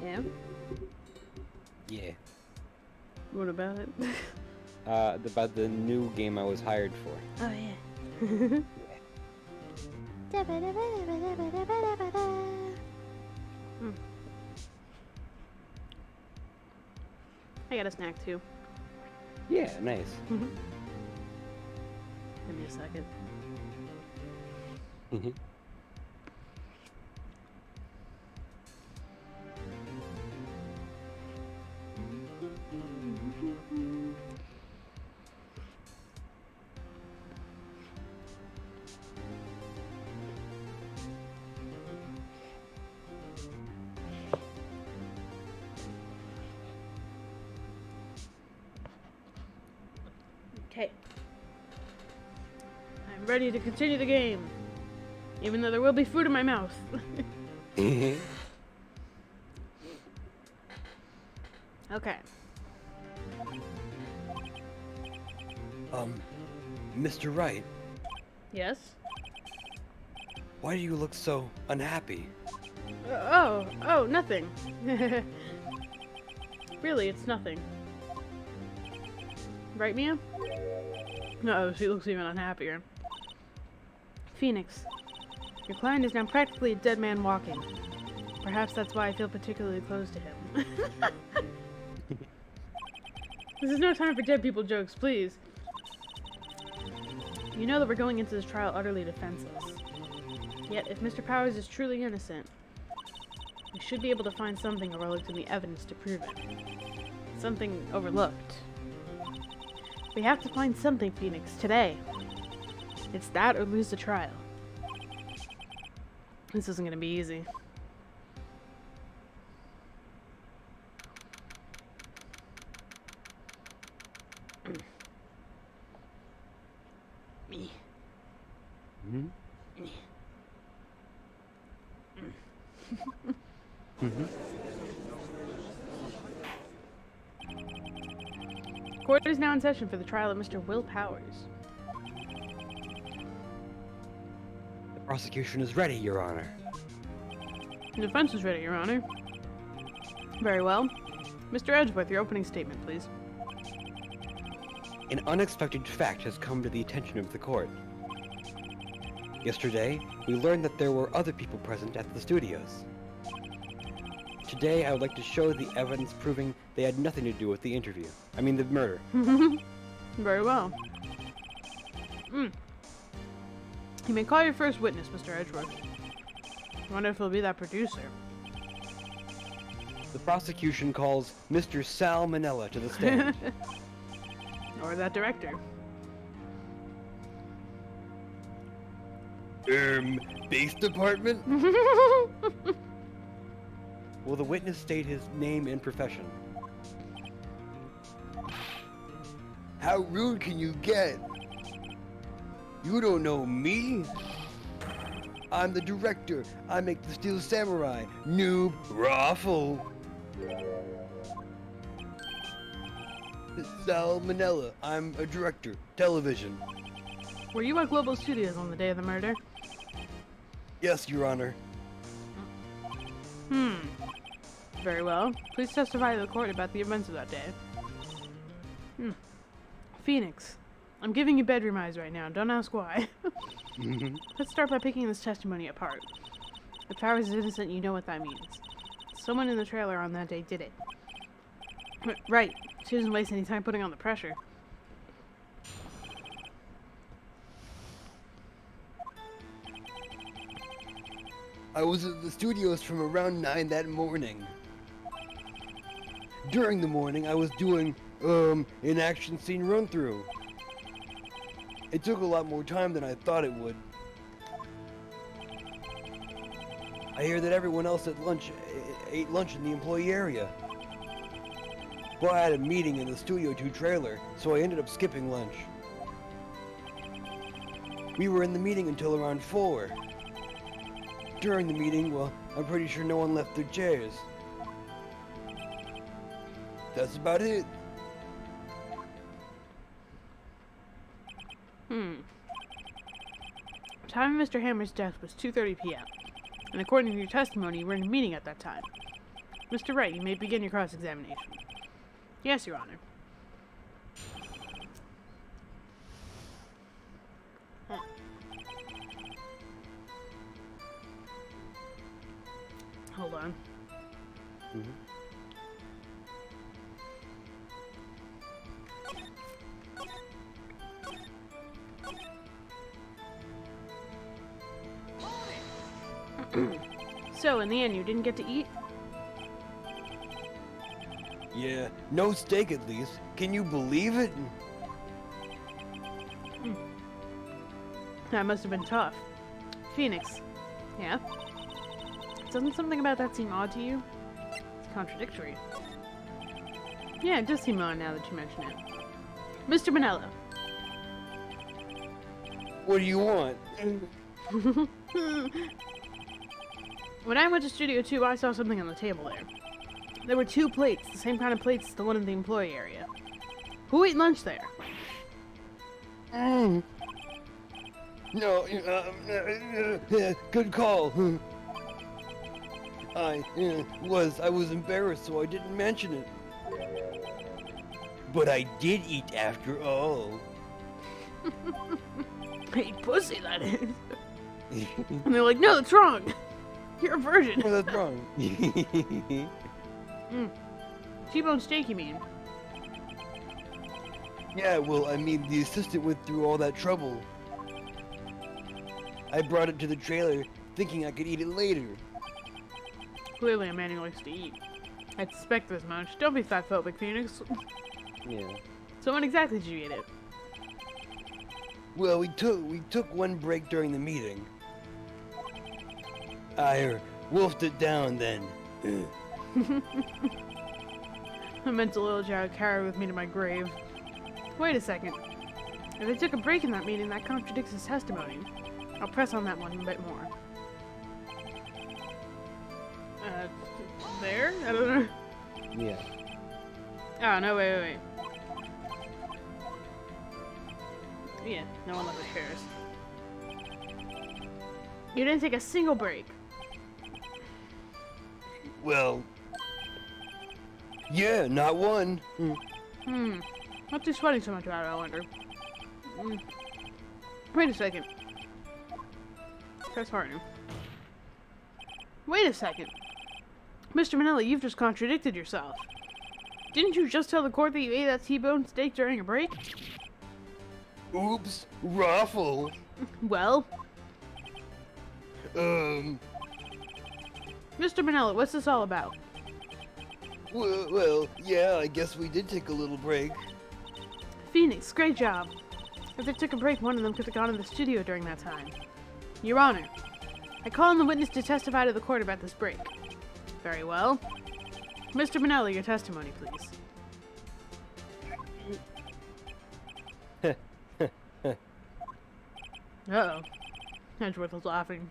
Yeah? Yeah. What about it? About the new game I was hired for. Oh, yeah. I got a snack too. Yeah, nice. Give me a second. Okay. I'm ready to continue the game. Even though there will be food in my mouth. Okay. Mr. Wright, Yes? why do you look so unhappy? Oh, nothing. Really, it's nothing. Right, Mia? No, she looks even unhappier. Phoenix, your client is now practically a dead man walking. Perhaps that's why I feel particularly close to him. This is no time for dead people jokes, please. You know that we're going into this trial utterly defenseless. Yet, if Mr. Powers is truly innocent, we should be able to find something overlooked in the evidence to prove it. Something overlooked. We have to find something, Phoenix, today. It's that or lose the trial. This isn't gonna be easy. Me. Mm-hmm. Court is now in session for the trial of Mr. Will Powers. The prosecution is ready, Your Honor. The defense is ready, Your Honor. Very well. Mr. Edgeworth, your opening statement, please. An unexpected fact has come to the attention of the court. Yesterday, we learned that there were other people present at the studios. Today, I would like to show the evidence proving they had nothing to do with the interview. I mean, the murder. Very well. You may call your first witness, Mr. Edgeworth. I wonder if it'll be that producer. The prosecution calls Mr. Sal Manella to the stand. Or that director. Base department? Will the witness state his name and profession? How rude can you get? You don't know me? I'm the director. I make the Steel Samurai. Noob. Raffle. Sal Manella. I'm a director. Television. Were you at Global Studios on the day of the murder? Yes, Your Honor. Very well. Please testify to the court about the events of that day. Phoenix. I'm giving you bedroom eyes right now. Don't ask why. Let's start by picking this testimony apart. If Powers is innocent, you know what that means. Someone in the trailer on that day did it. Right. She doesn't waste any time putting on the pressure. I was at the studios from around 9 that morning. During the morning, I was doing, an action scene run-through. It took a lot more time than I thought it would. I hear that everyone else at lunch ate lunch in the employee area. Well, I had a meeting in the Studio 2 trailer, so I ended up skipping lunch. We were in the meeting until around 4. During the meeting, well, I'm pretty sure no one left their chairs. That's about it. The time of Mr. Hammer's death was 2:30 p.m. And according to your testimony, you were in a meeting at that time. Mr. Wright, you may begin your cross-examination. Yes, Your Honor. Hold on. So, in the end, you didn't get to eat? Yeah, no steak at least. Can you believe it? That must have been tough. Phoenix. Yeah? Doesn't something about that seem odd to you? It's contradictory. Yeah, it does seem odd now that you mention it. Mr. Manella. What do you want? When I went to Studio 2, I saw something on the table there. There were 2 plates, the same kind of plates as the one in the employee area. Who ate lunch there? No, good call. I was embarrassed, so I didn't mention it. But I did eat after all. Ate pussy, that is. And they're like, no, that's wrong. You're a virgin. Oh, that's wrong. T-bone steak, you mean? Yeah, well, I mean, the assistant went through all that trouble. I brought it to the trailer, thinking I could eat it later. Clearly a man who likes to eat. I suspect as much. Don't be fat-phobic, Phoenix. Yeah. So when exactly did you eat it? Well, we took one break during the meeting. I wolfed it down then. A mental ill child carried with me to my grave. Wait a second. If they took a break in that meeting, that contradicts his testimony. I'll press on that one a bit more. there? I don't know. Yeah. Oh, no, wait. Yeah, no one ever cares. You didn't take a single break. Well, yeah, not one. What's he sweating so much about, I wonder? Wait a second. Press harder. Wait a second. Mr. Manila, you've just contradicted yourself. Didn't you just tell the court that you ate that T-bone steak during a break? Oops, Raffle. Well, Um, Mr. Manila, what's this all about? well, yeah, I guess we did take a little break. Phoenix, great job. If they took a break, one of them could have gone in the studio during that time. Your Honor, I call on the witness to testify to the court about this break. Very well. Mr. Manella, your testimony, please. Uh-oh. Edgeworth was laughing.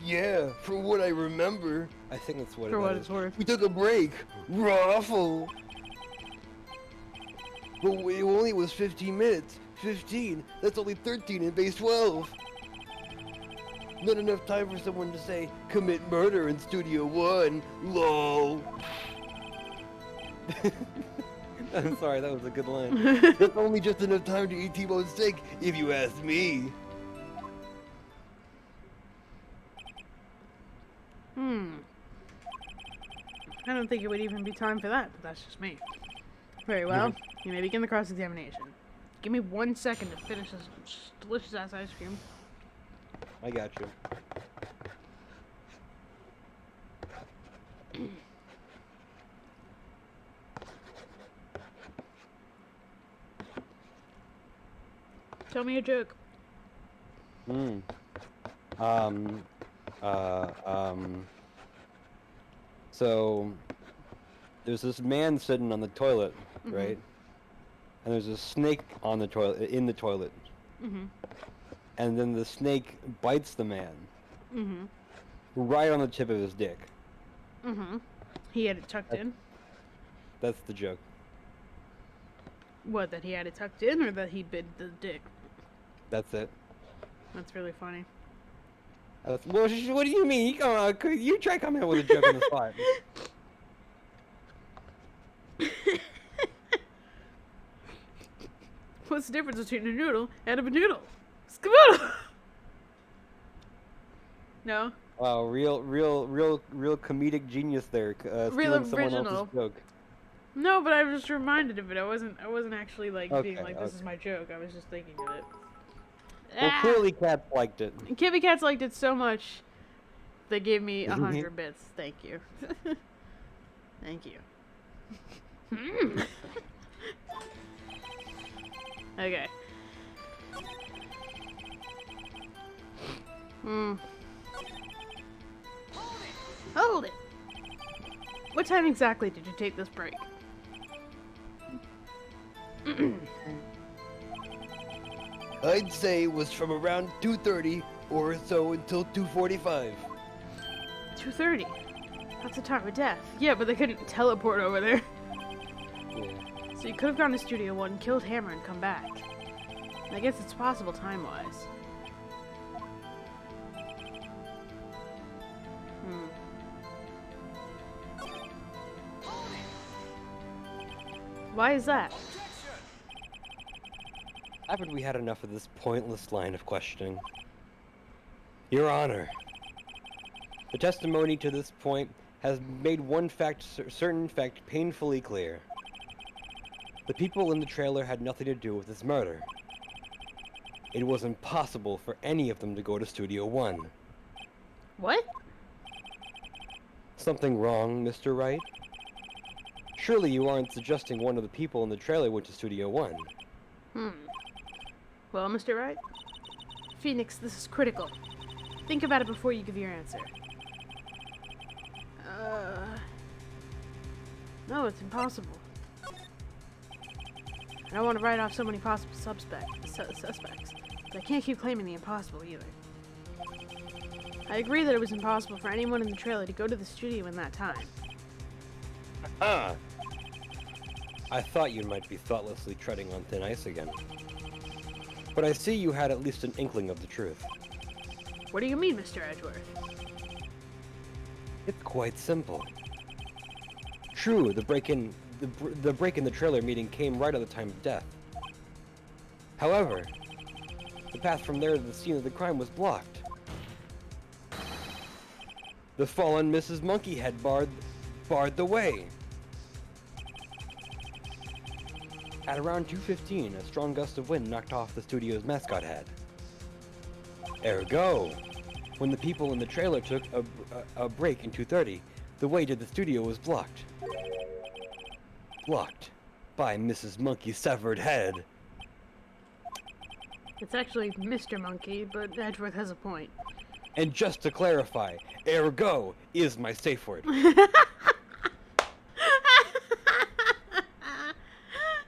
Yeah, from what I remember, I think that's what For what it it's is. worth. we took a break. Raffle. But it only was 15 minutes. 15? That's only 13 in base 12. Not enough time for someone to say, commit murder in Studio 1. Lol. I'm sorry, that was a good line. That's only just enough time to eat T-bone steak, if you ask me. I don't think it would even be time for that, but that's just me. Very well. You may begin the cross-examination. Give me 1 second to finish this delicious-ass ice cream. I got you. Tell me a joke. So there's this man sitting on the toilet, right? And there's a snake on the toilet, in the toilet. And then the snake bites the man. Right on the tip of his dick. He had it tucked in? That's the joke. What, that he had it tucked in, or that he bit the dick? That's it. That's really funny. Well, what do you mean? You try coming up with a joke on the spot. What's the difference between a noodle and a noodle? Skaboodle! No? Wow, real comedic genius there. Real Stealing someone original. else's joke. No, but I was just reminded of it. I wasn't actually like being Okay, like, this okay. is my joke. I was just thinking of it. Well, clearly cats liked it. Kitty Cats liked it so much, they gave me 100 bits. Thank you. Thank you. Okay. Hold it! What time exactly did you take this break? I'd say it was from around 2:30 or so until 2:45. 2:30. That's the time of death. Yeah, but they couldn't teleport over there. Yeah. So you could have gone to Studio 1, killed Hammer, and come back. I guess it's possible time-wise. Why is that? Haven't we had enough of this pointless line of questioning? Your Honor, the testimony to this point has made one certain fact painfully clear. The people in the trailer had nothing to do with this murder. It was impossible for any of them to go to Studio 1. What? Something wrong, Mr. Wright? Surely you aren't suggesting one of the people in the trailer went to Studio 1. Well, Mr. Wright? Phoenix, this is critical. Think about it before you give your answer. No, it's impossible. I don't want to write off so many possible suspects. But I can't keep claiming the impossible either. I agree that it was impossible for anyone in the trailer to go to the studio in that time. Ah! I thought you might be thoughtlessly treading on thin ice again. But I see you had at least an inkling of the truth. What do you mean, Mr. Edgeworth? It's quite simple. True, the break in the trailer meeting came right at the time of death. However, the path from there to the scene of the crime was blocked. The fallen Mrs. Monkey had barred the way. At around 2:15, a strong gust of wind knocked off the studio's mascot hat. Ergo, when the people in the trailer took a break in 2:30, the way to the studio was blocked. Blocked by Mrs. Monkey's severed head. It's actually Mr. Monkey, but Edgeworth has a point. And just to clarify, ergo is my safe word. That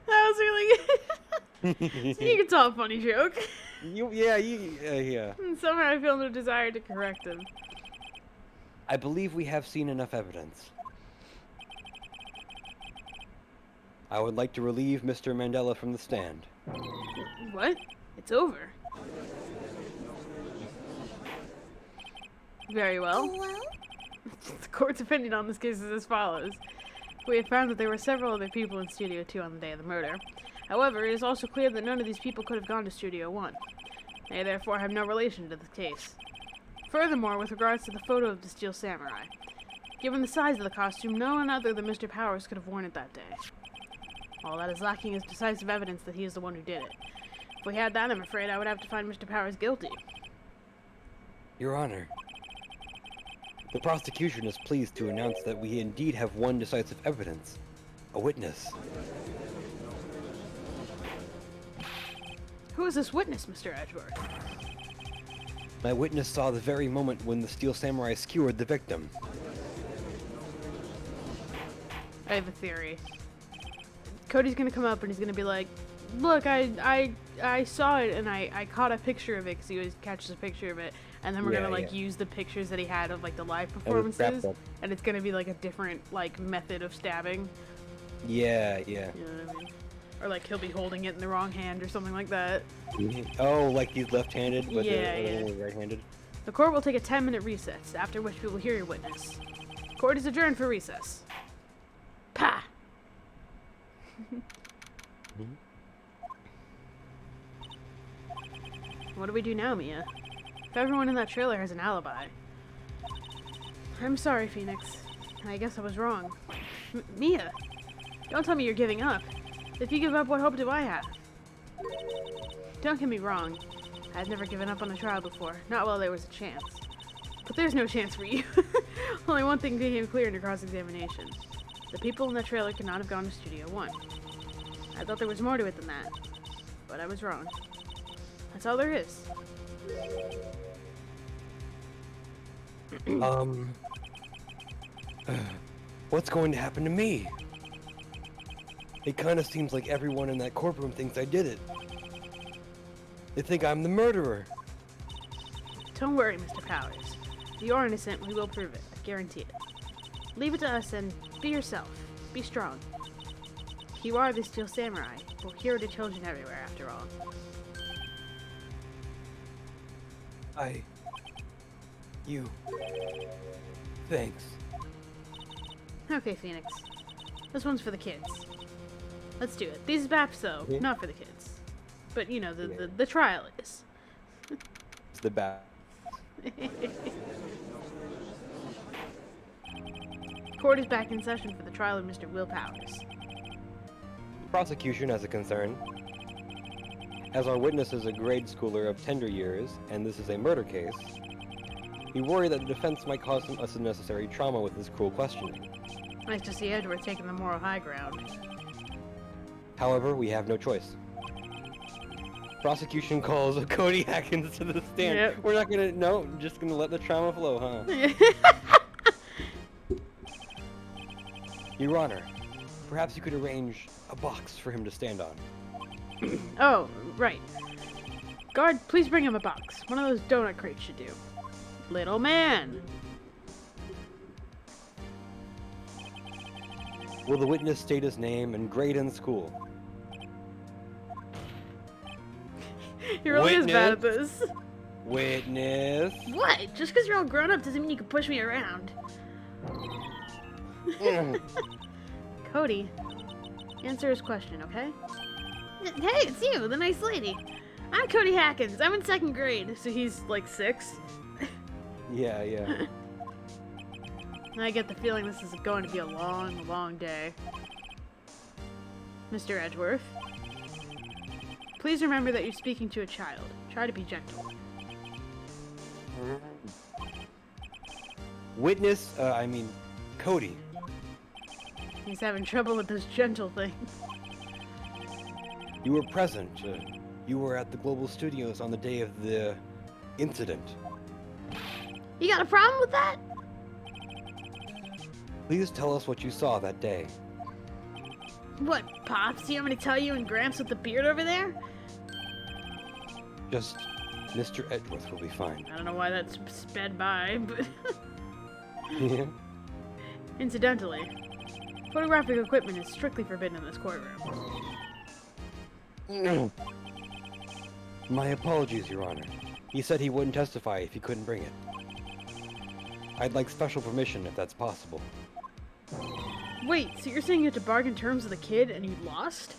was really good. You can tell a funny joke. Yeah. And somehow I feel no desire to correct him. I believe we have seen enough evidence. I would like to relieve Mr. Mandela from the stand. What? It's over. Very well. The court's opinion on this case is as follows. We have found that there were several other people in Studio 2 on the day of the murder. However, it is also clear that none of these people could have gone to Studio 1. They therefore have no relation to this case. Furthermore, with regards to the photo of the Steel Samurai, given the size of the costume, no one other than Mr. Powers could have worn it that day. All that is lacking is decisive evidence that he is the one who did it. If we had that, I'm afraid I would have to find Mr. Powers guilty. Your Honor, the prosecution is pleased to announce that we indeed have one decisive evidence. A witness. Who is this witness, Mr. Edgeworth? My witness saw the very moment when the Steel Samurai skewered the victim. I have a theory. Cody's gonna come up and he's gonna be like, look, I saw it and I caught a picture of it because he always catches a picture of it, and then we're gonna use the pictures that he had of like the live performances, and it's gonna be like a different like method of stabbing. Yeah. You know what I mean? Or like he'll be holding it in the wrong hand or something like that. Oh, like he's left-handed, but yeah. only right-handed. The court will take a 10-minute recess, after which we will hear your witness. Court is adjourned for recess. Pa! What do we do now, Mia? If everyone in that trailer has an alibi. I'm sorry, Phoenix. I guess I was wrong. Mia! Don't tell me you're giving up. If you give up, what hope do I have? Don't get me wrong. I've never given up on a trial before, not while there was a chance. But there's no chance for you. Only one thing became clear in your cross-examination. The people in the trailer could not have gone to Studio 1. I thought there was more to it than that, but I was wrong. That's all there is. What's going to happen to me? It kind of seems like everyone in that courtroom thinks I did it. They think I'm the murderer. Don't worry, Mr. Powers. If you're innocent, we will prove it. I guarantee it. Leave it to us and be yourself. Be strong. You are the Steel Samurai. We're here to children everywhere, after all. Thanks. Okay, Phoenix. This one's for the kids. Let's do it. These BAPs, though, not for the kids. But, you know, the trial is. It's the bat. Court is back in session for the trial of Mr. Will Powers. Prosecution has a concern. As our witness is a grade schooler of tender years, and this is a murder case, we worry that the defense might cause us unnecessary trauma with this cruel questioning. Nice to see Edgeworth taking the moral high ground. However, we have no choice. Prosecution calls Cody Atkins to the stand. Yep. We're not gonna, no, just gonna let the trauma flow, huh? Your Honor, perhaps you could arrange a box for him to stand on. Oh, right. Guard, please bring him a box. One of those donut crates should do. Little man. Will the witness state his name and grade in school? He really is bad at this. Witness. What? Just because you're all grown up doesn't mean you can push me around. Cody, answer his question, okay? Hey, it's you, the nice lady. I'm Cody Hackins. I'm in 2nd grade, so he's like 6. Yeah. I get the feeling this is going to be a long, long day. Mr. Edgeworth, please remember that you're speaking to a child. Try to be gentle. Witness, Cody. He's having trouble with this gentle thing. You were present. You were at the Global Studios on the day of the incident. You got a problem with that? Please tell us what you saw that day. What, Pops? You want me to tell you and Gramps with the beard over there? Just Mr. Edgeworth will be fine. I don't know why that's sped by, but... Yeah. Incidentally, photographic equipment is strictly forbidden in this courtroom. My apologies, Your Honor. He said he wouldn't testify if he couldn't bring it. I'd like special permission if that's possible. Wait, so you're saying you had to bargain terms with a kid and you lost?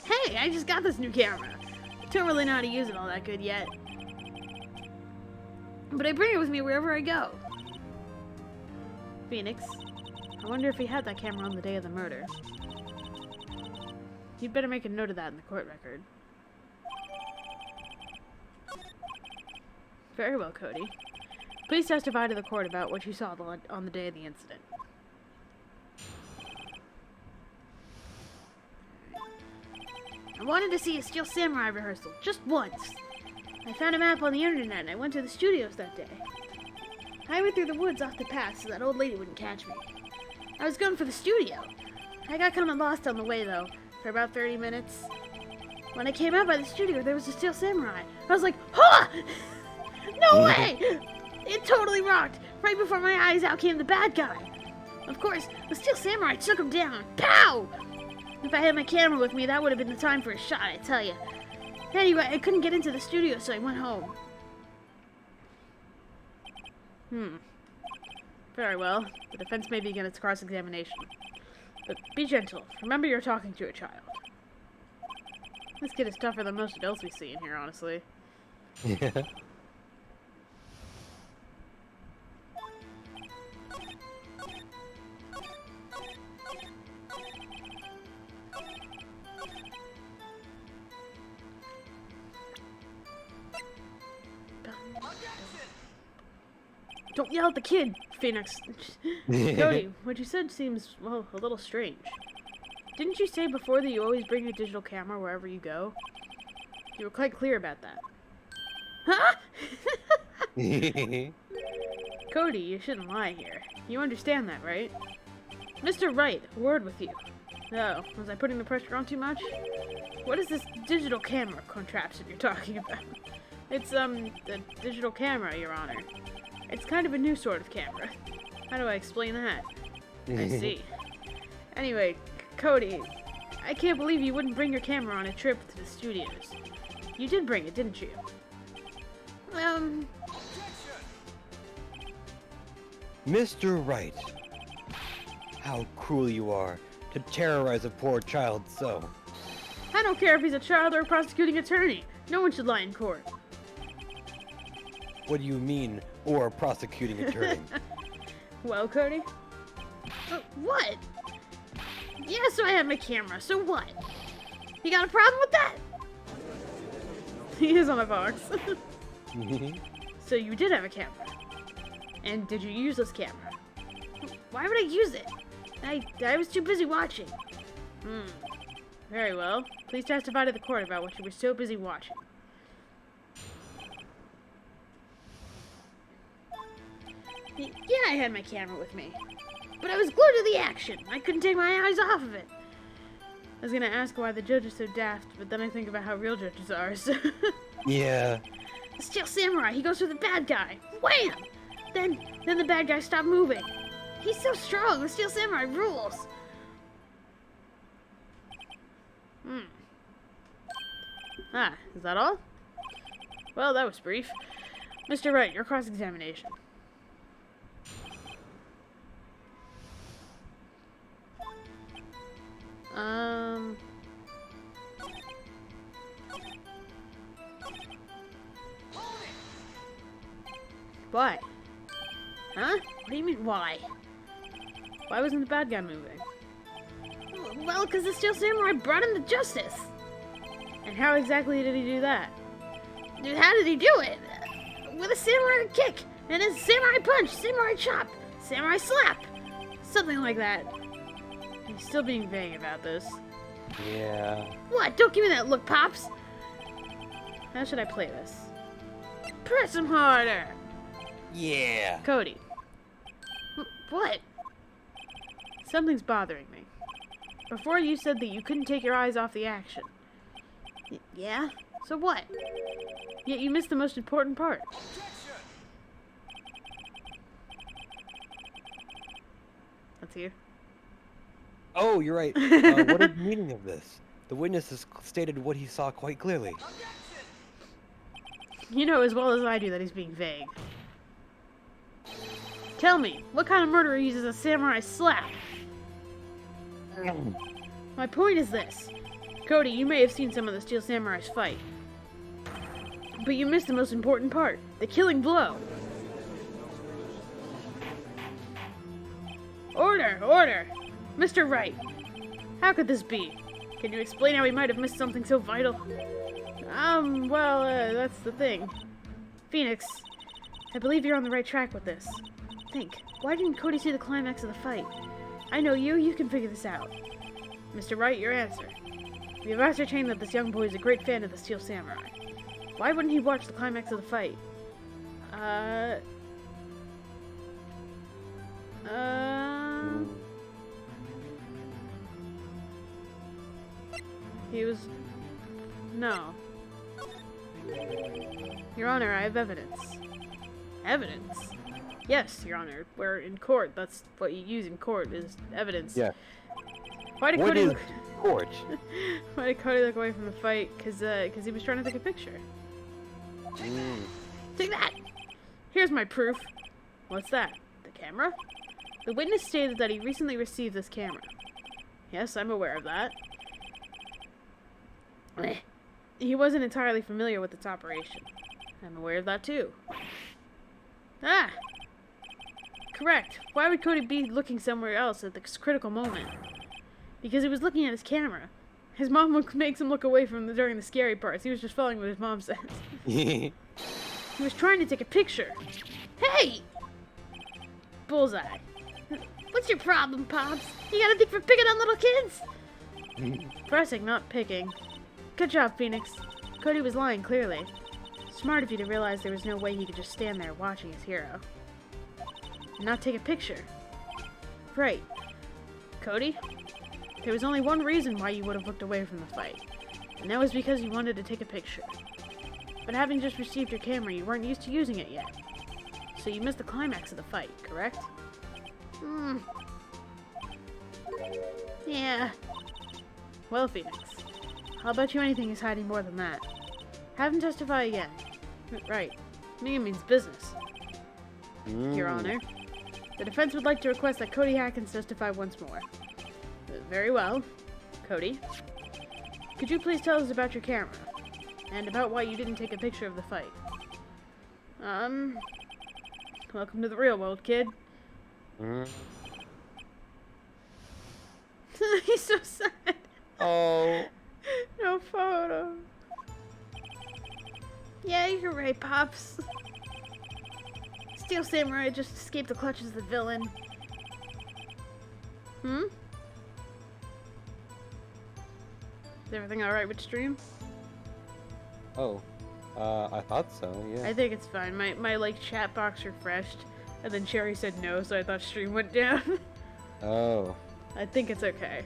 Hey, I just got this new camera. Don't really know how to use it all that good yet. But I bring it with me wherever I go. Phoenix, I wonder if he had that camera on the day of the murder. You'd better make a note of that in the court record. Very well, Cody. Please testify to the court about what you saw on the day of the incident. I wanted to see a Steel Samurai rehearsal, just once. I found a map on the internet and I went to the studios that day. I went through the woods off the path so that old lady wouldn't catch me. I was going for the studio. I got kind of lost on the way though, for about 30 minutes. When I came out by the studio, there was a Steel Samurai. I was like, huh! No way! It totally rocked. Right before my eyes out came the bad guy. Of course, the Steel Samurai took him down. Pow! If I had my camera with me, that would have been the time for a shot, I tell you. Anyway, I couldn't get into the studio, so I went home. Very well. The defense may begin its cross-examination. But be gentle. Remember you're talking to a child. This kid is tougher than most adults we see in here, honestly. Yeah. Don't yell at the kid, Phoenix. Cody, what you said seems, well, a little strange. Didn't you say before that you always bring your digital camera wherever you go? You were quite clear about that. Huh? Cody, you shouldn't lie here. You understand that, right? Mr. Wright, a word with you. Oh, was I putting the pressure on too much? What is this digital camera contraption you're talking about? It's, the digital camera, Your Honor. It's kind of a new sort of camera. How do I explain that? I see. Anyway, Cody, I can't believe you wouldn't bring your camera on a trip to the studios. You did bring it, didn't you? Mr. Wright, how cruel you are to terrorize a poor child so. I don't care if he's a child or a prosecuting attorney. No one should lie in court. What do you mean, or a prosecuting attorney? Well, Cody? What? Yeah, so I have my camera, so what? You got a problem with that? He is on a box. So you did have a camera. And did you use this camera? Why would I use it? I was too busy watching. Very well. Please testify to the court about what you were so busy watching. Yeah, I had my camera with me. But I was glued to the action. I couldn't take my eyes off of it. I was gonna ask why the judge is so daft, but then I think about how real judges are, so... Yeah. The Steel Samurai, he goes for the bad guy. Wham! Then the bad guy stopped moving. He's so strong, the Steel Samurai rules. Ah, is that all? Well, that was brief. Mr. Wright, your cross-examination. Why? Huh? What do you mean, why? Why wasn't the bad guy moving? Well, because the Steel Samurai brought him to justice. And how exactly did he do that? Dude, how did he do it? With a samurai kick, and a samurai punch, samurai chop, samurai slap. Something like that. He's still being vague about this. Yeah. What? Don't give me that look, Pops. How should I play this? Press him harder. Yeah. Cody. What? Something's bothering me. Before you said that you couldn't take your eyes off the action. Yeah? So what? Yet you missed the most important part. That's you. Oh, you're right. What is the meaning of this? The witness has stated what he saw quite clearly. You know as well as I do that he's being vague. Tell me, what kind of murderer uses a samurai slap? My point is this. Cody, you may have seen some of the Steel Samurais fight. But you missed the most important part. The killing blow. Order! Order! Mr. Wright. How could this be? Can you explain how he might have missed something so vital? Well, that's the thing. Phoenix, I believe you're on the right track with this. Think, why didn't Cody see the climax of the fight? I know you can figure this out. Mr. Wright, your answer. We have ascertained that this young boy is a great fan of the Steel Samurai. Why wouldn't he watch the climax of the fight? He was... No. Your Honor, I have evidence. Evidence? Yes, Your Honor. We're in court. That's what you use in court, is evidence. Yeah. Why did What Cody is look... court? Why did Cody look away from the fight? Because he was trying to take a picture. Take that! Here's my proof. What's that? The camera? The witness stated that he recently received this camera. Yes, I'm aware of that. He wasn't entirely familiar with its operation. I'm aware of that too. Ah! Correct. Why would Cody be looking somewhere else at this critical moment? Because he was looking at his camera. His mom makes him look away from during the scary parts. He was just following what his mom says. He was trying to take a picture. Hey! Bullseye. What's your problem, Pops? You got a thing for picking on little kids? Pressing, not picking. Good job, Phoenix. Cody was lying, clearly. Smart of you to realize there was no way he could just stand there watching his hero. And not take a picture. Right. Cody? There was only one reason why you would have looked away from the fight. And that was because you wanted to take a picture. But having just received your camera, you weren't used to using it yet. So you missed the climax of the fight, correct? Yeah. Well, Phoenix, I'll bet you anything he's hiding more than that. Have him testify again. Right. Me means business. Your Honor, the defense would like to request that Cody Hackins testify once more. Very well. Cody, could you please tell us about your camera? And about why you didn't take a picture of the fight? Welcome to the real world, kid. He's so sad. Oh. No photo. Yeah, you're right, Pops. Steel Samurai just escaped the clutches of the villain. Is everything alright with stream? Oh, I thought so, yeah. I think it's fine. My like chat box refreshed, and then Cherry said no, so I thought stream went down. Oh, I think it's okay.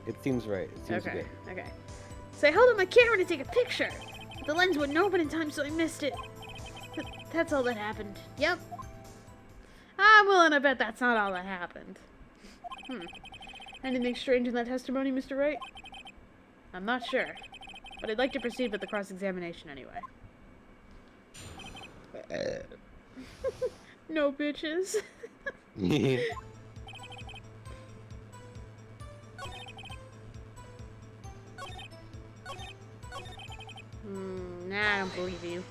it seems right. It seems Okay, good. okay. So I held up my camera to take a picture. The lens wouldn't open in time, so I missed it. That's all that happened. Yep. I'm willing to bet that's not all that happened. Anything strange in that testimony, Mr. Wright? I'm not sure, but I'd like to proceed with the cross-examination anyway. No bitches. Nah, I don't believe you.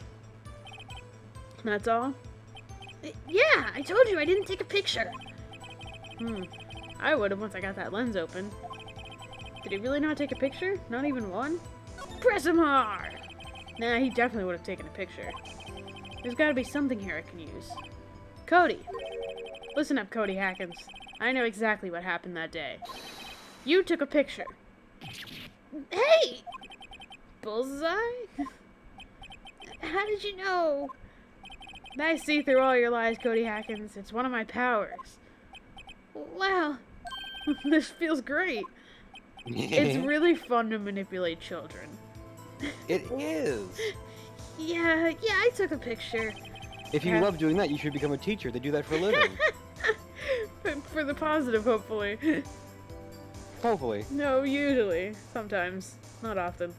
That's all? Yeah, I told you I didn't take a picture. I would have once I got that lens open. Did he really not take a picture? Not even one? Press him hard! Nah, he definitely would have taken a picture. There's gotta be something here I can use. Cody! Listen up, Cody Hackins. I know exactly what happened that day. You took a picture. Hey! Bullseye? How did you know? I see through all your lies, Cody Hackins. It's one of my powers. Wow. This feels great. It's really fun to manipulate children. It is. Yeah, I took a picture. If you love doing that, you should become a teacher. They do that for a living. For the positive, hopefully. Hopefully. No, usually. Sometimes. Not often.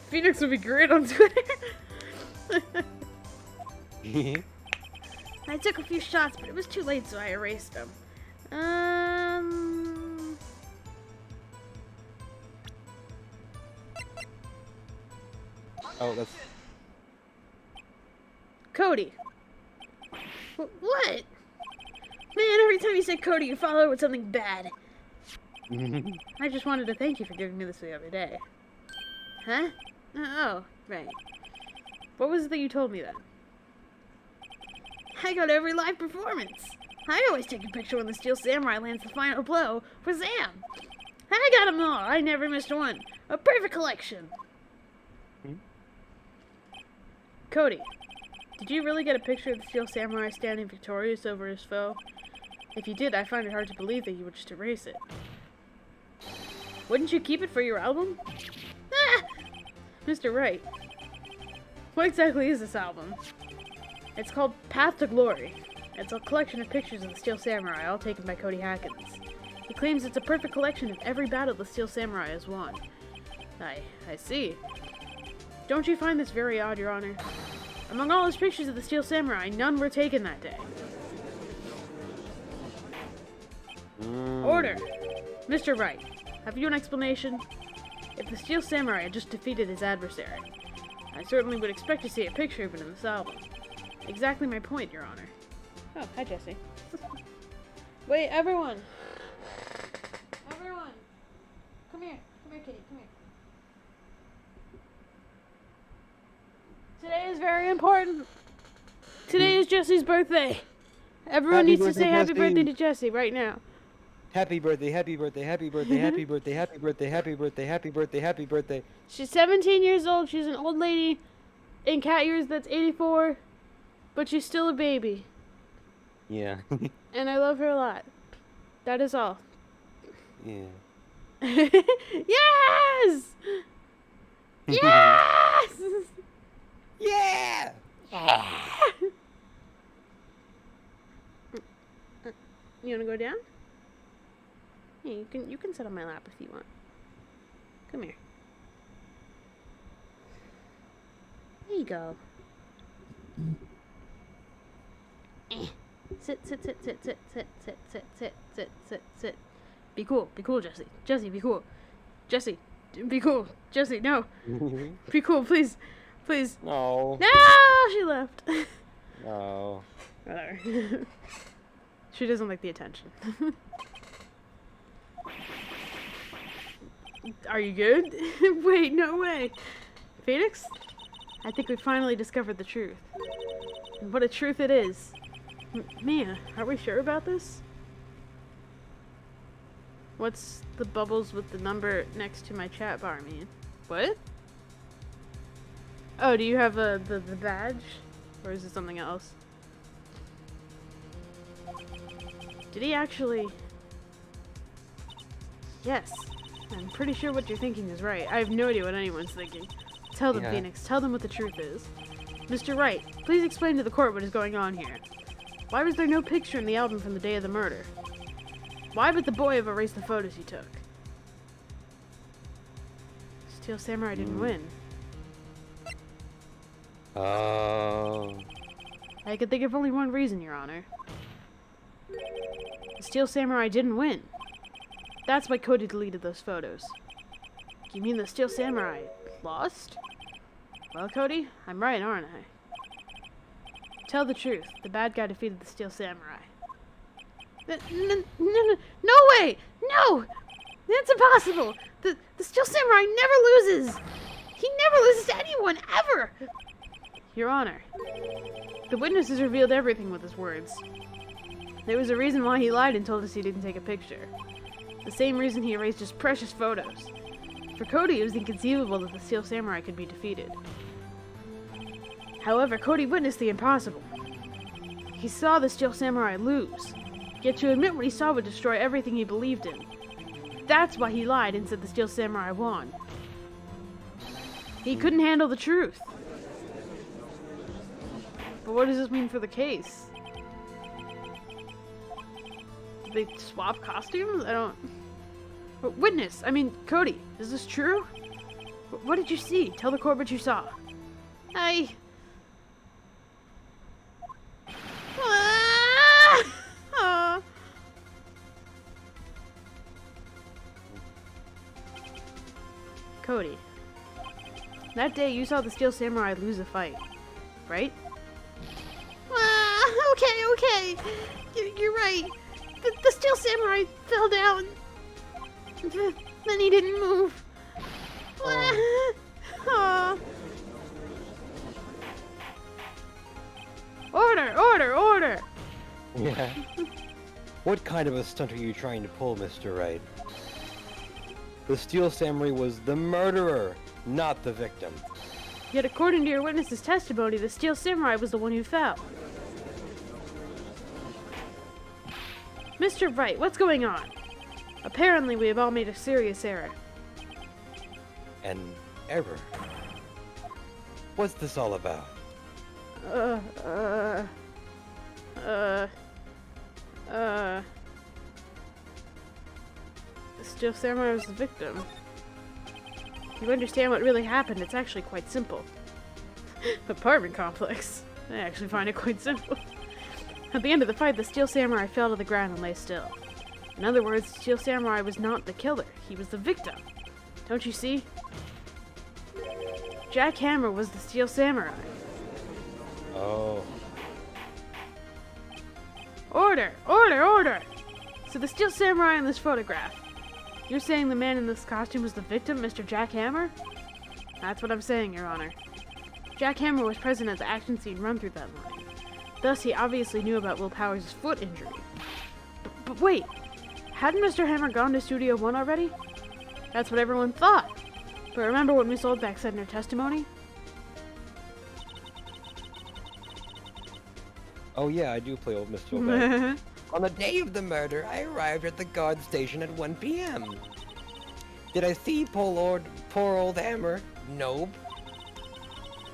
Phoenix would be great on Twitter. I took a few shots, but it was too late, so I erased them. Oh, that's... Cody. What? Man, every time you say Cody, you follow it with something bad. I just wanted to thank you for giving me this the other day. Huh? Oh, right. What was it that you told me then? I got every live performance. I always take a picture when the Steel Samurai lands the final blow for Zam. I got them all. I never missed one. A perfect collection. Cody, did you really get a picture of the Steel Samurai standing victorious over his foe? If you did, I find it hard to believe that you would just erase it. Wouldn't you keep it for your album? Ah! Mr. Wright, what exactly is this album? It's called Path to Glory. It's a collection of pictures of the Steel Samurai, all taken by Cody Hackins. He claims it's a perfect collection of every battle the Steel Samurai has won. I see. Don't you find this very odd, Your Honor? Among all his pictures of the Steel Samurai, none were taken that day. Order! Mr. Wright, have you an explanation? If the Steel Samurai had just defeated his adversary, I certainly would expect to see a picture of it in this album. Exactly my point, Your Honor. Oh, hi, Jesse. Wait, everyone! Everyone! Come here, kitty, come here. Today is very important. Today is Jesse's birthday. Everyone needs to say happy birthday to Jesse right now. Happy birthday, happy birthday, happy birthday, happy birthday, happy birthday, happy birthday, happy birthday, happy birthday. She's 17 years old. She's an old lady in cat years that's 84, but she's still a baby. Yeah. And I love her a lot. That is all. Yeah. Yes! Yes! Yeah! You wanna go down? Yeah, you can sit on my lap if you want. Come here. There you go. Sit. Be cool, Jesse. Jesse, be cool. Jesse, be cool. Jesse, no. Be cool, please. Please. No. No, she left. No. Whatever. She doesn't like the attention. Are you good? Wait, no way. Phoenix? I think we finally discovered the truth. And what a truth it is. Mia, are we sure about this? What's the bubbles with the number next to my chat bar mean? What? Oh, do you have the badge? Or is it something else? Did he actually... Yes. I'm pretty sure what you're thinking is right. I have no idea what anyone's thinking. Tell them, Yeah. Phoenix. Tell them what the truth is. Mr. Wright, please explain to the court what is going on here. Why was there no picture in the album from the day of the murder? Why would the boy have erased the photos he took? Steel Samurai didn't win. Oh. I can think of only one reason, Your Honor. The Steel Samurai didn't win. That's why Cody deleted those photos. You mean the Steel Samurai lost? Well, Cody, I'm right, aren't I? Tell the truth. The bad guy defeated the Steel Samurai. No way! No! That's impossible! The Steel Samurai never loses! He never loses to anyone, ever! Your Honor, the witnesses revealed everything with his words. There was a reason why he lied and told us he didn't take a picture. The same reason he erased his precious photos. For Cody, it was inconceivable that the Steel Samurai could be defeated. However, Cody witnessed the impossible. He saw the Steel Samurai lose. Yet to admit what he saw would destroy everything he believed in. That's why he lied and said the Steel Samurai won. He couldn't handle the truth. But what does this mean for the case? Did they swap costumes? I don't... But witness! I mean, Cody, is this true? What did you see? Tell the court what you saw. Cody, that day you saw the Steel Samurai lose a fight, right? Okay. You're right. The Steel Samurai fell down. Then he didn't move. Order! Yeah. What kind of a stunt are you trying to pull, Mr. Wright? The Steel Samurai was the murderer, not the victim. Yet according to your witness's testimony, the Steel Samurai was the one who fell. Mr. Wright, what's going on? Apparently, we have all made a serious error. An error? What's this all about? The Steel Samurai was the victim. If you understand what really happened, it's actually quite simple. Apartment complex. I actually find it quite simple. At the end of the fight, the Steel Samurai fell to the ground and lay still. In other words, the Steel Samurai was not the killer. He was the victim. Don't you see? Jack Hammer was the Steel Samurai. Oh. Order! So the Steel Samurai in this photograph. You're saying the man in this costume was the victim, Mr. Jack Hammer? That's what I'm saying, Your Honor. Jack Hammer was present at the action scene run through that line. Thus, he obviously knew about Will Powers' foot injury. But wait! Hadn't Mr. Hammer gone to Studio 1 already? That's what everyone thought. But remember what Miss Oldback said in her testimony? Oh yeah, I do play old Mr. Oldback. On the day of the murder, I arrived at the guard station at 1 p.m. Did I see poor old Hammer? Nope.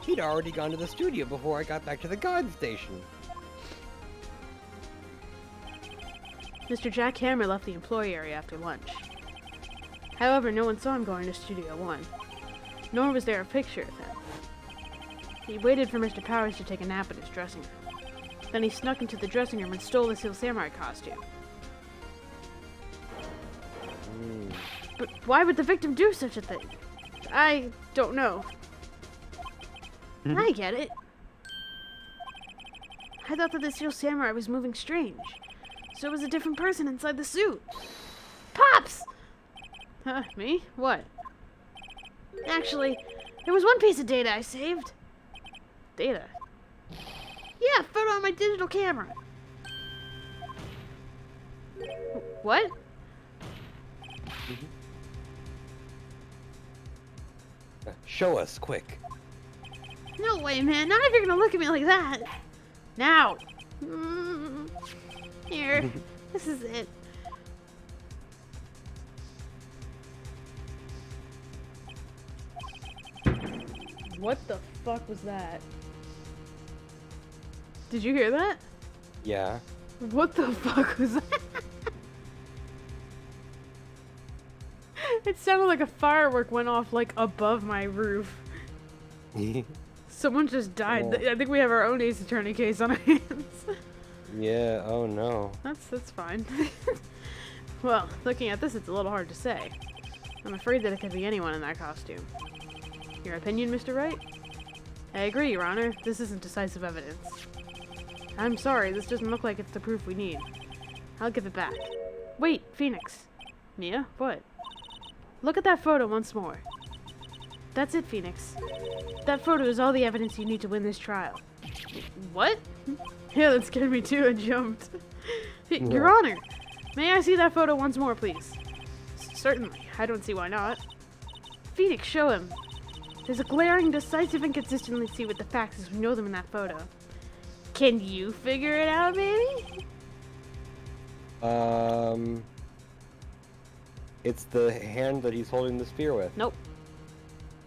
He'd already gone to the studio before I got back to the guard station. Mr. Jack Hammer left the employee area after lunch. However, no one saw him going to Studio 1, nor was there a picture of him. He waited for Mr. Powers to take a nap in his dressing room. Then he snuck into the dressing room and stole the Steel Samurai costume. But why would the victim do such a thing? I don't know. I get it. I thought that the Steel Samurai was moving strange. So it was a different person inside the suit. Pops! Huh, me? What? Actually, there was one piece of data I saved. Data? Yeah, photo on my digital camera. What? Show us, quick. No way, man. Not if you're gonna look at me like that. Now. Here. This is it. What the fuck was that? Did you hear that? Yeah. What the fuck was that? It sounded like a firework went off like above my roof. Someone just died. Oh. I think we have our own Ace Attorney case on our hands. Yeah, oh no. That's fine. Well, looking at this, it's a little hard to say. I'm afraid that it could be anyone in that costume. Your opinion, Mr. Wright? I agree, Your Honor. This isn't decisive evidence. I'm sorry, this doesn't look like it's the proof we need. I'll give it back. Wait, Phoenix. Mia, what? Look at that photo once more. That's it, Phoenix. That photo is all the evidence you need to win this trial. What? Yeah, that scared me too. I jumped. Your Honor, may I see that photo once more, please? Certainly. I don't see why not. Phoenix, show him. There's a glaring, decisive inconsistency with the facts as we know them in that photo. Can you figure it out, baby? It's the hand that he's holding the spear with. Nope.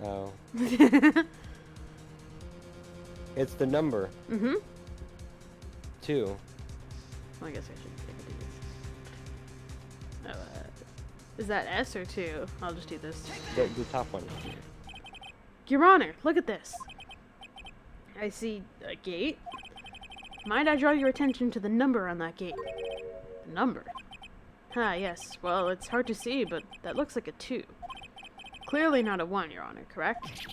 Oh. It's the number. Mm-hmm. 2. Well, I guess I should do this. Oh, is that S or 2? I'll just do this. The top one. Your Honor, look at this. I see a gate. Might I draw your attention to the number on that gate? The number? Ah, yes. Well, it's hard to see, but that looks like a 2. Clearly not a 1, Your Honor, correct?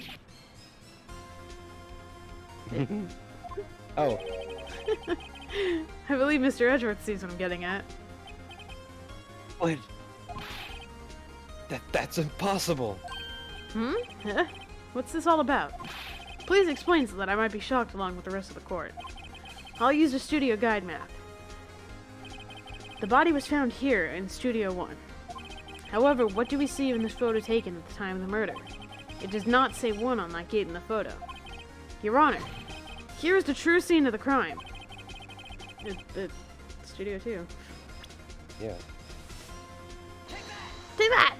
Oh. I believe Mr. Edgeworth sees what I'm getting at. What? That's impossible. Hmm? Huh? What's this all about? Please explain so that I might be shocked along with the rest of the court. I'll use a studio guide map. The body was found here in Studio 1. However, what do we see in this photo taken at the time of the murder? It does not say 1 on that gate in the photo. Your Honor, here is the true scene of the crime. The Studio 2. Yeah. Take that!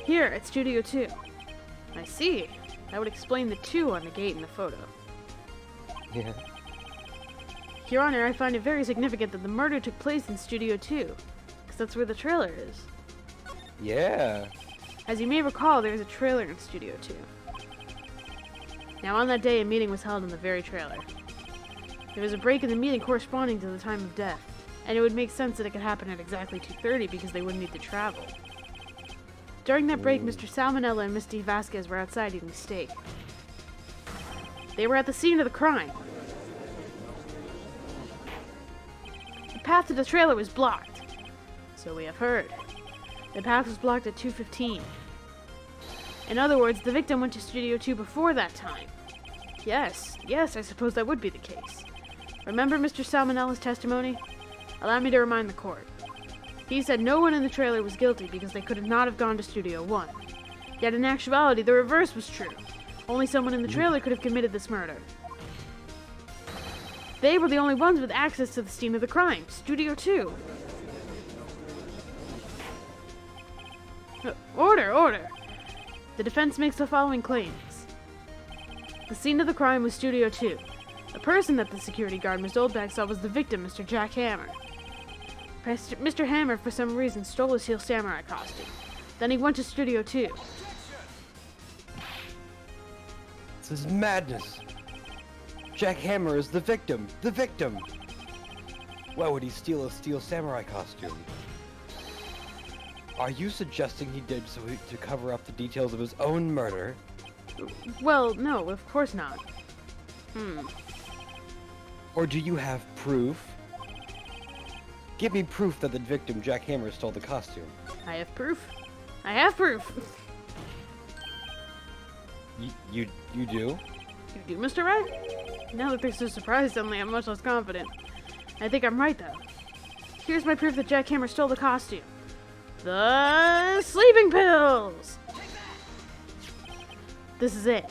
Here at Studio 2. I see. That would explain the 2 on the gate in the photo. Yeah. Your Honor, I find it very significant that the murder took place in Studio 2, because that's where the trailer is. Yeah. As you may recall, there is a trailer in Studio 2. Now, on that day, a meeting was held in the very trailer. There was a break in the meeting corresponding to the time of death, and it would make sense that it could happen at exactly 2:30 because they wouldn't need to travel. During that break, Mr. Salmonella and Misty Vasquez were outside eating steak. They were at the scene of the crime. The path to the trailer was blocked. So we have heard. The path was blocked at 2:15. In other words, the victim went to Studio 2 before that time. Yes, I suppose that would be the case. Remember Mr. Salmonella's testimony? Allow me to remind the court. He said no one in the trailer was guilty because they could not have gone to Studio 1. Yet in actuality, the reverse was true. Only someone in the trailer could have committed this murder. They were the only ones with access to the scene of the crime, Studio 2. Order! The defense makes the following claims. The scene of the crime was Studio 2. The person that the security guard Ms. Oldback saw was the victim, Mr. Jack Hammer. Mr. Hammer, for some reason, stole his Steel Samurai costume. Then he went to Studio 2. This is madness. Jack Hammer is the victim. The victim. Why would he steal a Steel Samurai costume? Are you suggesting he did so to cover up the details of his own murder? Well, no, of course not. Or do you have proof? Give me proof that the victim, Jack Hammer, stole the costume. I have proof. I have proof. You do? You do, Mr. Wright? Now that they're so surprised, suddenly I'm much less confident. I think I'm right, though. Here's my proof that Jack Hammer stole the costume. The sleeping pills! This is it.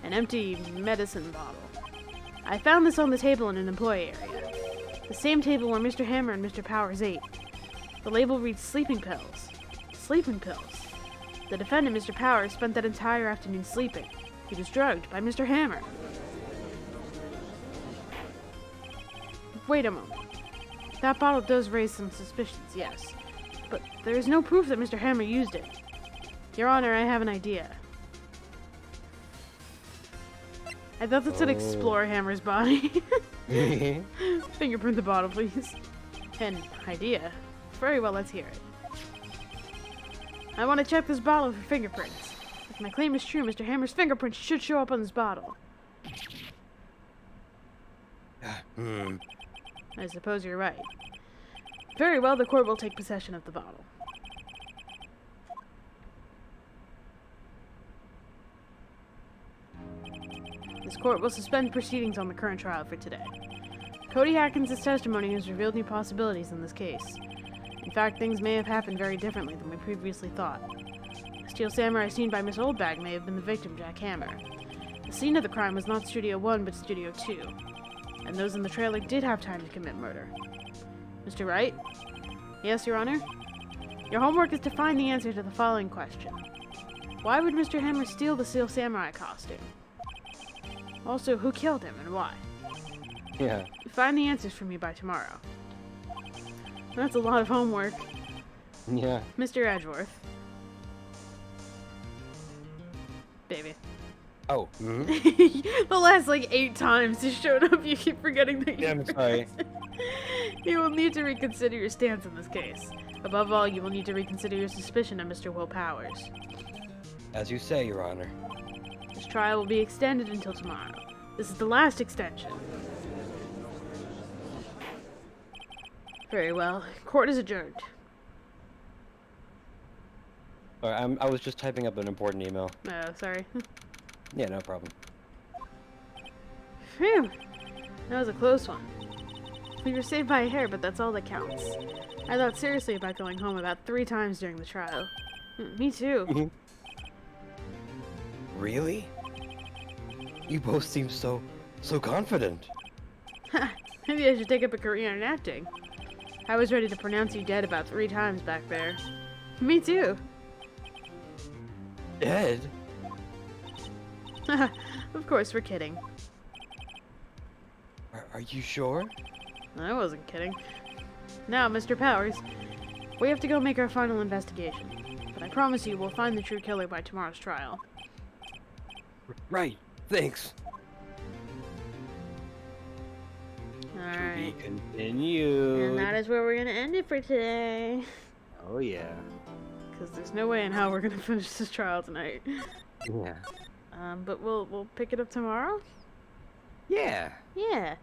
An empty medicine bottle. I found this on the table in an employee area. The same table where Mr. Hammer and Mr. Powers ate. The label reads sleeping pills. Sleeping pills. The defendant, Mr. Powers, spent that entire afternoon sleeping. He was drugged by Mr. Hammer. Wait a moment. That bottle does raise some suspicions, yes. But there is no proof that Mr. Hammer used it. Your Honor, I have an idea. I thought that said explore Hammer's body. Fingerprint the bottle, please. An idea. Very well, let's hear it. I want to check this bottle for fingerprints. If my claim is true, Mr. Hammer's fingerprints should show up on this bottle. I suppose you're right. Very well, the court will take possession of the bottle. This court will suspend proceedings on the current trial for today. Cody Hatkins' testimony has revealed new possibilities in this case. In fact, things may have happened very differently than we previously thought. The Steel Samurai seen by Miss Oldbag may have been the victim, Jack Hammer. The scene of the crime was not Studio 1, but Studio 2. And those in the trailer did have time to commit murder. Mr. Wright? Yes, Your Honor? Your homework is to find the answer to the following question. Why would Mr. Hammer steal the Steel Samurai costume? Also, who killed him and why? Yeah. Find the answers for me by tomorrow. That's a lot of homework. Yeah. Mr. Edgeworth. Baby. Oh. The last, 8 times you showed up, you keep forgetting that you I'm sorry. You will need to reconsider your stance in this case. Above all, you will need to reconsider your suspicion of Mr. Will Powers. As you say, Your Honor. This trial will be extended until tomorrow. This is the last extension. Very well. Court is adjourned. Alright, I was just typing up an important email. Oh, sorry. Yeah, no problem. Phew. That was a close one. We were saved by a hair, but that's all that counts. I thought seriously about going home about 3 times during the trial. Me too. Really? You both seem so confident. Maybe I should take up a career in acting. I was ready to pronounce you dead about 3 times back there. Me too. Dead? Of course, we're kidding. Are you sure? I wasn't kidding. Now, Mr. Powers, we have to go make our final investigation. But I promise you we'll find the true killer by tomorrow's trial. Right. Thanks. Alright. To be continued. And that is where we're gonna end it for today. Oh yeah. Because there's no way in hell we're gonna finish this trial tonight. Yeah. But we'll pick it up tomorrow? Yeah. Yeah.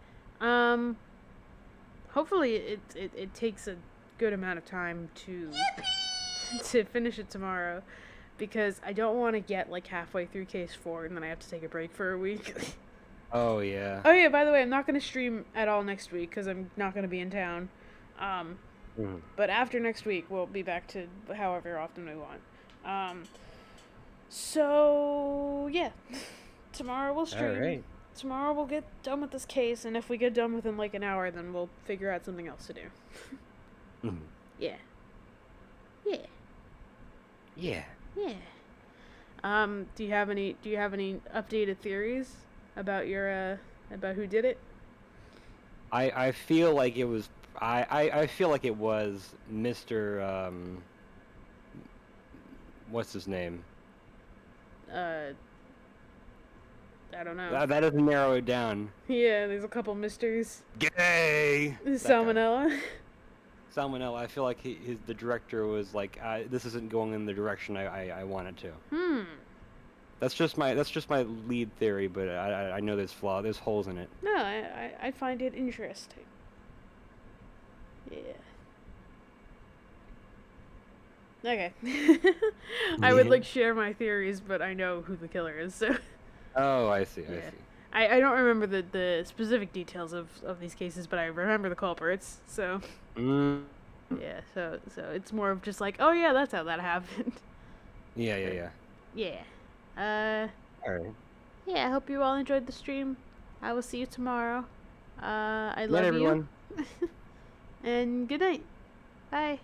Hopefully it takes a good amount of time to finish it tomorrow, because I don't want to get halfway through case 4 and then I have to take a break for a week. Oh yeah. Oh yeah, by the way, I'm not going to stream at all next week because I'm not going to be in town. But after next week, we'll be back to however often we want. So yeah, tomorrow we'll stream. All right. Tomorrow we'll get done with this case, and if we get done within an hour, then we'll figure out something else to do. Yeah. Yeah. Yeah. Yeah. Do you have any updated theories about your about who did it? I feel like it was I feel like it was Mr. What's his name? I don't know. That doesn't narrow it down. Yeah, there's a couple mysters. Gay. Salmonella. Salmonella. I feel like the director was like, this isn't going in the direction I want it to. That's just my lead theory, but I know there's there's holes in it. No, I find it interesting. Yeah. Okay. I would share my theories, but I know who the killer is, so. Oh, I see. Yeah. I see. I don't remember the specific details of these cases, but I remember the culprits, so. Yeah, so it's more of just oh yeah, that's how that happened. Yeah. Yeah. Alright. Yeah, I hope you all enjoyed the stream. I will see you tomorrow. I Good love night, everyone. you. And good night. Bye.